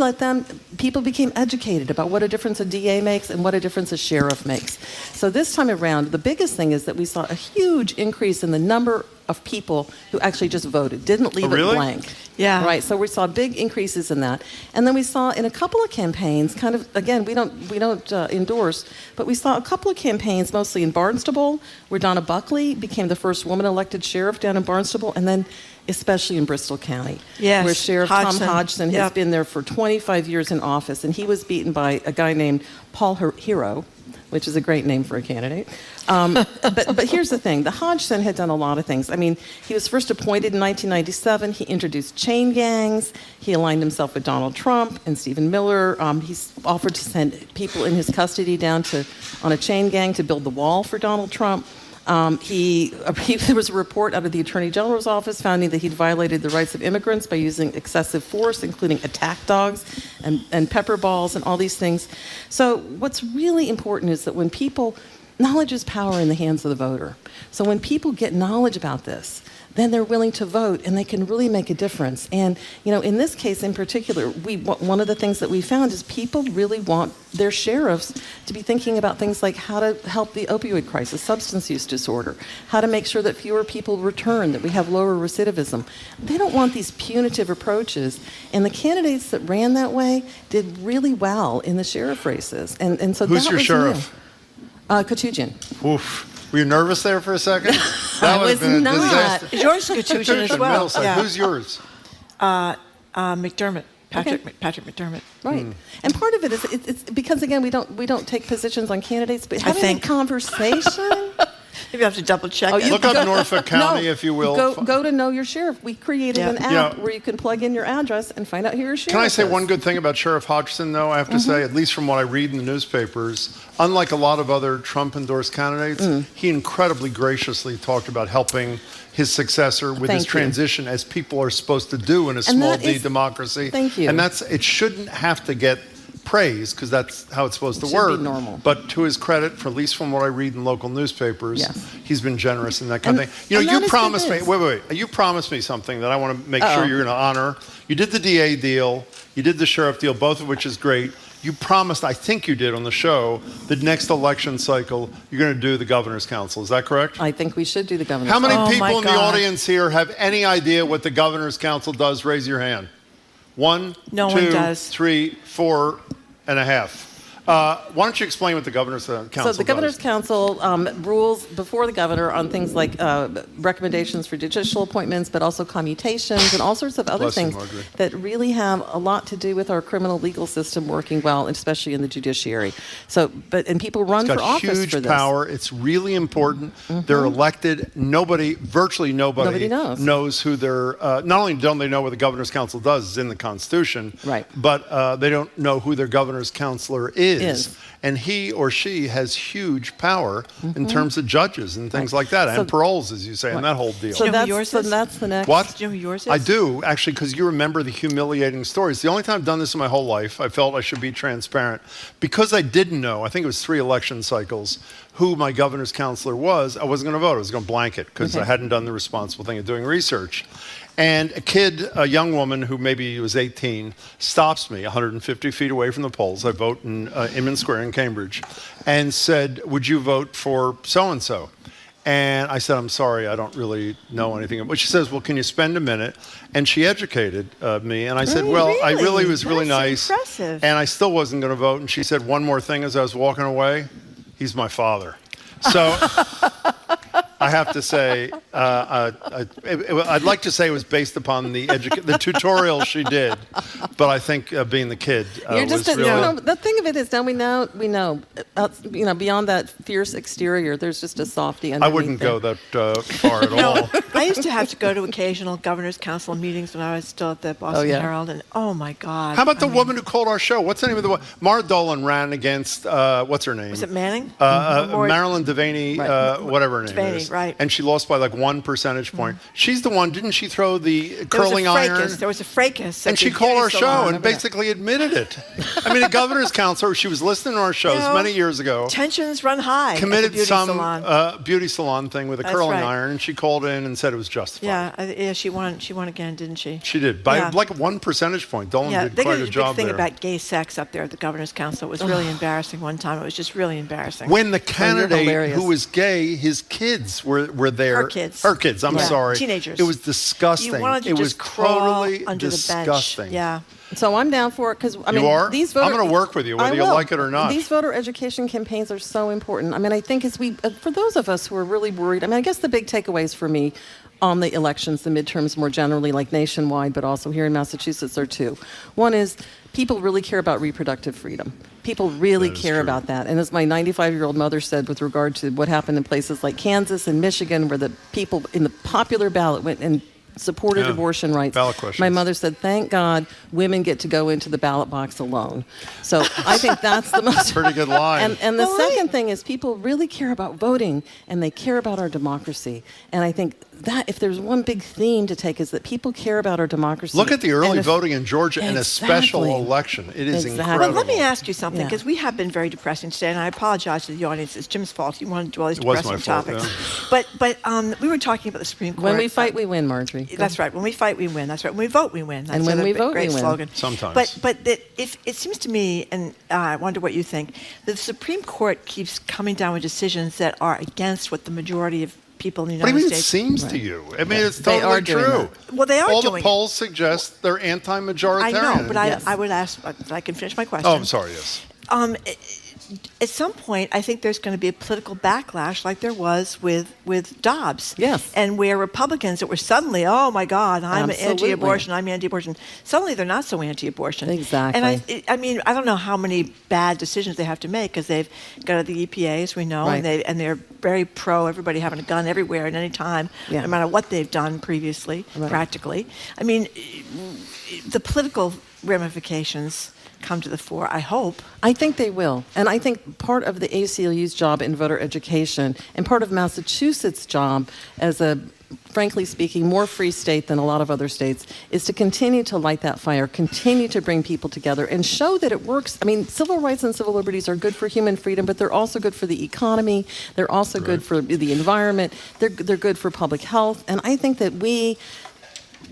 people became educated about what a difference a DA makes and what a difference a sheriff makes. So this time around, the biggest thing is that we saw a huge increase in the number of people who actually just voted, didn't leave it blank. Yeah. Right, so we saw big increases in that. And then we saw in a couple of campaigns, kind of, again, we don't endorse, but we saw a couple of campaigns, mostly in Barnstable, where Donna Buckley became the first woman elected sheriff down in Barnstable, and then especially in Bristol County, Yes, where Sheriff Hodgson. Tom Hodgson has been there for 25 years in office, and he was beaten by a guy named Paul Hero, which is a great name for a candidate. But here's the thing. The Hodgson had done a lot of things. I mean, he was first appointed in 1997. He introduced chain gangs. He aligned himself with Donald Trump and Stephen Miller. He's offered to send people in his custody down on a chain gang to build the wall for Donald Trump. There was a report out of the Attorney General's office finding that he'd violated the rights of immigrants by using excessive force, including attack dogs and pepper balls and all these things. So what's really important is that when knowledge is power in the hands of the voter. So when people get knowledge about this, then they're willing to vote and they can really make a difference. And, in this case in particular, one of the things that we found is people really want their sheriffs to be thinking about things like how to help the opioid crisis, substance use disorder, how to make sure that fewer people return, that we have lower recidivism. They don't want these punitive approaches. And the candidates that ran that way did really well in the sheriff races. And so Who's that your was sheriff? Katujian. Oof. Were you nervous there for a second? That would have been a disaster. Yours is Katujian as well. Middlesex. Yeah. Who's yours? McDermott. Patrick McDermott. Right. And part of it is it's because, again, we don't take positions on candidates, but having a conversation. Maybe I have to double check. Look up Norfolk County, if you will. Go to Know Your Sheriff. We created an app where you can plug in your address and find out who your sheriff is. Can I say one good thing about Sheriff Hodgson, though? I have to say, at least from what I read in the newspapers, unlike a lot of other Trump-endorsed candidates, he incredibly graciously talked about helping his successor with his transition, as people are supposed to do in a small D democracy. Thank you. And it shouldn't have to get praise, because that's how it's supposed to Should work. be normal. But to his credit, for at least from what I read in local newspapers, he's been generous in that kind of thing. You promised me, wait, you promised me something that I want to make sure you're going to honor. You did the DA deal, you did the sheriff deal, both of which is great. You promised, I think you did on the show, the next election cycle, you're going to do the governor's council. Is that correct? I think we should do the governor's council. How many council. people in the audience here have any idea what the governor's council does? Raise your hand. 1, No 2, one does. 3, 4 and a half. Why don't you explain what the governor's council does? So the governor's council rules before the governor on things like recommendations for judicial appointments, but also commutations and all sorts of other things that really have a lot to do with our criminal legal system working well, and especially in the judiciary. So, and people run for office for this. It's got huge power. It's really important. They're elected. Virtually nobody knows who they're. Not only don't they know what the governor's council does, it's in the Constitution, right? But they don't know who their governor's counselor is. And he or she has huge power in terms of judges and things like that, and paroles, as you say, and that whole deal. So that's the next. What? Do you know who yours is? I do, actually, because you remember the humiliating stories. The only time I've done this in my whole life, I felt I should be transparent. Because I didn't know, I think it was 3 election cycles, who my governor's counselor was, I wasn't going to vote. I was going to blanket, because I hadn't done the responsible thing of doing research. And a young woman who maybe was 18, stops me 150 feet away from the polls. I vote in Inman Square in Cambridge, and said, "Would you vote for so-and-so?" And I said, "I'm sorry, I don't really know anything." But she says, "Well, can you spend a minute?" And she educated me. And I said, I really was really nice. Impressive. And I still wasn't going to vote. And she said one more thing as I was walking away. He's my father. So I have to say, I'd like to say it was based upon the tutorial she did, but I think being the kid You're just was really... the thing of it is now we know beyond that fierce exterior, there's just a softie underneath. I wouldn't go that far at all. I used to have to go to occasional governor's council meetings when I was still at the Boston Herald, and oh my God! How about the woman who called our show? What's the name of the one? Mara Dolan ran against what's her name? Was it Manning? Marilyn Devaney, whatever her name Devaney, is. right? And she lost by like 1 percentage point. She's the one. Didn't she throw the curling iron? There was a fracas. And she called our show and basically admitted it. I mean, a governor's counselor. She was listening to our shows many years ago. Tensions run high. Committed beauty some salon. Beauty salon thing with a curling iron, and she called in and said it was justified. Yeah, she won. She won again, didn't she? She did by like 1 percentage point. Dolan did quite a job thing there. about gay sex up there at the governor's council. It was really embarrassing one time. It was just really embarrassing. When the candidate who was gay, his kids were there. Her kids. Her kids. I'm sorry. Teenagers. It was disgusting. You wanted to it just was crawl totally under disgusting. the bench. Yeah. So I'm down for it because I mean, you are? these voter, I'm going to work with you, whether you like it or not. These voter education campaigns are so important. I mean, I think for those of us who are really worried, I mean, I guess the big takeaways for me on the elections, the midterms more generally, like nationwide, but also here in Massachusetts, are two. One is people really care about reproductive freedom. People really care about that. And as my 95-year-old mother said with regard to what happened in places like Kansas and Michigan, where the people in the popular ballot went and supported abortion rights. My mother said, thank God women get to go into the ballot box alone. So I think that's the most... Pretty good line. And the second thing is people really care about voting, and they care about our democracy. And I think that if there's one big theme to take is that people care about our democracy. Look at the early voting in Georgia in a special election. It is incredible. Well, let me ask you something, because we have been very depressing today, and I apologize to the audience. It's Jim's fault. He wanted to do all these depressing topics. Yeah. But we were talking about the Supreme Court. When we fight, we win, Marjorie. That's right. When we fight, we win. That's right. When we vote, we win. That's and when we vote, great we win. Slogan. Sometimes. But if it seems to me, and I wonder what you think, that the Supreme Court keeps coming down with decisions that are against what the majority of people in the United States... What do you mean it seems to you? I mean, it's totally true. Well, they are all doing the polls suggest they're anti-majoritarian. I know, but I would ask... I can finish my question. Oh, I'm sorry, yes. At some point, I think there's going to be a political backlash like there was with Dobbs. Yes. And where Republicans that were suddenly, oh my God, I'm Absolutely. anti-abortion, I'm anti-abortion. Suddenly they're not so anti-abortion. Exactly. And I mean, I don't know how many bad decisions they have to make because they've got the EPA, as we know, Right. and they're very pro everybody having a gun everywhere at any time, no matter what they've done previously, practically. I mean, the political ramifications come to the fore, I hope. I think they will. And I think part of the ACLU's job in voter education and part of Massachusetts' job as a, frankly speaking, more free state than a lot of other states is to continue to light that fire, continue to bring people together and show that it works. I mean, civil rights and civil liberties are good for human freedom, but they're also good for the economy. They're also good for the environment. They're good for public health. And I think that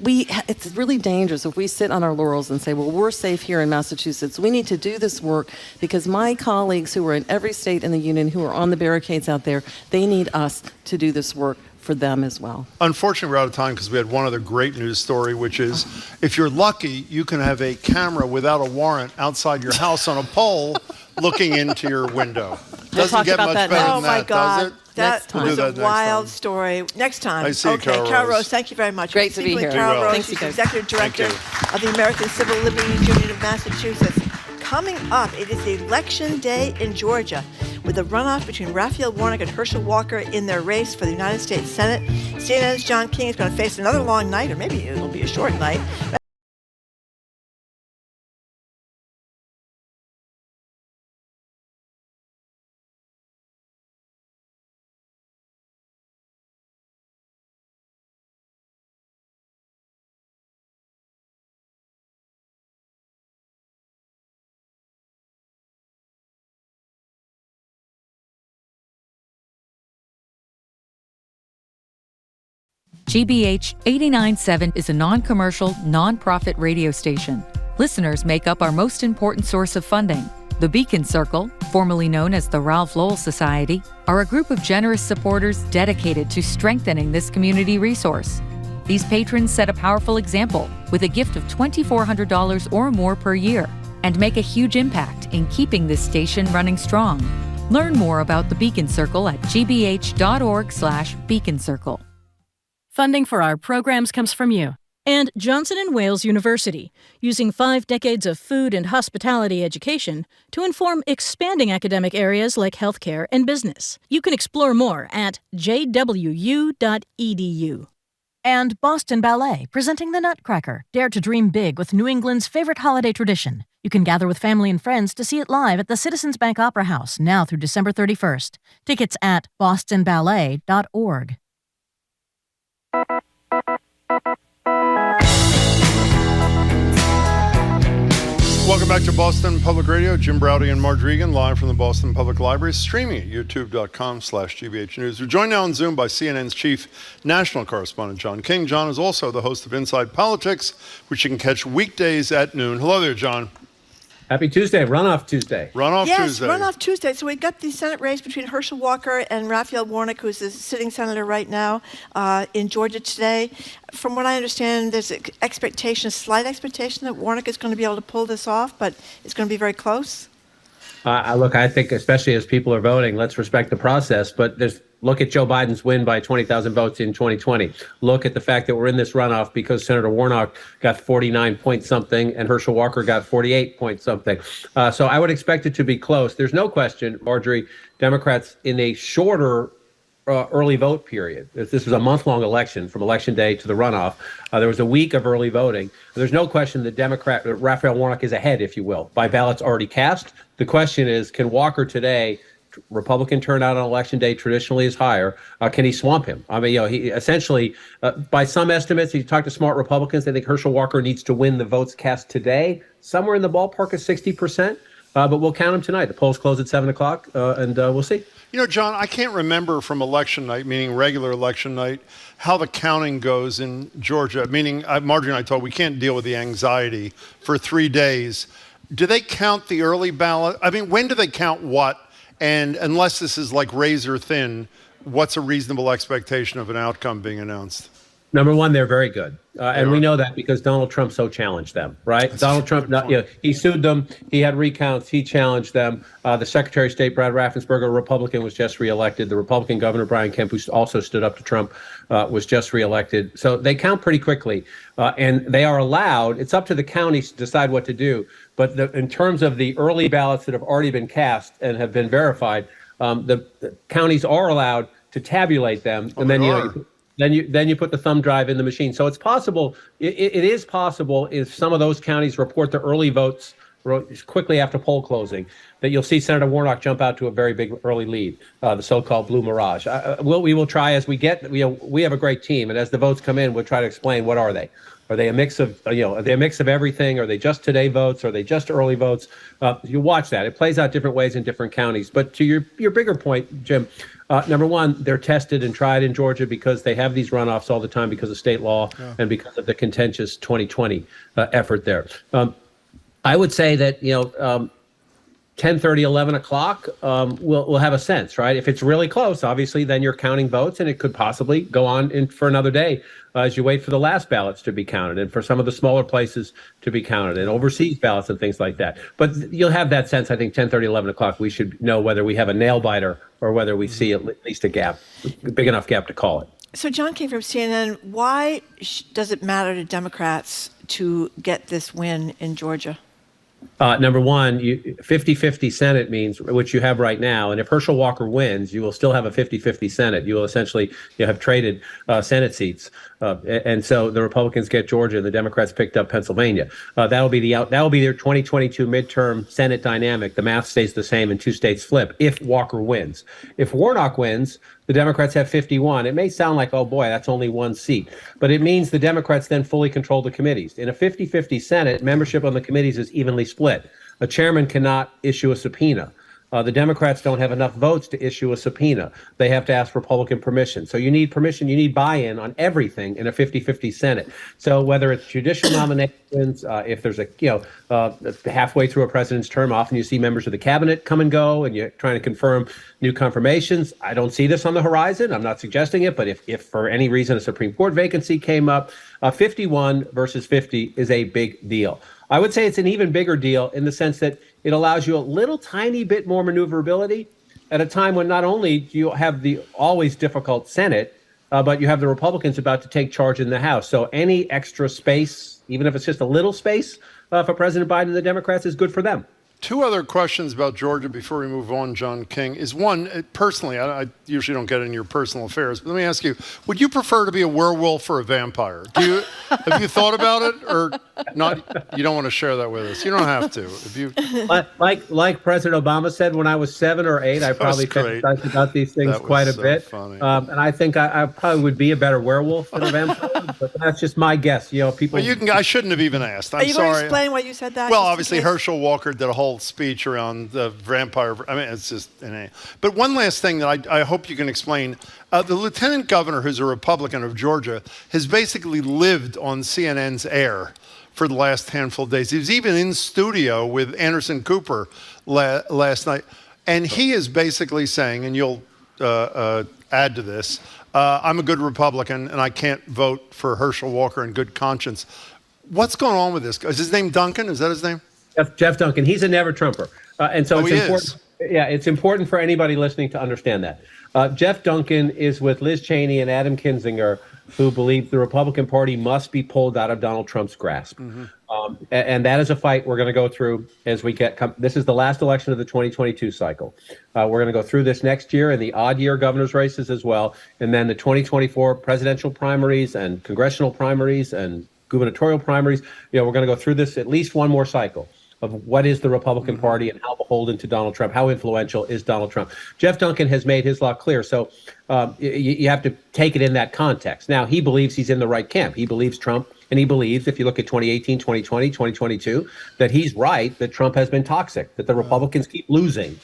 it's really dangerous if we sit on our laurels and say, well, we're safe here in Massachusetts. We need to do this work because my colleagues who are in every state in the union who are on the barricades out there, they need us to do this work for them as well. Unfortunately, we're out of time because we had one other great news story, which is if you're lucky, you can have a camera without a warrant outside your house on a pole looking into your window. Doesn't get much better than that, does it? That was a wild story. Next time. I see Carol Rose, thank you very much. Great to be here. Carol Rose, Thanks, she's guys. Executive Director of the American Civil Liberties Union of Massachusetts. Coming up, it is Election Day in Georgia with a runoff between Raphael Warnock and Herschel Walker in their race for the United States Senate. CNN's John King is going to face another long night, or maybe it'll be a short night. GBH 89.7 is a non-commercial, non-profit radio station. Listeners make up our most important source of funding. The Beacon Circle, formerly known as the Ralph Lowell Society, are a group of generous supporters dedicated to strengthening this community resource. These patrons set a powerful example with a gift of $2,400 or more per year and make a huge impact in keeping this station running strong. Learn more about the Beacon Circle at gbh.org/beaconcircle. Funding for our programs comes from you. And Johnson & Wales University, using 5 decades of food and hospitality education to inform expanding academic areas like healthcare and business. You can explore more at jwu.edu. And Boston Ballet, presenting The Nutcracker, Dare to Dream Big with New England's favorite holiday tradition. You can gather with family and friends to see it live at the Citizens Bank Opera House now through December 31st. Tickets at bostonballet.org. Welcome back to Boston Public Radio. Jim Browdy and Marge Regan, live from the Boston Public Library, streaming at youtube.com/GBH News. We're joined now on Zoom by CNN's chief national correspondent, John King. John is also the host of Inside Politics, which you can catch weekdays at noon. Hello there, John. Happy Tuesday, Runoff Tuesday. Yes, runoff Tuesday. So we've got the Senate race between Herschel Walker and Raphael Warnock, who's the sitting senator right now in Georgia today. From what I understand, there's an expectation, slight expectation that Warnock is going to be able to pull this off, but it's going to be very close. Look, I think especially as people are voting, let's respect the process. But look at Joe Biden's win by 20,000 votes in 2020. Look at the fact that we're in this runoff because Senator Warnock got 49 point something and Herschel Walker got 48 point something. So I would expect it to be close. There's no question, Marjorie, Democrats in a shorter early vote period. This was a month-long election from Election Day to the runoff. There was a week of early voting. There's no question that Raphael Warnock is ahead, if you will, by ballots already cast. The question is, can Walker today, Republican turnout on Election Day traditionally is higher, can he swamp him? I mean, he essentially, by some estimates, you talk to smart Republicans, they think Herschel Walker needs to win the votes cast today, somewhere in the ballpark of 60%. But we'll count them tonight. The polls close at 7 o'clock, and we'll see. You know, John, I can't remember from election night, meaning regular election night, how the counting goes in Georgia. Meaning, Marjorie and I told we can't deal with the anxiety for 3 days. Do they count the early ballot? I mean, when do they count what? And unless this is like razor thin, what's a reasonable expectation of an outcome being announced? Number one, they're very good. And we know that because Donald Trump so challenged them, right? Donald Trump, he sued them. He had recounts. He challenged them. The Secretary of State, Brad Raffensperger, a Republican, was just reelected. The Republican Governor, Brian Kemp, who also stood up to Trump, was just reelected. So they count pretty quickly. And they are allowed, it's up to the counties to decide what to do. But in terms of the early ballots that have already been cast and have been verified, the counties are allowed to tabulate them. And then, Then you put the thumb drive in the machine. So it's possible, it is possible if some of those counties report the early votes quickly after poll closing, that you'll see Senator Warnock jump out to a very big early lead, the so-called blue mirage. We will try as we get, we have a great team, and as the votes come in, we'll try to explain what are they. Are they a mix of, are they a mix of everything? Are they just today votes? Are they just early votes? You watch that. It plays out different ways in different counties. But to your bigger point, Jim, number one, they're tested and tried in Georgia because they have these runoffs all the time because of state law and because of the contentious 2020 effort there. I would say that, 10:30, 11 o'clock, we'll have a sense, right? If it's really close, obviously, then you're counting votes, and it could possibly go on for another day as you wait for the last ballots to be counted and for some of the smaller places to be counted and overseas ballots and things like that. But you'll have that sense, I think, 10:30, 11 o'clock, we should know whether we have a nail biter or whether we see at least a gap, a big enough gap to call it. So John King from CNN, why does it matter to Democrats to get this win in Georgia? Number one, 50-50 Senate means, which you have right now, and if Herschel Walker wins, you will still have a 50-50 Senate. You will essentially have traded Senate seats, and so the Republicans get Georgia, and the Democrats picked up Pennsylvania. That'll be their 2022 midterm Senate dynamic. The math stays the same, and 2 states flip if Walker wins. If Warnock wins, the Democrats have 51. It may sound like, oh boy, that's only 1 seat, but it means the Democrats then fully control the committees. In a 50-50 Senate, membership on the committees is evenly split. A chairman cannot issue a subpoena. The Democrats don't have enough votes to issue a subpoena. They have to ask Republican permission. So you need permission, you need buy-in on everything in a 50-50 Senate. So whether it's judicial nominations, if there's halfway through a president's term, often you see members of the cabinet come and go, and you're trying to confirm new confirmations. I don't see this on the horizon. I'm not suggesting it, but if for any reason a Supreme Court vacancy came up, 51 versus 50 is a big deal. I would say it's an even bigger deal in the sense that it allows you a little tiny bit more maneuverability at a time when not only do you have the always difficult Senate, but you have the Republicans about to take charge in the House. So any extra space, even if it's just a little space for President Biden and the Democrats, is good for them. Two other questions about Georgia before we move on, John King. Is one, personally, I usually don't get into your personal affairs, but let me ask you, would you prefer to be a werewolf or a vampire? Have you thought about it or not? You don't want to share that with us. You don't have to. If you like President Obama said when I was 7 or 8, I probably fantasized about these things quite a bit. Funny. And I think I probably would be a better werewolf than a vampire, but that's just my guess. You know, people. Well, I shouldn't have even asked. I'm Are you sorry. going to explain why you said that? Well, obviously Herschel Walker did a whole speech around the vampire. I mean, it's just. But one last thing that I hope you can explain: the lieutenant governor, who's a Republican of Georgia, has basically lived on CNN's air for the last handful of days. He was even in studio with Anderson Cooper last night, and he is basically saying, and you'll add to this, I'm a good Republican, and I can't vote for Herschel Walker in good conscience. What's going on with this guy? Is his name Duncan? Is that his name? Jeff Duncan. He's a never Trumper. And so it's important. Yeah, it's important for anybody listening to understand that. Jeff Duncan is with Liz Cheney and Adam Kinzinger, who believe the Republican Party must be pulled out of Donald Trump's grasp. And that is a fight we're going to go through as we this is the last election of the 2022 cycle. We're going to go through this next year and the odd year governor's races as well. And then the 2024 presidential primaries and congressional primaries and gubernatorial primaries. We're going to go through this at least one more cycle of what is the Republican Party and how beholden to Donald Trump, how influential is Donald Trump. Jeff Duncan has made his law clear, so you have to take it in that context. Now, he believes he's in the right camp. He believes Trump, and he believes, if you look at 2018, 2020, 2022, that he's right, that Trump has been toxic, that the Republicans keep losing.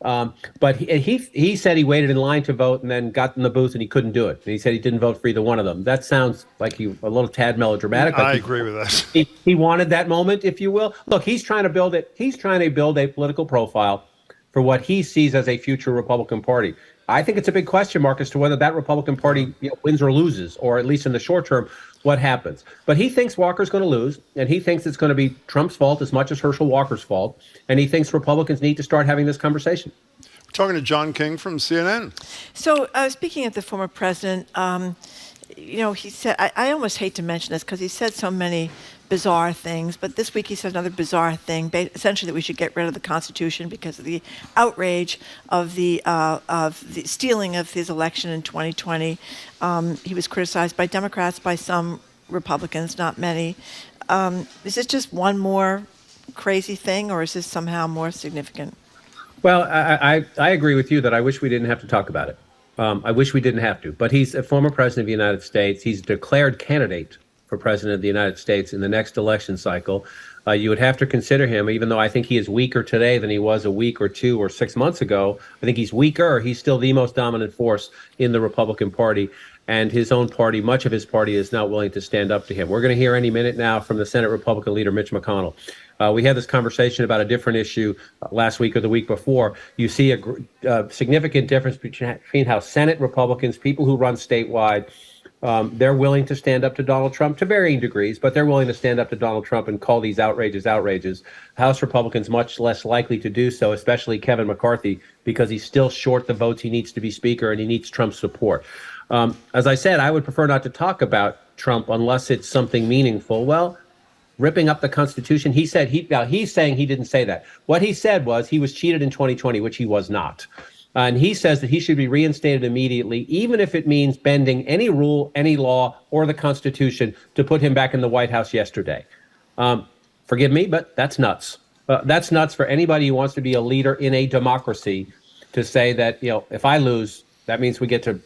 But he said he waited in line to vote and then got in the booth and he couldn't do it. And he said he didn't vote for either one of them. That sounds like a little tad melodramatic. I agree with that. He wanted that moment, if you will. Look, he's trying to build it. He's trying to build a political profile for what he sees as a future Republican Party. I think it's a big question mark as to whether that Republican Party wins or loses, or at least in the short term, what happens. But he thinks Walker's going to lose, and he thinks it's going to be Trump's fault as much as Herschel Walker's fault, and he thinks Republicans need to start having this conversation. We're talking to John King from CNN. So speaking of the former president, he said, I almost hate to mention this because he said so many bizarre things, but this week he said another bizarre thing, essentially that we should get rid of the Constitution because of the outrage of the stealing of his election in 2020. He was criticized by Democrats, by some Republicans, not many. Is this just one more crazy thing, or is this somehow more significant? Well, I agree with you that I wish we didn't have to talk about it. I wish we didn't have to, but he's a former president of the United States. He's a declared candidate for president of the United States in the next election cycle. You would have to consider him, even though I think he is weaker today than he was a week or 2 or 6 months ago. I think he's weaker. He's still the most dominant force in the Republican Party, and his own party, much of his party, is not willing to stand up to him. We're going to hear any minute now from the Senate Republican leader, Mitch McConnell. We had this conversation about a different issue last week or the week before. You see a significant difference between how Senate Republicans, people who run statewide, they're willing to stand up to Donald Trump to varying degrees, but they're willing to stand up to Donald Trump and call these outrages. House Republicans much less likely to do so, especially Kevin McCarthy, because he's still short the votes he needs to be speaker and he needs Trump's support. As I said, I would prefer not to talk about Trump unless it's something meaningful. Well, ripping up the Constitution, he's saying he didn't say that. What he said was he was cheated in 2020, which he was not. And he says that he should be reinstated immediately, even if it means bending any rule, any law, or the Constitution to put him back in the White House yesterday. Forgive me, but that's nuts. That's nuts for anybody who wants to be a leader in a democracy to say that, if I lose, that means we get to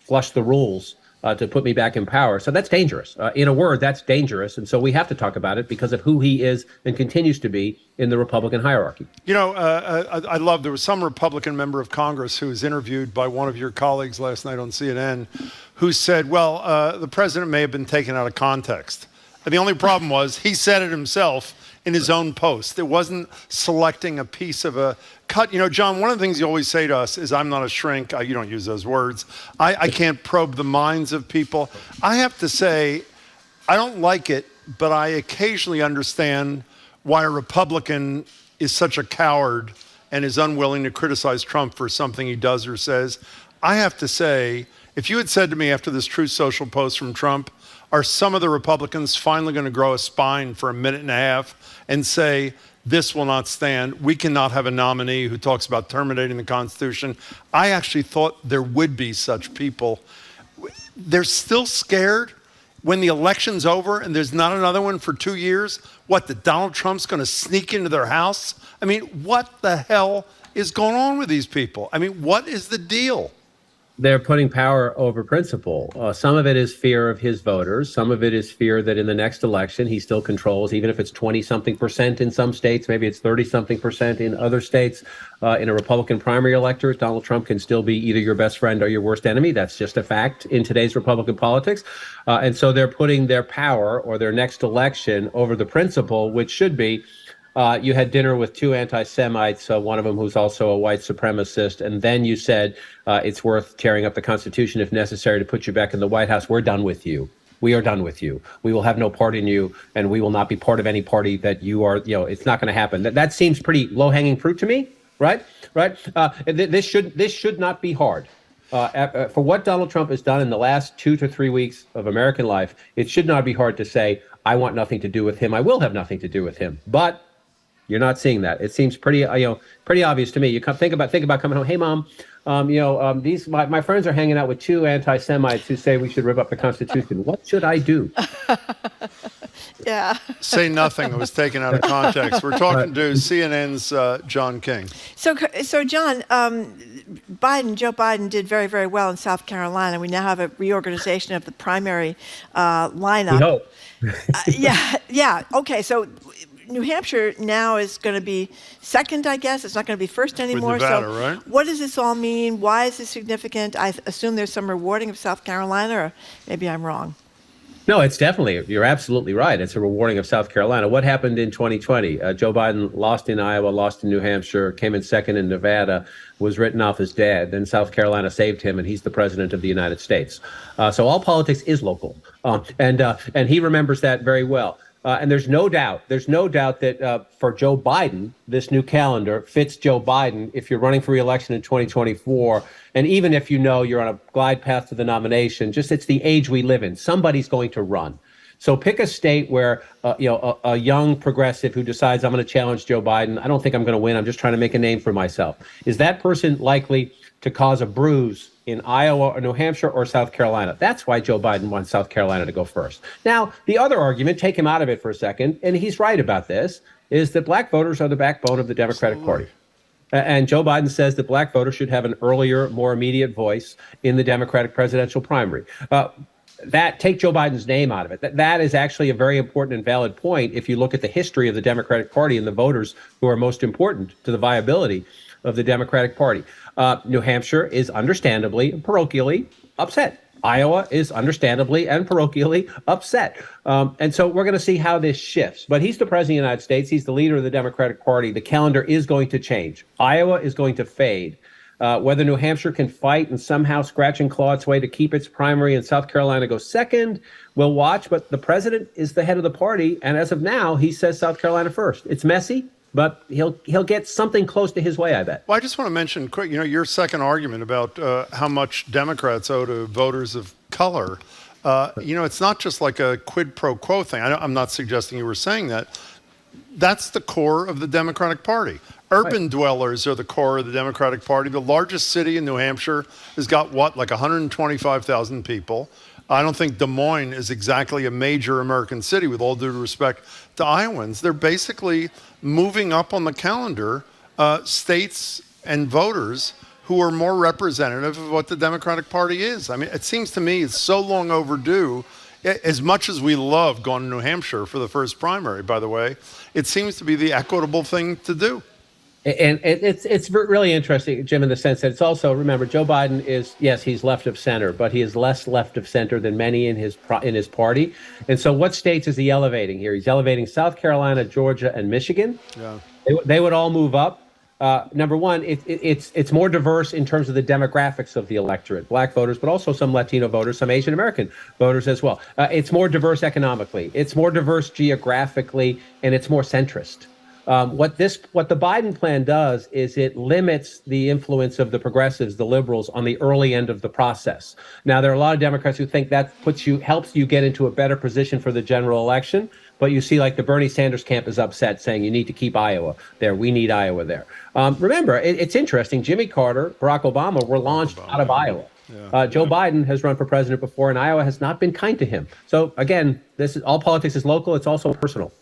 flush the rules to put me back in power. So that's dangerous. In a word, that's dangerous. And so we have to talk about it because of who he is and continues to be in the Republican hierarchy. I love, there was some Republican member of Congress who was interviewed by one of your colleagues last night on CNN who said, the president may have been taken out of context. And the only problem was he said it himself in his own post. It wasn't selecting a piece of a cut. John, one of the things you always say to us is, I'm not a shrink. You don't use those words. I can't probe the minds of people. I have to say, I don't like it, but I occasionally understand why a Republican is such a coward and is unwilling to criticize Trump for something he does or says. I have to say, If you had said to me after this Truth Social post from Trump, are some of the Republicans finally going to grow a spine for a minute and a half and say, this will not stand, we cannot have a nominee who talks about terminating the Constitution? I actually thought there would be such people. They're still scared when the election's over and there's not another one for 2 years. What, that Donald Trump's going to sneak into their house? I mean, what the hell is going on with these people? I mean, what is the deal? They're putting power over principle. Some of it is fear of his voters. Some of it is fear that in the next election, he still controls, even if it's 20-something% in some states, maybe it's 30-something% in other states. In a Republican primary electorate, Donald Trump can still be either your best friend or your worst enemy. That's just a fact in today's Republican politics. And so they're putting their power or their next election over the principle, which should be, you had dinner with two anti-Semites, one of them who's also a white supremacist, and then you said it's worth tearing up the Constitution if necessary to put you back in the White House. We're done with you. We are done with you. We will have no part in you, and we will not be part of any party that you are. It's not going to happen. That seems pretty low-hanging fruit to me, right? This should not be hard. For what Donald Trump has done in the last 2 to 3 weeks of American life, it should not be hard to say, I want nothing to do with him. I will have nothing to do with him. But you're not seeing that. It seems pretty obvious to me. You think about coming home. Hey, Mom, these my friends are hanging out with two anti-Semites who say we should rip up the Constitution. What should I do? Yeah. Say nothing. It was taken out of context. We're talking to CNN's John King. So John, Joe Biden did very, very well in South Carolina. We now have a reorganization of the primary lineup. We hope. Yeah. Okay, so New Hampshire now is going to be second, I guess. It's not going to be first anymore. With Nevada, right? What does this all mean? Why is this significant? I assume there's some rewarding of South Carolina, or maybe I'm wrong. No, it's definitely, you're absolutely right. It's a rewarding of South Carolina. What happened in 2020? Joe Biden lost in Iowa, lost in New Hampshire, came in second in Nevada, was written off as dead. Then South Carolina saved him, and he's the president of the United States. So all politics is local. And he remembers that very well. And there's no doubt that for Joe Biden, this new calendar fits Joe Biden if you're running for re-election in 2024. And even if you're on a glide path to the nomination, just it's the age we live in. Somebody's going to run. So pick a state where a young progressive who decides I'm going to challenge Joe Biden. I don't think I'm going to win. I'm just trying to make a name for myself. Is that person likely to cause a bruise in Iowa or New Hampshire or South Carolina? That's why Joe Biden wants South Carolina to go first. Now, the other argument, take him out of it for a second, and he's right about this, is that black voters are the backbone of the Democratic Party. And Joe Biden says that black voters should have an earlier, more immediate voice in the Democratic presidential primary. Take Joe Biden's name out of it. That is actually a very important and valid point if you look at the history of the Democratic Party and the voters who are most important to the viability of the Democratic Party. New Hampshire is understandably and parochially upset. Iowa is understandably and parochially upset. And so we're going to see how this shifts. But he's the president of the United States. He's the leader of the Democratic Party. The calendar is going to change. Iowa is going to fade. Whether New Hampshire can fight and somehow scratch and claw its way to keep its primary and South Carolina go second, we'll watch. But the president is the head of the party. And as of now, he says South Carolina first. It's messy, but he'll get something close to his way, I bet. Well, I just want to mention quick, your second argument about how much Democrats owe to voters of color. It's not just like a quid pro quo thing. I'm not suggesting you were saying that. That's the core of the Democratic Party. Urban dwellers are the core of the Democratic Party. The largest city in New Hampshire has got, like 125,000 people. I don't think Des Moines is exactly a major American city, with all due respect to Iowans. They're basically moving up on the calendar states and voters who are more representative of what the Democratic Party is. I mean, it seems to me it's so long overdue. As much as we love going to New Hampshire for the first primary, by the way, it seems to be the equitable thing to do. And it's really interesting, Jim, in the sense that it's also, remember, Joe Biden is, yes, he's left of center, but he is less left of center than many in his party. And so what states is he elevating here? He's elevating South Carolina, Georgia, and Michigan. Yeah. They would all move up. Number one, it's more diverse in terms of the demographics of the electorate, black voters, but also some Latino voters, some Asian American voters as well. It's more diverse economically. It's more diverse geographically, and it's more centrist. What the Biden plan does is it limits the influence of the progressives, the liberals, on the early end of the process. Now, there are a lot of Democrats who think that helps you get into a better position for the general election. But you see, like the Bernie Sanders camp is upset, saying you need to keep Iowa there. We need Iowa there. Remember, it's interesting. Jimmy Carter, Barack Obama were launched out of Iowa. Joe Biden has run for president before, and Iowa has not been kind to him. So again, this is all politics is local. It's also personal.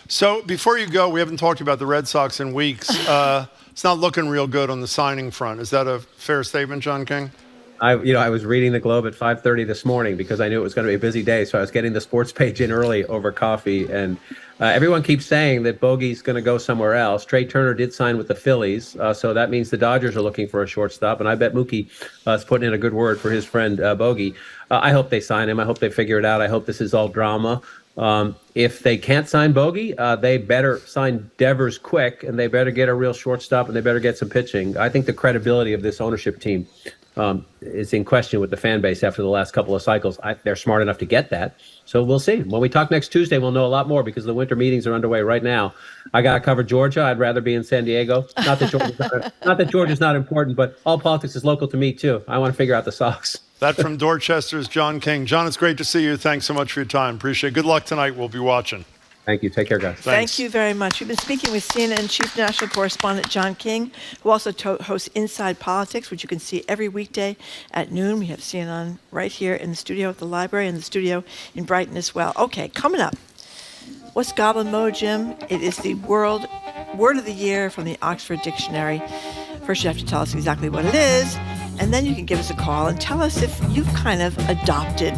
So before you go, we haven't talked about the Red Sox in weeks. It's not looking real good on the signing front. Is that a fair statement, John King? I was reading the Globe at 5:30 this morning because I knew it was going to be a busy day. So I was getting the sports page in early over coffee. And everyone keeps saying that Bogey's going to go somewhere else. Trey Turner did sign with the Phillies. So that means the Dodgers are looking for a shortstop. And I bet Mookie is putting in a good word for his friend Bogey. I hope they sign him. I hope they figure it out. I hope this is all drama. If they can't sign Bogey, they better sign Devers quick, and they better get a real shortstop, and they better get some pitching. I think the credibility of this ownership team is in question with the fan base after the last couple of cycles. They're smart enough to get that. So we'll see. When we talk next Tuesday, we'll know a lot more because the winter meetings are underway right now. I got to cover Georgia. I'd rather be in San Diego. Not that Georgia's not important, but all politics is local to me, too. I want to figure out the Sox. That from Dorchester's John King. John, it's great to see you. Thanks so much for your time. Appreciate it. Good luck tonight. We'll be watching. Thank you. Take care, guys. Thank you very much. We've been speaking with CNN Chief National Correspondent John King, who also hosts Inside Politics, which you can see every weekday at noon. We have CNN right here in the studio at the library and the studio in Brighton as well. Okay, coming up. What's goblin mode, Jim? It is the word of the year from the Oxford Dictionary. First, you have to tell us exactly what it is, and then you can give us a call and tell us if you've kind of adopted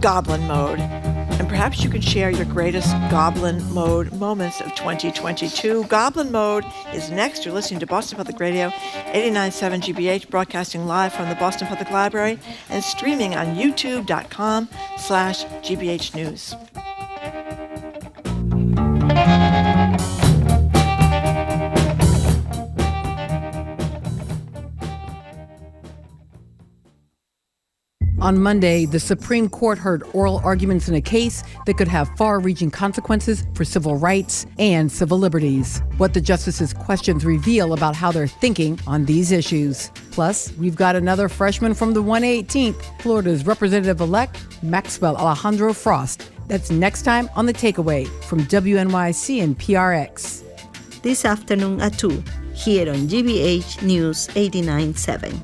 goblin mode. And perhaps you can share your greatest goblin mode moments of 2022. Goblin mode is next. You're listening to Boston Public Radio, 89.7 GBH, broadcasting live from the Boston Public Library and streaming on youtube.com/GBH News. On Monday, the Supreme Court heard oral arguments in a case that could have far-reaching consequences for civil rights and civil liberties. What the justices' questions reveal about how they're thinking on these issues. Plus, we've got another freshman from the 118th, Florida's Representative-elect Maxwell Alejandro Frost. That's next time on The Takeaway from WNYC and PRX. This afternoon at 2, here on GBH News 89.7.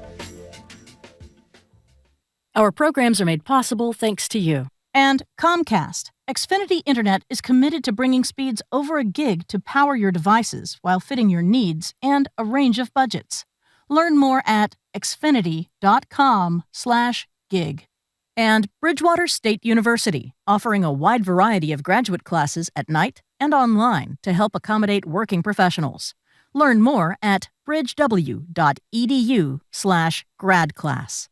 Our programs are made possible thanks to you. And Comcast. Xfinity Internet is committed to bringing speeds over a gig to power your devices while fitting your needs and a range of budgets. Learn more at xfinity.com/gig. And Bridgewater State University, offering a wide variety of graduate classes at night and online to help accommodate working professionals. Learn more at bridgew.edu/gradclass.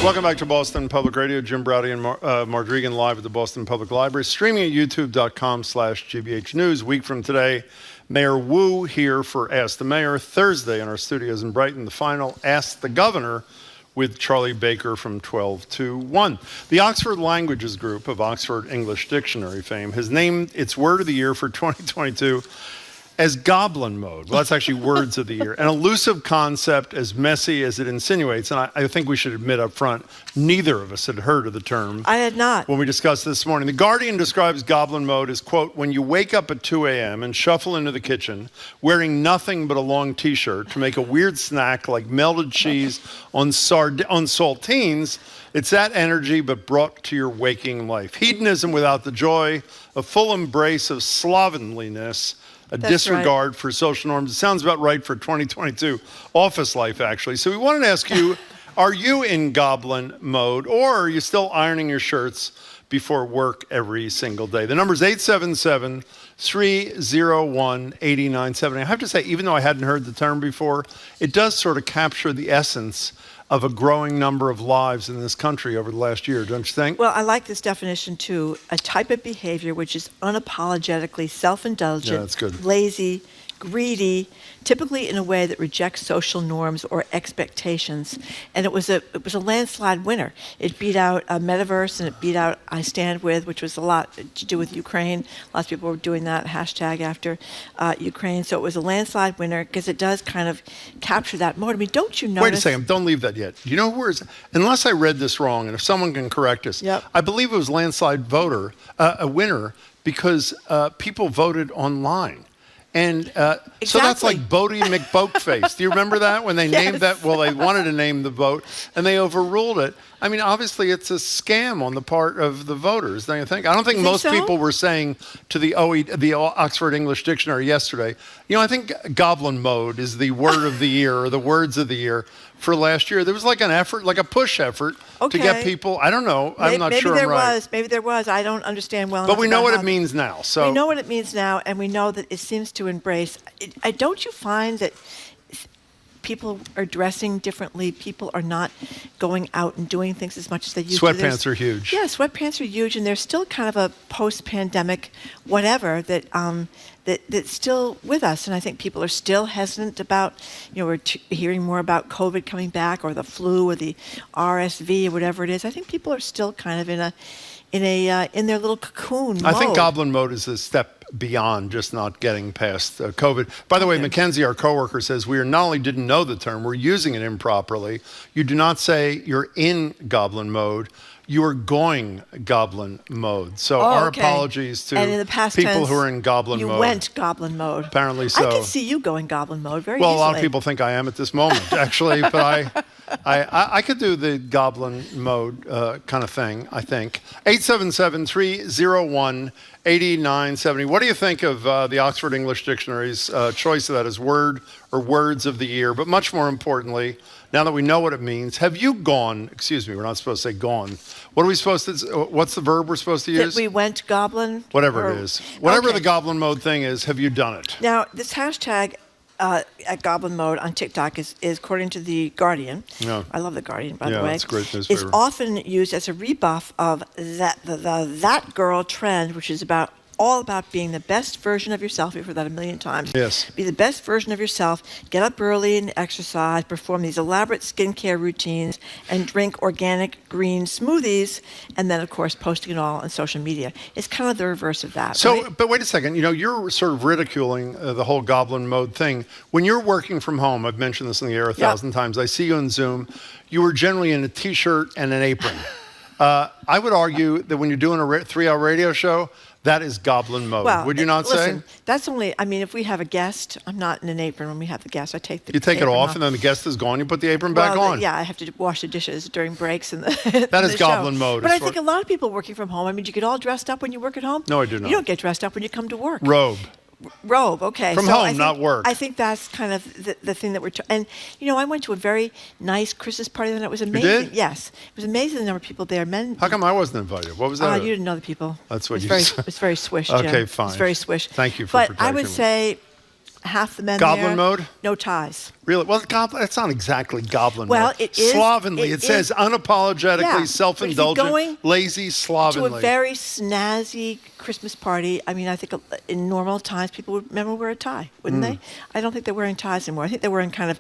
Welcome back to Boston Public Radio. Jim Browdy and Mardrigan live at the Boston Public Library, streaming at youtube.com/GBH News. Week from today, Mayor Wu here for Ask the Mayor. Thursday in our studios in Brighton, the final Ask the Governor with Charlie Baker from 12 to 1. The Oxford Languages Group of Oxford English Dictionary fame has named its word of the year for 2022 as goblin mode. Well, that's actually words of the year. An elusive concept as messy as it insinuates. And I think we should admit up front, neither of us had heard of the term. I had not. When we discussed this morning. The Guardian describes goblin mode as, quote, when you wake up at 2 a.m. and shuffle into the kitchen wearing nothing but a long t-shirt to make a weird snack like melted cheese on saltines. It's that energy, but brought to your waking life. Hedonism without the joy, a full embrace of slovenliness, a disregard for social norms. It sounds about right for 2022 office life, actually. So we wanted to ask you, are you in goblin mode, or are you still ironing your shirts before work every single day? The number is 877-301-8970. I have to say, even though I hadn't heard the term before, it does sort of capture the essence of a growing number of lives in this country over the last year, don't you think? Well, I like this definition too. A type of behavior which is unapologetically self-indulgent, yeah, that's good. lazy, greedy, typically in a way that rejects social norms or expectations. And it was a landslide winner. It beat out Metaverse, and it beat out I Stand With, which was a lot to do with Ukraine. Lots of people were doing that hashtag after Ukraine. So it was a landslide winner because it does kind of capture that mode. I mean, don't you notice? Wait a second. Don't leave that yet. You know who is, unless I read this wrong, and if someone can correct us, I believe it was landslide a winner because people voted online. And so that's like Bodie McBoatface. Do you remember that when they named that? Well, they wanted to name the vote, and they overruled it. I mean, obviously, it's a scam on the part of the voters, don't you think? I don't think most people were saying to the Oxford English Dictionary yesterday, I think goblin mode is the word of the year or the words of the year for last year. There was like an effort, like a push effort to get people. I don't know. I'm not sure I'm right. Maybe there was. I don't understand well enough. But we know what it means now. So we know what it means now, and we know that it seems to embrace. Don't you find that people are dressing differently? People are not going out and doing things as much as they used to. Sweatpants are huge. Yeah, sweatpants are huge, and there's still kind of a post-pandemic whatever that's still with us. And I think people are still hesitant about, we're hearing more about COVID coming back or the flu or the RSV or whatever it is. I think people are still kind of in their little cocoon mode. I think goblin mode is a step beyond just not getting past COVID. By the way, Mackenzie, our coworker, says we not only didn't know the term, we're using it improperly. You do not say you're in goblin mode. You are going goblin mode. So our apologies to and in the past people tense, who are in goblin mode. You went goblin mode. Apparently so. I can see you going goblin mode very easily. Well, a lot of people think I am at this moment, actually, but I could do the goblin mode kind of thing, I think. 877-301-8970. What do you think of the Oxford English Dictionary's choice of that as word or words of the year? But much more importantly, now that we know what it means, have you gone, we're not supposed to say gone. What are we supposed to, what's the verb we're supposed to use? That we went goblin? Whatever it is. Whatever the goblin mode thing is, have you done it? Now, this hashtag at goblin mode on TikTok is according to The Guardian. Yeah. I love The Guardian, by the way. Yeah, it's a great newspaper. It's often used as a rebuff of that girl trend, which is all about being the best version of yourself. You've heard that a million times. Yes. Be the best version of yourself. Get up early and exercise. Perform these elaborate skincare routines and drink organic green smoothies. And then, of course, posting it all on social media. It's kind of the reverse of that. So, right? but wait a second. You're sort of ridiculing the whole goblin mode thing. When you're working from home, I've mentioned this in the air 1,000 times. I see you on Zoom. You were generally in a T-shirt and an apron. I would argue that when you're doing a 3-hour radio show, that is goblin mode. Well, would you not listen, say? That's only, if we have a guest, I'm not in an apron when we have the guest. I take the You take it apron off, and then the guest is gone, you put the apron back on. Yeah, I have to wash the dishes during breaks and That is goblin mode. But I think a lot of people working from home, you get all dressed up when you work at home. No, I do not. You don't get dressed up when you come to work. Robe, okay. From home, not work. I think that's kind of the thing that and I went to a very nice Christmas party and it was amazing. You did? Yes. It was amazing the number of people there. Men. How come I wasn't invited? What was that? You didn't know the people. That's what you said. It's very swish, Jim. Okay, fine. It's very swish. Thank you for But protecting I would me. say half the men Goblin there, mode? no ties. Really? Well, that's not exactly goblin Well, mode. it is. Slovenly. It says unapologetically self-indulgent, lazy, slovenly. To a very snazzy Christmas party. I think in normal times people would wear a tie, wouldn't they? I don't think they're wearing ties anymore. I think they're wearing kind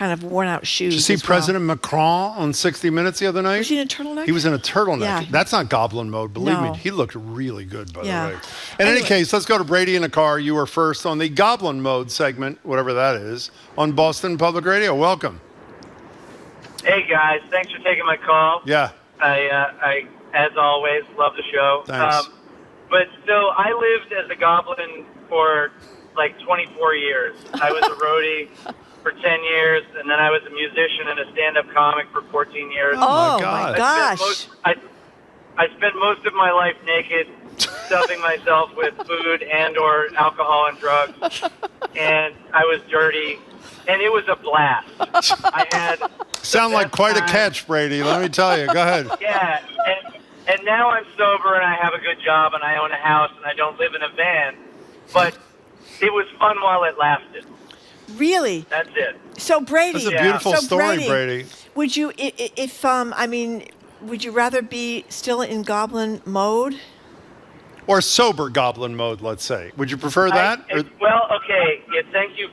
of worn out shoes. Did you see President Macron on 60 Minutes the other night? Was he in a turtleneck? He was in a turtleneck. Yeah. That's not goblin mode, believe No. me. He looked really good, by the Yeah. way. In any case, let's go to Brady in a car. You were first on the goblin mode segment, whatever that is, on Boston Public Radio. Welcome. Hey guys, thanks for taking my call. Yeah. I as always, love the show. Thanks. But so I lived as a goblin for like 24 years. I was a roadie for 10 years, and then I was a musician and a stand-up comic for 14 years. Oh, my gosh. I spent most of my life naked, stuffing myself with food and or alcohol and drugs, and I was dirty, and it was a blast. I had Sound like quite a catch, Brady. Let me tell you. Go ahead. Yeah, and now I'm sober and I have a good job and I own a house and I don't live in a van, but it was fun while it lasted. Really? That's it. So Brady, That's a beautiful story, Brady. Would you, would you rather be still in goblin mode? Or sober goblin mode, let's say. Would you prefer that? Well, okay. Yeah, thank you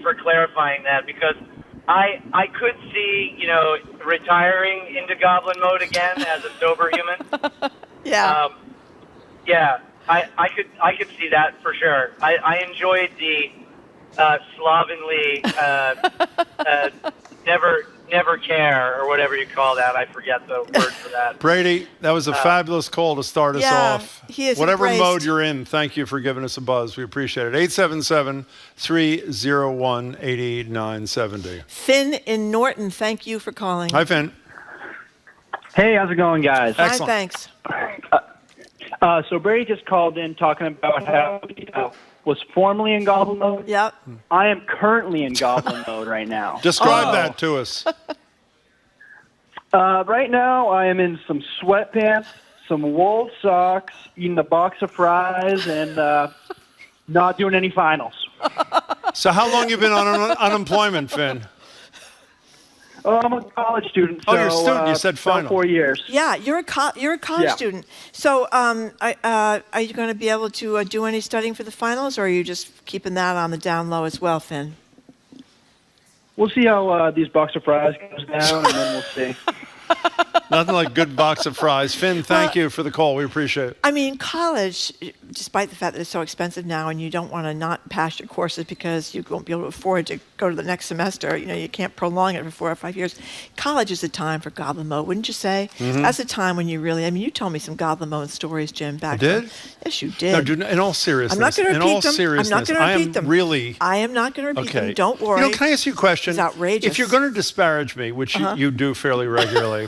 for clarifying that, because I could see, retiring into goblin mode again as a sober human. Yeah. Yeah. I could see that for sure. I enjoyed the slovenly never care, or whatever you call that. I forget the word for that. Brady, that was a fabulous call to start us off. He is Whatever embraced. mode you're in, thank you for giving us a buzz. We appreciate it. 877-301-8970. Finn in Norton, thank you for calling. Hi, Finn. Hey, how's it going, guys? Fine, thanks. So Brady just called in talking about how he was formerly in goblin mode. Yep. I am currently in goblin mode right now. Describe that to us. Right now, I am in some sweatpants, some wool socks, eating a box of fries, and not doing any finals. So how long you been on unemployment, Finn? Oh, I'm a college student. So, You're a student. You said about final. 4 years. Yeah, you're a college student. So, are you going to be able to do any studying for the finals, or are you just keeping that on the down low as well, Finn? We'll see how these box of fries goes down, and then we'll see. Nothing like good box of fries. Finn, thank you for the call. We appreciate it. I mean, college, despite the fact that it's so expensive now and you don't want to not pass your courses because you won't be able to afford to go to the next semester, you can't prolong it for 4 or 5 years. College is a time for goblin mode, wouldn't you say? Mm-hmm. That's a time when you really, you told me some goblin mode stories, Jim, back then. Yes, you did. No, dude, in all seriousness. I'm not going to repeat them. Seriousness, I'm not going to repeat them. Really. I am not going to repeat Okay. them. Don't worry. Can I ask you a question? It's outrageous. If you're going to disparage me, which you do fairly regularly,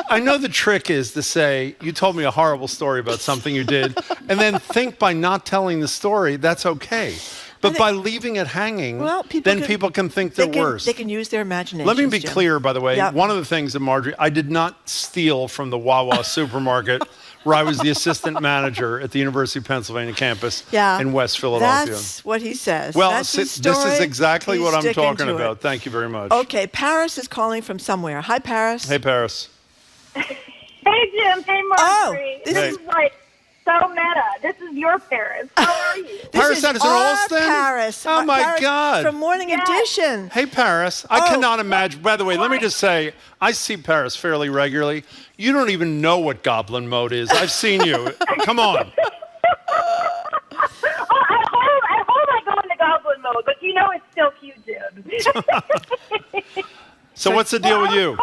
I know the trick is to say, you told me a horrible story about something you did, and then think by not telling the story, that's okay. But by leaving it hanging, people can think they're worse. They can use their imagination. Let me be Jim. clear, by the way. Yep. One of the things that Marjorie, I did not steal from the Wawa supermarket where I was the assistant manager at the University of Pennsylvania campus in West Philadelphia. That's what he says. Well, That's his this story. is exactly He's what I'm sticking talking to about. it. Thank you very much. Okay, Paris is calling from somewhere. Hi, Paris. Hey, Paris. Hey, Jim. Hey, Marjorie. this This is like so meta. This is your Paris. How are you? Paris, that is an Alston? Paris. Oh, my Paris God. From Morning Edition. Hey, Paris. I cannot imagine. By the way, let me just say, I see Paris fairly regularly. You don't even know what goblin mode is. I've seen you. Come on. I hope I go into goblin mode, but it's still cute, Jim. So what's the deal with you?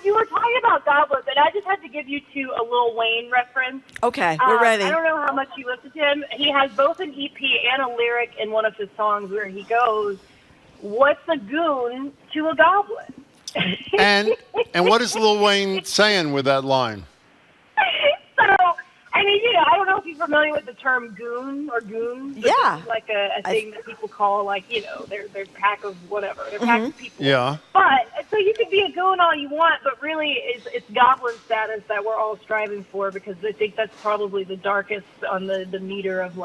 You were talking about goblins, and I just had to give you a Lil Wayne reference. Okay, we're ready. I don't know how much you listen to him. He has both an EP and a lyric in one of his songs where he goes, "What's a goon to a goblin?" And what is Lil Wayne saying with that line? So, I mean, I don't know if you're familiar with the term goon or goons. Yeah. It's like a thing that people call, their pack of whatever. They're pack of people. Yeah. But, so you can be a goon all you want, but really it's goblin status that we're all striving for, because I think that's probably the darkest on the meter of,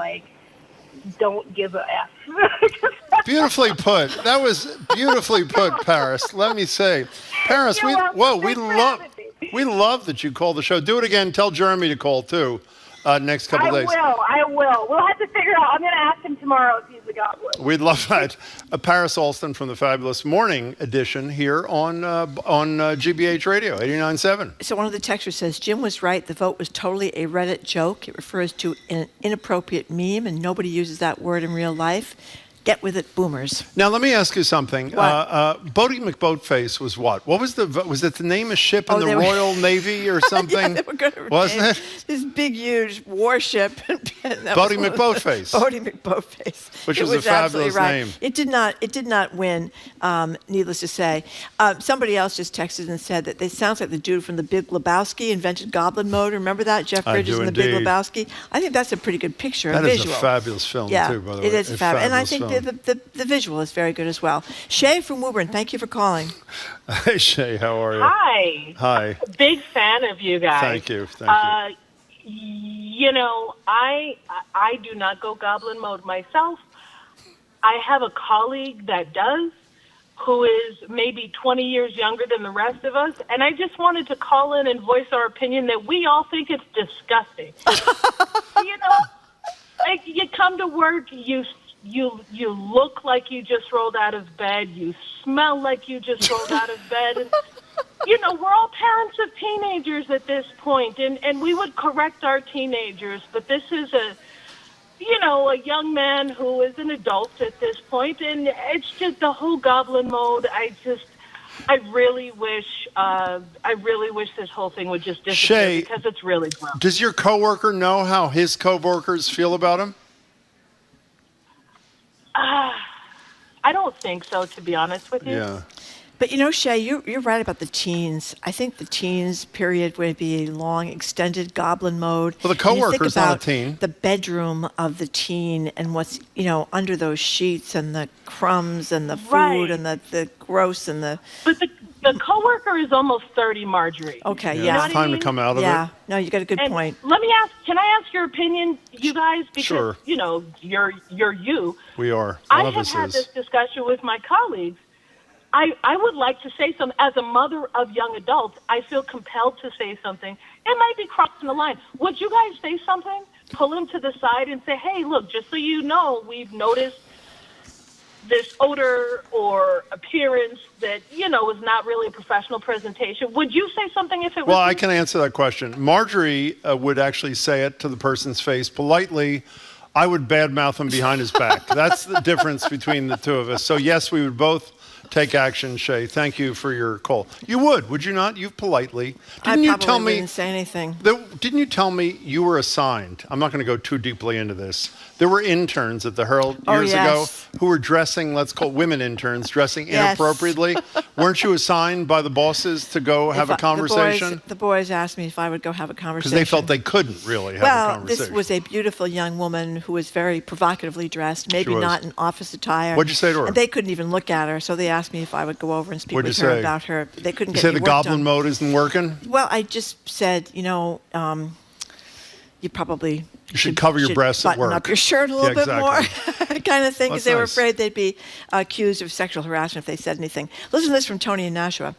don't give a F. Beautifully put. That was beautifully put, Paris. Let me say. Paris, we love that you called the show. Do it again. Tell Jeremy to call, too, next couple days. I will. We'll have to figure it out. I'm going to ask him tomorrow if he's a goblin. We'd love that. Paris Alston from the fabulous Morning Edition here on GBH Radio, 89.7. So one of the texters says, Jim was right. The vote was totally a Reddit joke. It refers to an inappropriate meme, and nobody uses that word in real life. Get with it, boomers. Now, let me ask you something. Boaty McBoatface was what? Was it the name of ship in the Royal Navy or something? Yeah, they were gonna Wasn't it? This big, huge warship. Boaty McBoatface. Boaty McBoatface. Which was a fabulous right. name. It did not win, needless to say. Somebody else just texted and said that it sounds like the dude from The Big Lebowski invented goblin mode. Remember that? Jeff Bridges in The Big Lebowski? I think that's a pretty good picture, That a is visual. a fabulous film, too, by the way. It is fabulous. And I think film. the visual is very good as well. Shay from Woburn, thank you for calling. Hey, Shay, how are you? Hi. Hi. Big fan of you guys. Thank you. I do not go goblin mode myself. I have a colleague that does, who is maybe 20 years younger than the rest of us, and I just wanted to call in and voice our opinion that we all think it's disgusting. You know, like you come to work, you look like you just rolled out of bed, you smell like you just rolled out of bed, and you know, we're all parents of teenagers at this point, and we would correct our teenagers, but this is a young man who is an adult at this point, and it's just the whole goblin mode. I really wish this whole thing would just disappear Shay, because it's really gross. Does your coworker know how his coworkers feel about him? I don't think so, to be honest with you. Yeah. But you know, Shay, you're right about the teens. I think the teens period would be a long, extended goblin mode. Well, the coworker's not a teen. The bedroom of the teen and what's under those sheets and the crumbs and the food Right. and the gross and the. But the coworker is almost 30, Marjorie. Okay, Yeah, yeah. it's time to come out of Yeah, it. no, you got a good And point. Let me ask. Can I ask your opinion, you guys? Because Sure. you're you. We are. I One of have us had is. this discussion with my colleagues. I would like to say something. As a mother of young adults, I feel compelled to say something. It might be crossing the line. Would you guys say something? Pull him to the side and say, hey, look, just so you know, we've noticed this odor or appearance that, is not really a professional presentation. Would you say something if it was Well, you? I can answer that question. Marjorie would actually say it to the person's face politely. I would badmouth him behind his back. That's the difference between the two of us. So, yes, we would both take action, Shay. Thank you for your call. You would you not? You politely. Didn't you tell me? Wouldn't say anything. Didn't you tell me you were assigned? I'm not going to go too deeply into this. There were interns at the Herald years ago who were dressing, let's call women interns, dressing inappropriately. Weren't you assigned by the bosses to go have a conversation? The boys asked me if I would go have a conversation. Because they felt they couldn't really have a conversation. This was a beautiful young woman who was very provocatively dressed, maybe not in office attire. What'd you say to her? And they couldn't even look at her, so they asked me if I would go over and speak What'd with you her say? about her. They couldn't You get say any the work goblin done. mode isn't working? Well, I just said, you probably should cover your breasts at work. Button up your shirt a little bit more, kind of thing, Well, because they were nice. afraid they'd be accused of sexual harassment if they said anything. Listen to this from Tony in Nashua.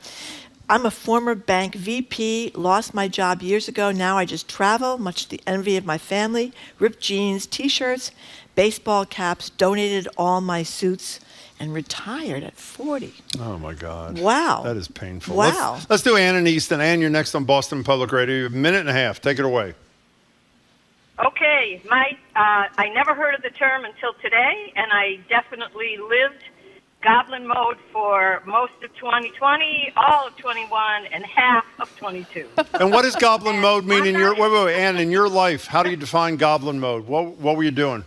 I'm a former bank VP, lost my job years ago. Now I just travel, much to the envy of my family. Ripped jeans, T-shirts, baseball caps, donated all my suits, and retired at 40. Oh, my God. Wow. That is painful. Wow. Let's do Ann in Easton. Ann, you're next on Boston Public Radio. You have a minute and a half. Take it away. Okay, I never heard of the term until today, and I definitely lived goblin mode for most of 2020, all of 21, and half of 22. And what does goblin mode mean in your Ann, in your life? How do you define goblin mode? What were you doing?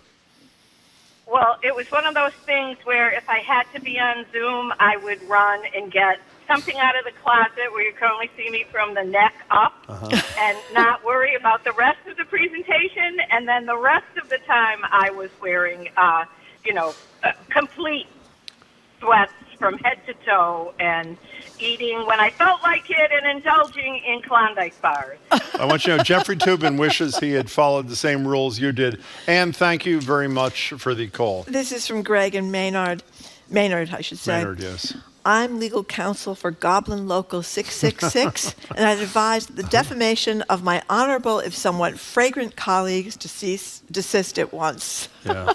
Well, it was one of those things where if I had to be on Zoom, I would run and get something out of the closet where you can only see me from the neck up and not worry about the rest of the presentation. And then the rest of the time I was wearing, complete sweats from head to toe and eating when I felt like it and indulging in Klondike bars. I want you to know Jeffrey Toobin wishes he had followed the same rules you did. Ann, thank you very much for the call. This is from Greg in Maynard, I should say. Maynard, yes. I'm legal counsel for Goblin Local 666, and I advise the defamation of my honorable, if somewhat fragrant colleagues desist at once. Yeah.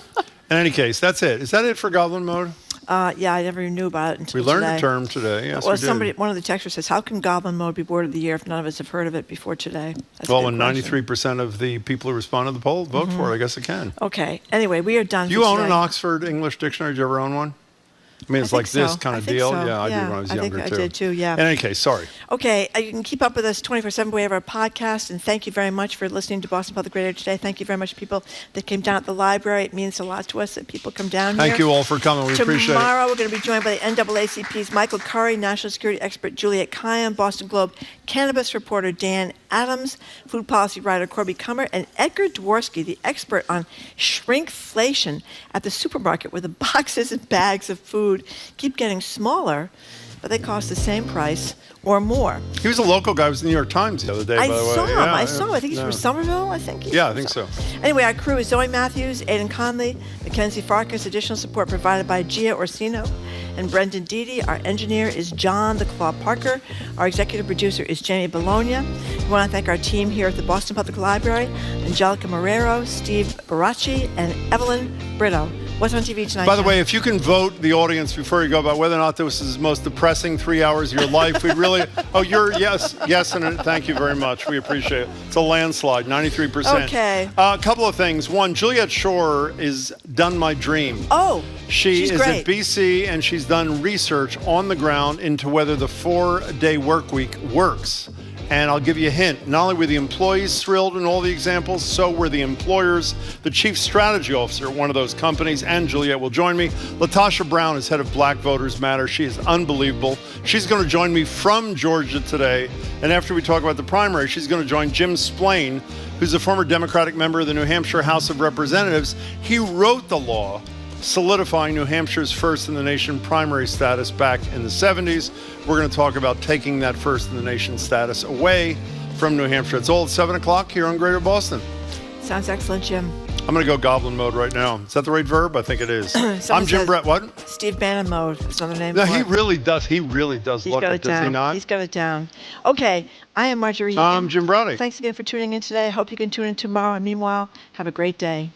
In any case, that's it. Is that it for goblin mode? Yeah, I never knew about it until We learned today. the term today. Yes, well, we did. one of the texters says, how can Goblin Mode be word of the year if none of us have heard of it before today? That's a Well, good when question. 93% of the people who respond to the poll vote for it, I guess it can. Okay. Anyway, we are done Do you for own today. an Oxford English dictionary? Did you ever own one? I mean, it's I like think this so. kind I of think deal. so. Yeah, I did Yeah, when I was I think younger, I too. did, too, yeah. In any case, sorry. Okay, you can keep up with us 24/7 way of our podcast, and thank you very much for listening to Boston Public Radio today. Thank you very much, people that came down at the library. It means a lot to us that people come down here. Thank you all for coming. We appreciate it. Tomorrow, we're going to be joined by the NAACP's Michael Curry, national security expert Juliet Kayyem, Boston Globe cannabis reporter Dan Adams, food policy writer Corby Kummer, and Edgar Dworsky, the expert on shrinkflation at the supermarket, where the boxes and bags of food keep getting smaller but they cost the same price or more. He was a local guy. He was in the New York Times the other day, I by the way. saw him. Yeah, I saw him. I think he's from Somerville, I think. Yeah, I think so. Anyway, our crew is Zoe Matthews, Aidan Conley, Mackenzie Farkas, additional support provided by Gia Orsino and Brendan Deedy. Our engineer is John the Claw Parker. Our executive producer is Jamie Bologna. We want to thank our team here at the Boston Public Library, Angelica Marrero, Steve Baracci, and Evelyn Brito. What's on TV tonight? By the way, if you can vote the audience before you go about whether or not this is the most depressing 3 hours of your life, we'd really. Oh, you're yes, and thank you very much. We appreciate it. It's a landslide, 93%. Okay. A couple of things. One, Juliet Shore is Done My Dream. Oh, She she's is great. at BC, and she's done research on the ground into whether the 4-day work week works. And I'll give you a hint. Not only were the employees thrilled in all the examples, so were the employers. The chief strategy officer at one of those companies, and Juliet will join me. Latasha Brown is head of Black Voters Matter. She is unbelievable. She's going to join me from Georgia today. And after we talk about the primary, she's going to join Jim Splain, who's a former Democratic member of the New Hampshire House of Representatives. He wrote the law solidifying New Hampshire's first in the nation primary status back in the 70s. We're going to talk about taking that first in the nation status away from New Hampshire. It's all at 7 o'clock here on Greater Boston. Sounds excellent, Jim. I'm going to go goblin mode right now. Is that the right verb? I think it is. I'm Jim Brett. What? Steve Bannon mode. That's another name. No, for he it. really does. He really does He's look got it, it does down. he not? He's got it down. Okay, I am Marjorie. I'm Jim Browdy. Thanks again for tuning in today. I hope you can tune in tomorrow. And meanwhile, have a great day.